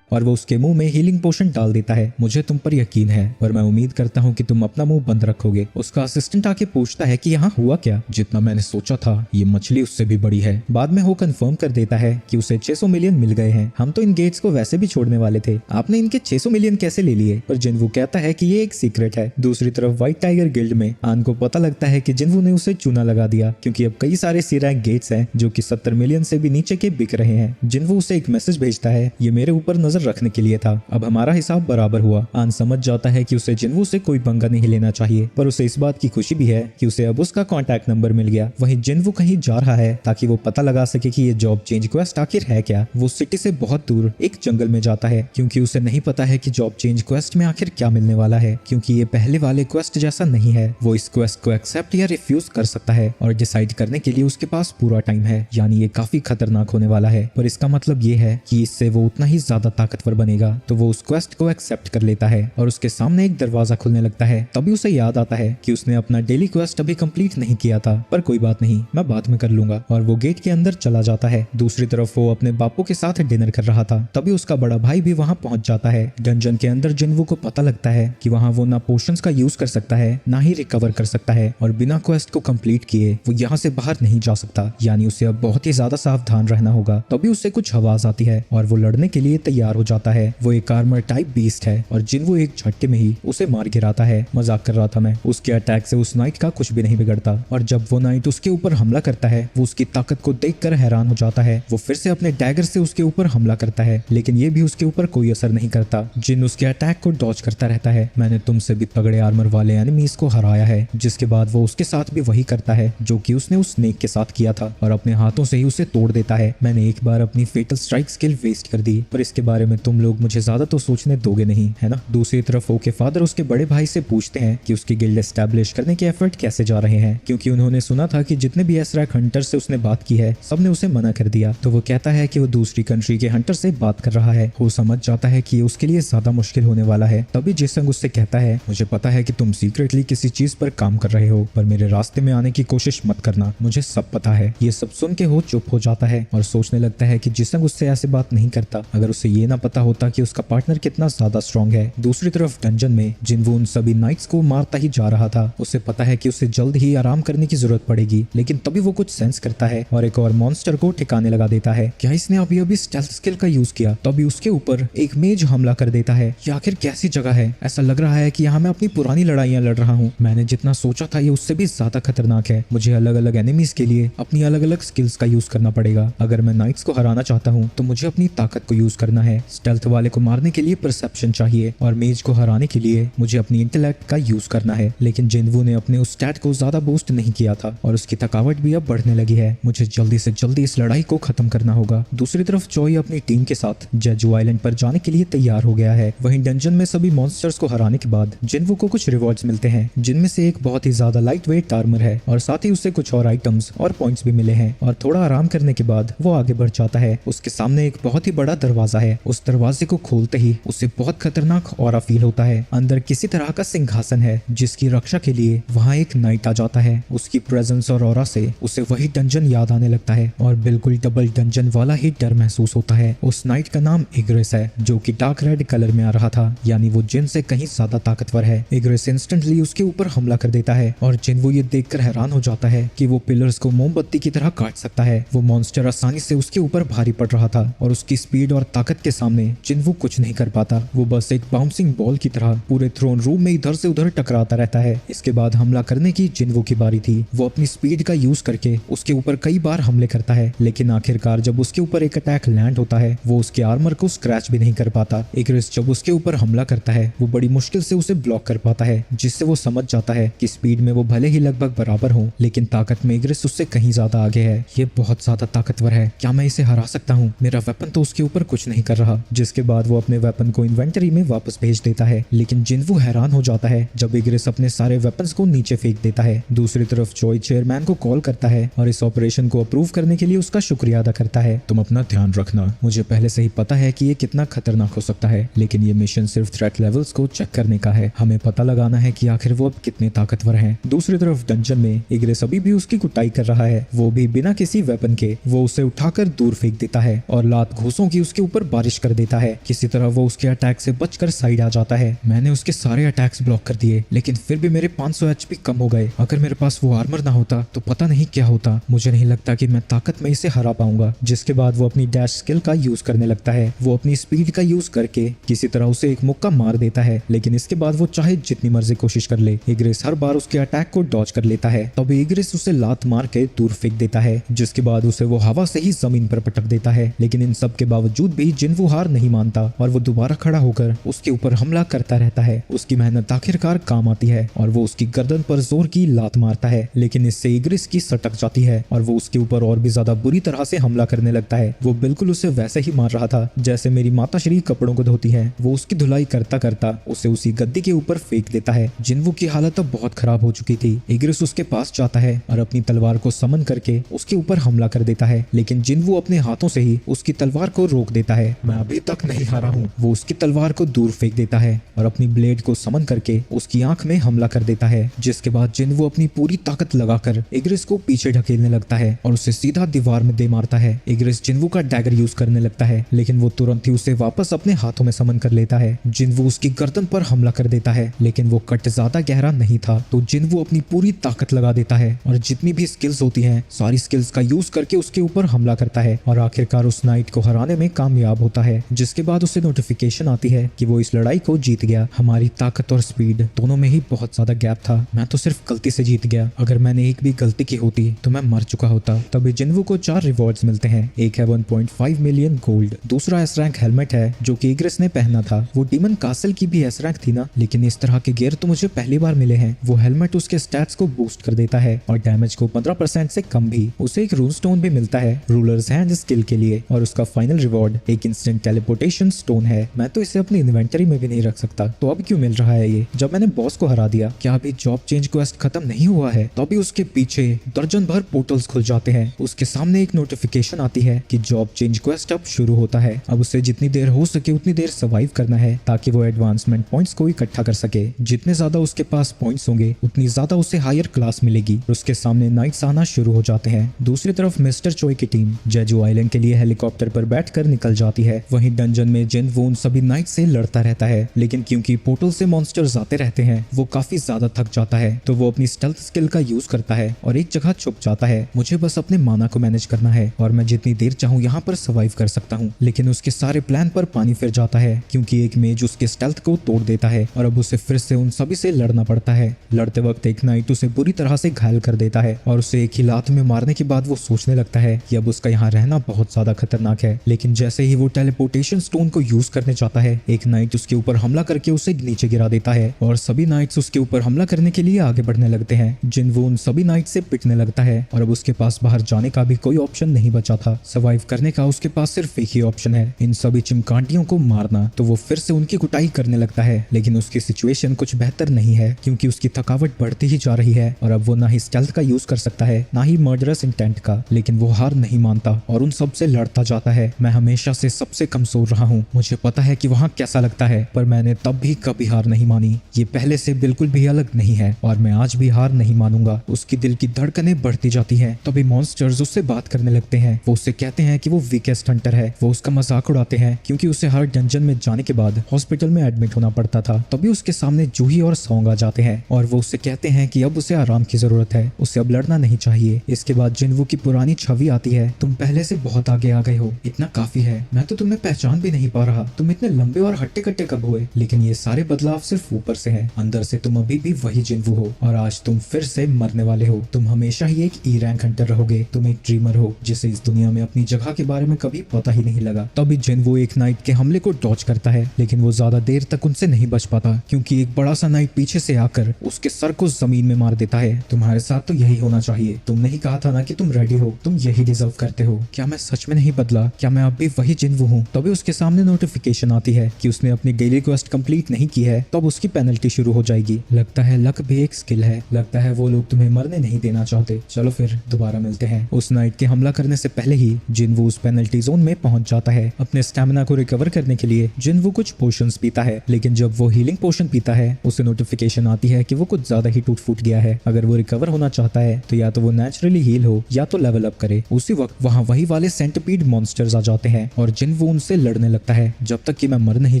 और वो उसके मुंह में हीलिंग पोशन डाल देता है। मुझे तुम पर यकीन है, पर मैं उम्मीद करता हूँ कि तुम अपना मुंह बंद रखोगे। उसका असिस्टेंट आके पूछता है कि यहाँ हुआ क्या। जितना मैंने सोचा था, ये मछली उससे भी बड़ी है। बाद में वो कंफर्म कर देता है कि उसे 600 मिलियन मिल गए हैं। हम तो इन गेट्स को वैसे भी छोड़ने वाले थे, आपने इनके 600 मिलियन कैसे ले लिए? पर जिनवू कहता है कि ये एक सीक्रेट है। दूसरी तरफ व्हाइट टाइगर गिल्ड में आन को पता लगता है कि जिनवू ने उसे चूना लगा दिया, क्योंकि अब कई सारे सी रैंक गेट्स हैं जो कि 70 मिलियन से भी नीचे के बिक रहे हैं। जिनवू उसे एक मैसेज भेजता है, ये मेरे ऊपर नजर रखने के लिए था, अब हमारा हिसाब बराबर हुआ। आन समझ जाता है कि उसे जिनवू से कोई पंगा नहीं लेना चाहिए, पर उसे इस बात की खुशी भी है कि उसे अब उसका कांटेक्ट नंबर मिल गया। वहीं जिनवू कहीं जा रहा है ताकि वो पता लगा सके कि ये जॉब चेंज क्वेस्ट आखिर है क्या। वो सिटी से बहुत दूर एक जंगल में जाता है, क्योंकि उसे नहीं पता है कि जॉब चेंज क्वेस्ट में आखिर क्या मिलने वाला है, क्योंकि ये पहले वाले क्वेस्ट जैसा नहीं है। वो इस क्वेस्ट को एक्सेप्ट या रिफ्यूज कर सकता है और डिसाइड करने के लिए उसके पास पूरा टाइम है। यानी ये काफी खतरनाक होने वाला है, पर इसका मतलब ये है कि इससे वो उतना ही ज्यादा ताकतवर बनेगा। तो वो उस क्वेस्ट को एक्सेप्ट कर लेता है और उसके सामने एक दरवाजा खुलने लगता है। तभी उसे याद आता है कि उसने अपना डेली क्वेस्ट अभी कंप्लीट नहीं किया था, पर कोई बात नहीं, मैं बाद में कर लूंगा, और वो गेट के अंदर चला जाता है। दूसरी तरफ वो अपने बापू के साथ डिनर कर रहा था, तभी उसका बड़ा भाई भी वहां पहुंच जाता है। डंजन के अंदर जिनवू को पता लगता है कि वहां वो ना पोशंस का यूज कर सकता है, ना ही रिकवर कर सकता है, और बिना क्वेस्ट को कंप्लीट किए वो यहाँ से बाहर नहीं जा सकता। यानी उसे अब बहुत ही ज्यादा सावधान रहना होगा। तभी उसे कुछ आवाज आती है और वो लड़ने के लिए तैयार हो जाता है। वो एक आर्मर टाइप बीस्ट है और जिनवू एक झटके में ही उसे मार गिराता है। मजाक कर रहा था मैं। उसके अटैक से उस नाइट का कुछ भी नहीं बिगड़ता, और जब वो नाइट उसके ऊपर हमला करता है, वो उसकी ताकत को देखकर हैरान हो जाता है। वो फिर से अपने डैगर से उसके ऊपर हमला करता है, लेकिन ये भी उसके ऊपर कोई असर नहीं करता। जिन उसके अटैक को डॉज करता रहता है। मैंने तुमसे भी तगड़े आर्मर वाले एनिमीज को हराया है। जिसके बाद वो उसके साथ भी वही करता है जो कि उसने उस स्नेक के साथ किया था, और अपने हाथों से ही उसे तोड़ देता है। मैंने एक बार अपनी फेटल स्ट्राइक स्किल वेस्ट कर दी, पर इसके बारे में तुम लोग मुझे ज्यादा तो सोचने दोगे नहीं, है ना? दूसरी तरफ ओके फादर उसके बड़े भाई से पूछते हैं कि उसकी गिल्ड एस्टैब्लिश करने के एफर्ट कैसे जा रहे हैं, क्योंकि उन्होंने सुना था कि जितने भी एसरैक हंटर से उसने बात की है, सबने उसे मना कर दिया। तो वो कहता है कि वो दूसरी कंट्री के हंटर से बात कर रहा है। वो समझ जाता है कि ये उसके लिए ज्यादा मुश्किल होने वाला है। तभी जिसंग उससे कहता है, मुझे पता है कि तुम सीक्रेटली किसी चीज पर काम कर रहे हो, पर मेरे रास्ते में आने की कोशिश मत करना, मुझे सब पता है। ये सब सुन के वो चुप हो जाता है और सोचने लगता है कि जिसंग उससे ऐसे बात नहीं करता अगर उसे ये ना पता होता कि उसका पार्टनर कितना ज्यादा स्ट्रॉन्ग है। दूसरी तरफ डंजन में जिनवू उन सभी नाइट्स को मारता ही जा रहा था। उसे पता है कि उसे जल्द ही आराम करने की जरूरत पड़ेगी, लेकिन तभी वो कुछ सेंस करता है और एक और मॉन्स्टर को ठिकाने लगा देता है। क्या इसने अभी स्टेल्थ स्किल का यूज किया? तभी उसके ऊपर एक मेज हमला कर देता है। ये आखिर कैसी जगह है? ऐसा लग रहा है कि यहाँ मैं अपनी पुरानी लड़ाइयाँ लड़ रहा हूँ। मैंने जितना सोचा था ये उससे भी ज्यादा खतरनाक है। मुझे अलग अलग एनिमीज के लिए अपनी अलग अलग स्किल्स का यूज करना पड़ेगा। अगर मैं नाइट्स को हराना चाहता हूँ तो मुझे अपनी ताकत को यूज करना है। स्टेल्थ वाले को मारने के लिए परसेप्शन चाहिए, और मेज को हराने के लिए मुझे अपनी इंटेलेक्ट का यूज करना है। लेकिन जिनवू ने अपने उस स्टैट को ज्यादा बूस्ट नहीं किया था और उसकी थकावट भी अब बढ़ने लगी है। मुझे जल्दी से जल्दी इस लड़ाई को खत्म करना होगा। दूसरी तरफ चोई अपनी टीम के साथ जेजू आइलैंड पर जाने के लिए तैयार हो गया है। वहीं डंजन में सभी मॉन्स्टर्स को हराने के बाद जिनवू को कुछ रिवॉर्ड्स मिलते हैं, जिनमें से एक बहुत ही ज्यादा लाइट वेट आर्मर है, और साथ ही उसे कुछ और आइटम्स और पॉइंट्स भी मिले हैं। और थोड़ा आराम करने के बाद वो आगे बढ़ जाता है। उसके सामने एक बहुत ही बड़ा दरवाजा है। उस दरवाजे को खोलते ही उसे बहुत खतरनाक ऑरा फील होता है। अंदर किसी तरह का सिंहासन है जिसकी रक्षा के लिए वहाँ एक नाइट आ जाता है। उसकी प्रेजेंस और ऑरा से उसे वही डंजन याद आने लगता है और बिल्कुल डबल डंजन वाला ही डर महसूस होता है। उस नाइट का नाम इग्रेस है, जो कि डार्क रेड कलर में आ रहा था, यानी वो जिन से कहीं ज्यादा ताकतवर है। इग्रेस इंस्टेंटली उसके ऊपर हमला कर देता है और जिनवू ये देखकर हैरान हो जाता है कि वो पिलर्स को मोमबत्ती की तरह काट सकता है। वो मॉन्स्टर आसानी से उसके ऊपर भारी पड़ रहा था और उसकी स्पीड और ताकत के सामने जिनवू कुछ नहीं कर पाता। वो बस एक बाउंसिंग बॉल की तरह पूरे थ्रोन रूम में इधर से उधर टकराता रहता है। इसके बाद हमला करने की जिनवू की बारी थी। वो अपनी स्पीड का यूज करके उसके ऊपर कई बार हमले करता है, लेकिन आखिरकार जब उसके ऊपर एक अटैक लैंड होता है वो उसके आर्मर को स्क्रैच भी नहीं कर पाता। इग्रेस जब उसके ऊपर हमला करता है वो बड़ी मुश्किल से उसे ब्लॉक कर पाता है, जिससे वो समझ जाता है कि स्पीड में वो भले ही लगभग बराबर हो, लेकिन ताकत में इग्रेस उससे कहीं ज्यादा आगे है। ये बहुत ज्यादा ताकतवर है, क्या मैं इसे हरा सकता हूँ? मेरा वेपन तो उसके ऊपर कुछ नहीं कर रहा रहा, जिसके बाद वो अपने वेपन को इन्वेंटरी में वापस भेज देता है। लेकिन जिनवू हैरान हो जाता है जब इग्रिस अपने सारे वेपन्स को नीचे फेंक देता है। दूसरी तरफ चोई चेयरमैन को कॉल करता है और इस ऑपरेशन को अप्रूव करने के लिए उसका शुक्रिया अदा करता है। तुम अपना ध्यान रखना। मुझे पहले से ही पता है कि ये कितना खतरनाक हो सकता है, लेकिन ये मिशन सिर्फ थ्रेट लेवल्स को चेक करने का है। हमें पता लगाना है कि आखिर वो अब कितने ताकतवर हैं। दूसरी तरफ डंजन में इग्रिस अभी भी उसकी कुटाई कर रहा है, वो भी बिना किसी वेपन के। वो उसे उठाकर दूर फेंक देता है और लात घूसों की उसके ऊपर बारिश कर देता है। किसी तरह वो उसके अटैक से बचकर साइड आ जाता है। मैंने उसके सारे अटैक्स ब्लॉक कर दिए, लेकिन फिर भी मेरे 500 HP कम हो गए। अगर मेरे पास वो आर्मर ना होता तो पता नहीं क्या होता। मुझे नहीं लगता कि मैं ताकत में इसे हरा पाऊंगा। जिसके बाद वो अपनी डैश स्किल का यूज करने लगता है। वो अपनी स्पीड का यूज करके किसी तरह उसे एक मुक्का मार देता है, लेकिन इसके बाद वो चाहे जितनी मर्जी कोशिश कर ले, इग्रिस हर बार उसके अटैक को डॉज कर लेता है। तभी इग्रिस उसे लात मार के दूर फेंक देता है, जिसके बाद उसे वो हवा से ही जमीन पर पटक देता है। लेकिन इन सब के बावजूद भी जिनवू हार नहीं मानता और वो दोबारा खड़ा होकर उसके ऊपर हमला करता रहता है। उसकी मेहनत आखिरकार काम आती है और वो उसकी गर्दन पर जोर की लात मारता है, लेकिन इससे इग्रिस की सटक जाती है और वो उसके ऊपर और भी ज्यादा बुरी तरह से हमला करने लगता है। वो बिल्कुल उसे वैसे ही मार रहा था जैसे मेरी माता श्री कपड़ों को धोती है। वो उसकी धुलाई करता करता उसे उसी गद्दी के ऊपर फेंक देता है। जिनवू की हालत अब बहुत खराब हो चुकी थी। इग्रिस उसके पास जाता है और अपनी तलवार को समन करके उसके ऊपर हमला कर देता है, लेकिन जिनवू अपने हाथों से ही उसकी तलवार को रोक देता है। मैं अभी तक नहीं हारा हूँ। वो उसकी तलवार को दूर फेंक देता है और अपनी ब्लेड को समन करके उसकी आंख में हमला कर देता है, जिसके बाद जिनवू अपनी पूरी ताकत लगाकर इग्रिस को पीछे ढकेलने लगता है और उसे सीधा दीवार में दे मारता है। इग्रिस जिनवू का डैगर यूज करने लगता है, लेकिन वो तुरंत ही उसे वापस अपने हाथों में समन कर लेता है। जिनवू उसकी गर्दन पर हमला कर देता है, लेकिन वो कट ज्यादा गहरा नहीं था, तो जिनवू अपनी पूरी ताकत लगा देता है और जितनी भी स्किल्स होती हैं सारी स्किल्स का यूज करके उसके ऊपर हमला करता है और आखिरकार उस नाइट को हराने में कामयाब होता है। जिसके बाद उसे नोटिफिकेशन आती है कि वो इस लड़ाई को जीत गया। हमारी ताकत और स्पीड दोनों में ही बहुत ज्यादा गैप था। मैं तो सिर्फ गलती से जीत गया। अगर मैंने एक भी गलती की होती तो मैं मर चुका होता। तभी जिनवू को 4 रिवॉर्ड्स मिलते हैं। एक है 1.5 मिलियन गोल्ड, दूसरा एस रैंक हेलमेट है जो कि इग्रिस ने पहना था। वो डीमन कासल की भी एस रैंक थी ना, लेकिन इस तरह के गियर तो मुझे पहली बार मिले हैं। वो हेलमेट उसके स्टैट्स को बूस्ट कर देता है और डैमेज को 15% से कम भी। उसे एक रून स्टोन भी मिलता है रूलर्स हैंड स्किल के लिए और उसका फाइनल रिवॉर्ड एक इंस्टेंट टेलीपोर्टेशन स्टोन है। मैं तो इसे अपनी इन्वेंटरी में भी नहीं रख सकता, तो अब क्यों मिल रहा है ये जब मैंने बॉस को हरा दिया? क्या अभी जॉब चेंज क्वेस्ट खत्म नहीं हुआ है? तो अभी उसके पीछे दर्जन भर पोर्टल्स खुल जाते हैं। उसके सामने एक नोटिफिकेशन आती है कि जॉब चेंज क्वेस्ट अब शुरू होता है। अब उसे जितनी देर हो सके उतनी देर सर्वाइव करना है ताकि वो एडवांसमेंट पॉइंट्स को इकट्ठा कर सके। जितने ज्यादा उसके पास पॉइंट्स होंगे उतनी ज्यादा उसे हायर क्लास मिलेगी। उसके सामने नाइट्स आना शुरू हो जाते हैं। दूसरी तरफ मिस्टर चोई की टीम जेजू आइलैंड के लिए हेलीकॉप्टर पर बैठकर निकल जाती है। वहीं डंजन में जिनवू उन सभी नाइट से लड़ता रहता है, लेकिन क्योंकि पोर्टल से मॉन्स्टर्स आते रहते हैं वो काफी ज्यादा थक जाता है, तो वो अपनी स्टेल्थ स्किल का यूज करता है और एक जगह छुप जाता है। मुझे बस अपने माना को मैनेज करना है और मैं जितनी देर चाहूँ यहाँ पर सर्वाइव कर सकता हूँ। लेकिन उसके सारे प्लान पर पानी फिर जाता है क्योंकि एक मेज उसके स्टेल्थ को तोड़ देता है और अब उसे फिर से उन सभी से लड़ना पड़ता है। लड़ते वक्त एक नाइट उसे बुरी तरह से घायल कर देता है और उसे एक ही लात में मारने के बाद वो सोचने लगता है कि अब उसका यहाँ रहना बहुत ज्यादा खतरनाक है। लेकिन जैसे ही वो टेलीपोर्टेशन स्टोन को यूज करने चाहता है, एक नाइट उसके ऊपर हमला करके उसे नीचे गिरा देता है और सभी नाइट्स उसके ऊपर हमला करने के लिए आगे बढ़ने लगते हैं। जिनवू उन सभी नाइट से पिटने लगता है और अब उसके पास बाहर जाने का भी कोई ऑप्शन नहीं बचा था। सर्वाइव करने का उसके पास सिर्फ एक ही ऑप्शन है, इन सभी चिमकांटियों को मारना। तो वो फिर से उनकी कुटाई करने लगता है, लेकिन उसकी सिचुएशन कुछ बेहतर नहीं है क्योंकि उसकी थकावट बढ़ती ही जा रही है और अब वो ना ही स्टेल्थ का यूज कर सकता है ना ही मर्डरस इंटेंट का। लेकिन वो हार नहीं मानता और उन सब से लड़ता जाता है। मैं हमेशा से सबसे कमजोर रहा हूँ, मुझे पता है कि वहाँ कैसा लगता है, पर मैंने तब भी कभी हार नहीं मानी। ये पहले से बिल्कुल भी अलग नहीं है और मैं आज भी हार नहीं मानूंगा। उसकी दिल की धड़कनें बढ़ती जाती हैं। तभी मॉन्स्टर्स उससे बात करने लगते हैं। वो उससे कहते हैं कि वो वीकेस्ट हंटर है। वो उसका मजाक उड़ाते हैं क्योंकि उसे हर डंजन में जाने के बाद हॉस्पिटल में एडमिट होना पड़ता था। तभी उसके सामने जूही और सॉन्ग आ जाते हैं और वो उससे कहते हैं कि अब उसे आराम की जरूरत है, उसे अब लड़ना नहीं चाहिए। इसके बाद जिनवू की पुरानी छवि आती है। तुम पहले से बहुत आगे आ गए हो, इतना काफी है। मैं तो तुम्हें पहचान भी नहीं पा रहा, तुम इतने लंबे और हट्टे कट्टे कब हुए? लेकिन ये सारे बदलाव सिर्फ ऊपर से हैं, अंदर से तुम अभी भी वही जिनवू हो और आज तुम फिर से मरने वाले हो। तुम हमेशा ही एक ई रैंक हंटर रहोगे। तुम एक ड्रीमर हो जिसे इस दुनिया में अपनी जगह के बारे में कभी पता ही नहीं लगा। तभी जिनवू एक नाइट के हमले को डॉज करता है, लेकिन वो ज्यादा देर तक उनसे नहीं बच पाता क्योंकि एक बड़ा सा नाइट पीछे से आकर उसके सर को जमीन में मार देता है। तुम्हारे साथ तो यही होना चाहिए। तुमने ही कहा था ना कि तुम रेडी हो, तुम यही डिजर्व करते हो। क्या मैं सच में नहीं बदला? क्या मैं अब भी वही जिनवू हूँ हूँ। तभी उसके सामने नोटिफिकेशन आती है कि उसने अपनी डेली क्वेस्ट कंप्लीट नहीं की है, तब उसकी पेनल्टी शुरू हो जाएगी। लगता है लक भी एक स्किल है। लगता है वो लोग तुम्हें मरने नहीं देना चाहते। चलो फिर दोबारा मिलते हैं। उस नाइट के हमला करने से पहले ही जिनवू उस पेनल्टी जोन में पहुंच जाता है। अपने स्टैमिना को रिकवर करने के लिए जिनवू कुछ पोशंस पीता है, लेकिन जब वो हीलिंग पोशन पीता है उसे नोटिफिकेशन आती है कि वो कुछ ज्यादा ही टूट फूट गया है। अगर वो रिकवर होना चाहता है तो या तो वो नेचुरली हील हो या तो लेवल अप करे। उसी वक्त वहाँ वही वाले सेंटिपीड मॉन्स्टर्स आ जाते हैं और जिनवू उनसे लड़ने लगता है। जब तक कि मैं मर नहीं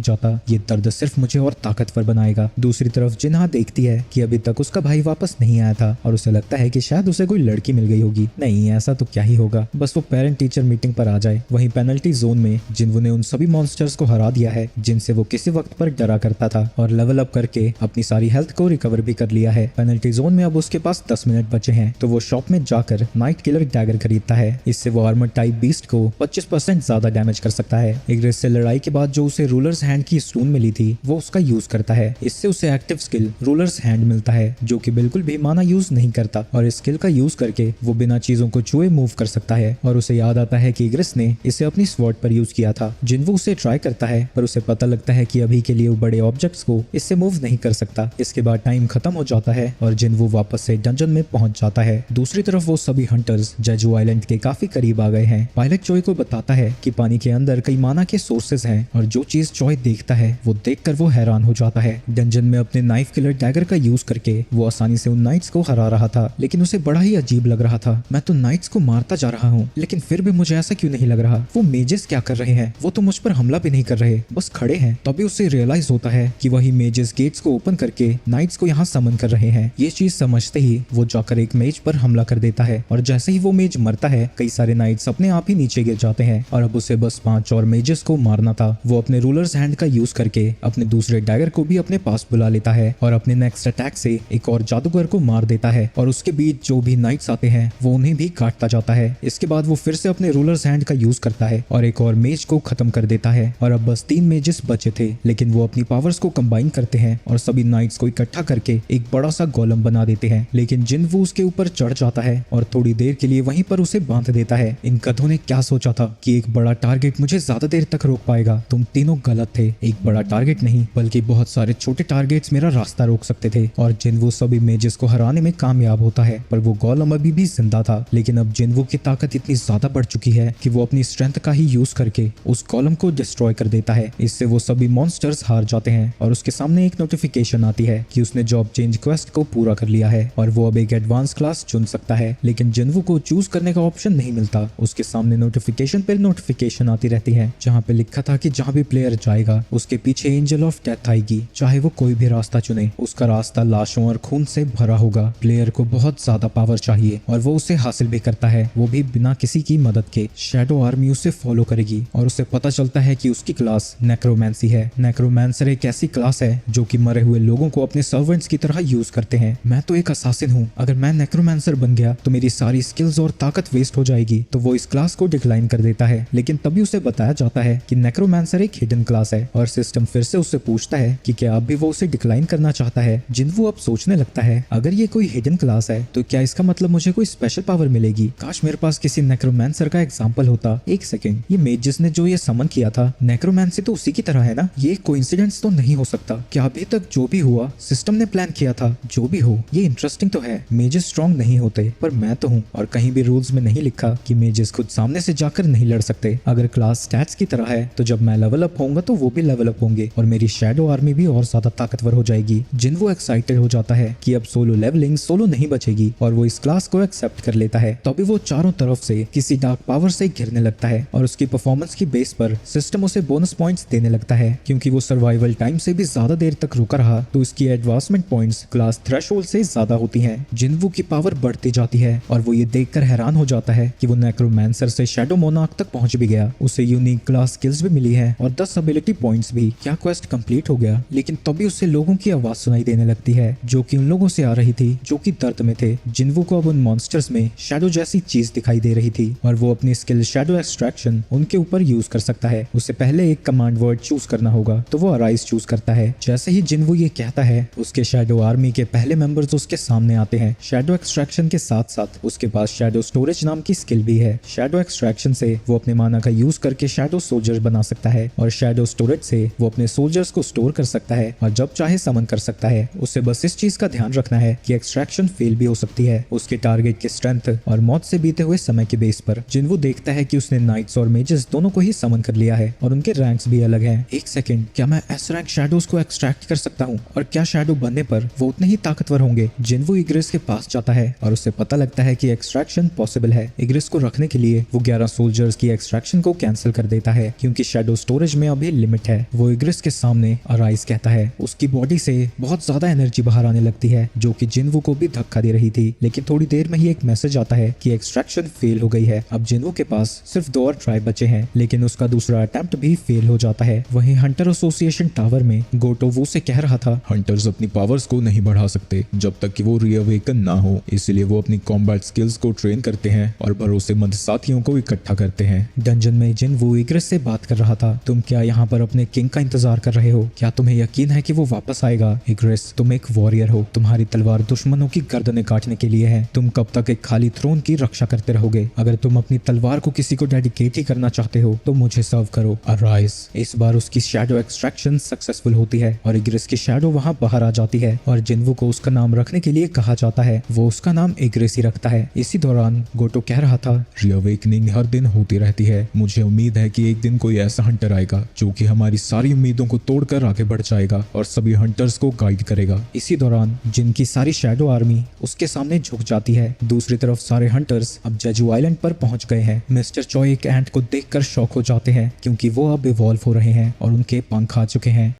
जाता, ये दर्द सिर्फ मुझे और ताकतवर बनाएगा। दूसरी तरफ जिन्हा देखती है कि अभी तक उसका भाई वापस नहीं आया था और उसे लगता है कि शायद उसे कोई लड़की मिल गई होगी। नहीं, ऐसा तो क्या ही होगा, बस वो पेरेंट टीचर मीटिंग पर आ जाए। वहीं पेनल्टी जोन में जिनवू ने उन सभी मॉन्स्टर्स को हरा दिया है जिनसे वो किसी वक्त पर डरा करता था और लेवल अप करके अपनी सारी हेल्थ को रिकवर भी कर लिया है। पेनल्टी जोन में अब उसके पास 10 मिनट बचे हैं, तो वो शॉप में जाकर नाइट किलर डैगर खरीदता है। इससे वो आर्मर टाइप बीस्ट को 25% ज्यादा डैमेज कर सकता है। इग्रेस से लड़ाई के बाद जो उसे रूलर्स हैंड की स्टोन मिली थी वो उसका यूज करता है। इससे उसे एक्टिव स्किल रूलर्स हैंड मिलता है जो कि बिल्कुल भी माना यूज नहीं करता और इस स्किल का यूज करके वो बिना चीजों को छुए मूव कर सकता है। और उसे याद आता है कि इग्रेस ने इसे अपनी स्वॉर्ड पर यूज किया था। जिनवू उसे ट्राई करता है पर उसे पता लगता है कि अभी के लिए वो बड़े ऑब्जेक्ट्स को इससे मूव नहीं कर सकता। इसके बाद टाइम खत्म हो जाता है और जिनवू वापस से डंजन में पहुंच जाता है। दूसरी तरफ वो सभी हंटर्स जेजू आइलैंड के काफी करीब आ गए हैं। पायलट चॉय को बताता है कि पानी के अंदर कई माना के सोर्सेज हैं और जो चीज चॉय देखता है वो देखकर वो हैरान हो जाता है। डंजन में अपने नाइफ किलर डैगर का यूज करके वो आसानी से उन नाइट्स को हरा रहा था, लेकिन उसे बड़ा ही अजीब लग रहा था। मैं तो नाइट्स को मारता जा रहा हूँ, लेकिन फिर भी मुझे ऐसा क्यों नहीं लग रहा। वो मेजेस क्या कर रहे हैं? वो तो मुझ पर हमला भी नहीं कर रहे, बस खड़े हैं। तभी उसे रियलाइज होता है कि वही मेजेस गेट्स को ओपन करके नाइट्स को यहाँ समन कर रहे हैं। ये चीज समझते ही वो जाकर एक मेज पर हमला कर देता है और जैसे ही वो मेज मरता है कई सारे नाइट्स अपने आप ही नीचे गिर जाते हैं और अब उसे बस 5 और मेजेस को मारना था। वो अपने रूलर्स हैंड का यूज करके अपने दूसरे डैगर को भी अपने पास बुला लेता है और अपने नेक्स्ट अटैक से एक और जादूगर को मार देता है और उसके बीच जो भी नाइट्स आते हैं वो उन्हें भी काटता जाता है। इसके बाद वो फिर से अपने रूलर्स हैंड का यूज करता है और एक और मेज को खत्म कर देता है और अब बस 3 मेजेस बचे थे, लेकिन वो अपनी पावर्स को कंबाइन करते हैं और सभी नाइट्स को इकट्ठा करके एक बड़ा सा गोलम बना देते हैं। लेकिन जिनवू उसके ऊपर चढ़ जाता है और थोड़ी देर के लिए वहीं पर उसे बांध देता है। इन गधों ने क्या सोचा था कि एक बड़ा टारगेट मुझे ज्यादा देर तक रोक पाएगा? तुम तीनों गलत थे। एक बड़ा टारगेट नहीं बल्कि बहुत सारे छोटे टारगेट्स मेरा रास्ता रोक सकते थे। और जिनवू सभी मेजेस को हराने में कामयाब होता है, पर वो गोलम अभी भी जिंदा था। लेकिन अब जिनवू की ताकत इतनी ज्यादा बढ़ चुकी है कि वो अपनी स्ट्रेंथ का ही यूज करके उस गोलम को डिस्ट्रॉय कर देता है। इससे वो सभी मॉन्स्टर्स हार जाते हैं और उसके सामने एक नोटिफिकेशन आती है कि उसने जॉब चेंज क्वेस्ट को पूरा कर लिया है और वो अब एक एडवांस क्लास चुन सकता है। लेकिन जिनवू को चूज करने का ऑप्शन नहीं मिलता। उसके सामने नोटिफिकेशन पर नोटिफिकेशन आती रहती है जहाँ पे लिखा था कि जहाँ भी प्लेयर जाएगा उसके पीछे एंजल ऑफ डेथ आएगी। चाहे वो कोई भी रास्ता चुने, उसका रास्ता लाशों और खून से भरा होगा। प्लेयर को बहुत ज्यादा पावर चाहिए और वो उसे हासिल भी करता है, वो भी बिना किसी की मदद के। शैडो आर्मी उसे फॉलो करेगी और उसे पता चलता है कि उसकी क्लास नेक्रोमैंसी है। नेक्रोमैंसर एक ऐसी क्लास है जो कि मरे हुए लोगों को अपने सर्वेंट्स की तरह यूज करते हैं। मैं तो एक असासिन हूँ, अगर मैं नेक्रोमैंसर बन गया तो मेरी सारी स्किल्स और ताकत वेस्ट हो जाएगी। तो वो इस क्लास को डिक्लाइन कर देता है। लेकिन तभी उसे बताया जाता है कि नेक्रोमैंसर एक हिडन क्लास है और सिस्टम फिर से उससे पूछता है कि क्या अब भी वो उसे डिक्लाइन करना चाहता है। जिनवू अब सोचने लगता है अगर ये कोई हिडन क्लास है तो क्या इसका मतलब मुझे कोई स्पेशल पावर मिलेगी? काश मेरे पास किसी नेक्रोमैंसर का एग्जांपल होता। एक सेकंड, ये मेजिस ने जो ये समन किया था नेक्रोमैंसी तो उसी की तरह है ना? ये कोइंसिडेंस तो नहीं हो सकता। क्या अभी तक जो भी हुआ सिस्टम ने प्लान किया था? जो भी हो ये इंटरेस्टिंग तो है। मेजिस स्ट्रॉन्ग नहीं होते पर मैं तो हूँ और कहीं भी रूल्स में नहीं लिखा कि मेजिस खुद सामने से जाकर नहीं लड़ सकते। अगर क्लास स्टैट्स की तरह है तो जब मैं लेवल अप होऊंगा तो वो भी लेवल अप होंगे और मेरी शैडो आर्मी भी और ज्यादा ताकतवर हो जाएगी। जिनवू एक्साइटेड हो जाता है कि अब सोलो लेवलिंग सोलो नहीं बचेगी और वो इस क्लास को एक्सेप्ट कर लेता है। तभी वो चारों तरफ से किसी डार्क पावर से घिरने लगता है और उसकी परफॉर्मेंस की बेस पर सिस्टम उसे बोनस पॉइंट्स देने लगता है। क्योंकि वो सर्वाइवल टाइम से भी ज्यादा देर तक रुका रहा तो उसकी एडवांसमेंट पॉइंट्स क्लास थ्रेशोल्ड से ज्यादा होती हैं। जिनवू की पावर बढ़ती जाती है और वो ये देखकर हैरान हो जाता है कि वो नेक्रोमैंसर से शैडो मोनार्क तक पहुंच भी गया। उसे यूनिक क्लास स्किल्स भी मिली है और 10 एबिलिटी पॉइंट्स भी। क्या क्वेस्ट कंप्लीट हो गया? लेकिन तभी उसे लोगों की आवाज सुनाई देने लगती है जो कि उन लोगों से आ रही थी जो कि दर्द में थे। जिनवू को अब उन मॉन्स्टर्स में शैडो जैसी चीज दिखाई दे रही थी और वो अपनी स्किल शैडो एक्सट्रैक्शन उनके ऊपर यूज कर सकता है। उसे पहले एक कमांड वर्ड चूज करना होगा तो वो अराइज चूज करता है। जैसे ही जिनवू ये कहता है उसके शैडो आर्मी के पहले मेंबर्स उसके सामने आते हैं। शैडो एक्सट्रैक्शन के साथ साथ उसके पास शैडो स्टोरेज नाम की स्किल भी है। शैडो एक्सट्रैक्शन से वो अपने माना का यूज करके शैडो सोल्जर्स बना सकता है और शैडो स्टोरेज से वो अपने सोल्जर्स को स्टोर कर सकता है और जब चाहे समन कर सकता है। उसे बस इस चीज का ध्यान रखना है कि एक्सट्रैक्शन फेल भी हो सकती है उसके टारगेट की स्ट्रेंथ और मौत से बीते हुए समय के बेस पर। जिन्वो देखता है कि उसने नाइट्स और मेजेस दोनों को ही समन कर लिया है और उनके रैंक्स भी अलग हैं। एक सेकंड, क्या मैं एस रैंक शैडोज को एक्सट्रैक्ट कर सकता हूँ और क्या शैडो बनने पर वो उतने ही ताकतवर होंगे? जिन्वो इग्रिस के पास जाता है और उसे पता लगता है कि एक्सट्रैक्शन पॉसिबल है। इग्रिस को रखने के लिए वो 11 सोल्जर्स की एक्सट्रैक्शन को कैंसिल कर देता है क्योंकि शैडो स्टोरेज में अभी लिमिट है। वो इग्रिस के सामने अराइज कहता है। उसकी बॉडी से बहुत ज्यादा एनर्जी बाहर आने लगती है जो कि जिन्वो को भी धक्का दे रही थी, लेकिन थोड़ी देर में ही एक मैसेज आता है कि एक्सट्रैक्शन फेल हो गई है। अब जिन्वो के पास सिर्फ 2 और ट्राई बचे हैं, लेकिन उसका दूसरा अटेम्प्ट भी फेल हो जाता है। वहीं हंटर एसोसिएशन टावर में गोटो वो से कह रहा था, हंटर्स अपनी पावर्स को नहीं बढ़ा सकते जब तक कि वो रीअवेकन ना हो, इसलिए वो अपनी कॉम्बैट स्किल्स को ट्रेन करते हैं और भरोसेमंद साथियों को इकट्ठा करते हैं। डंजन में जिन्वो इग्रिस से बात कर रहा था। तुम क्या यहाँ पर अपने किंग का इंतजार कर रहे हो? क्या तुम्हें यकीन है कि वो वापस आएगा? इग्रिस, तुम एक वॉरियर हो, तुम्हारी तलवार दुश्मनों की गर्दनें काटने के लिए है। तुम कब तक एक खाली थ्रोन की रक्षा करते रहोगे? अगर तुम अपनी तलवार को किसी को डेडिकेट ही करना चाहते हो तो मुझे सर्व करो। अराइज। इस बार उसकी शैडो एक्सट्रैक्शन सक्सेसफुल होती है और इग्रिस की शैडो वहां बाहर आ जाती है और जिन्वो को उसका नाम रखने के लिए कहा जाता है। वो उसका नाम इग्रिस ही रखता है। इसी दौरान गोटो कह रहा था, रीअवेकनिंग हर दिन होती रहती है। मुझे उम्मीद है कि एक दिन कोई ऐसा हंटर आएगा जो कि हमारी सारी उम्मीदों को तोड़कर आगे बढ़ जाएगा और सभी हंटर्स को गाइड करेगा। इसी दौरान जिनकी सारी शैडो आर्मी उसके सामने झुक जाती है। दूसरी तरफ सारे हंटर्स अब जेजू आइलैंड पर पहुंच गए हैं। मिस्टर चॉय एक एंट को देखकर शॉक हो जाते हैं क्योंकि वो अब इवॉल्व हो रहे हैं और उनके पंख आ चुके हैं।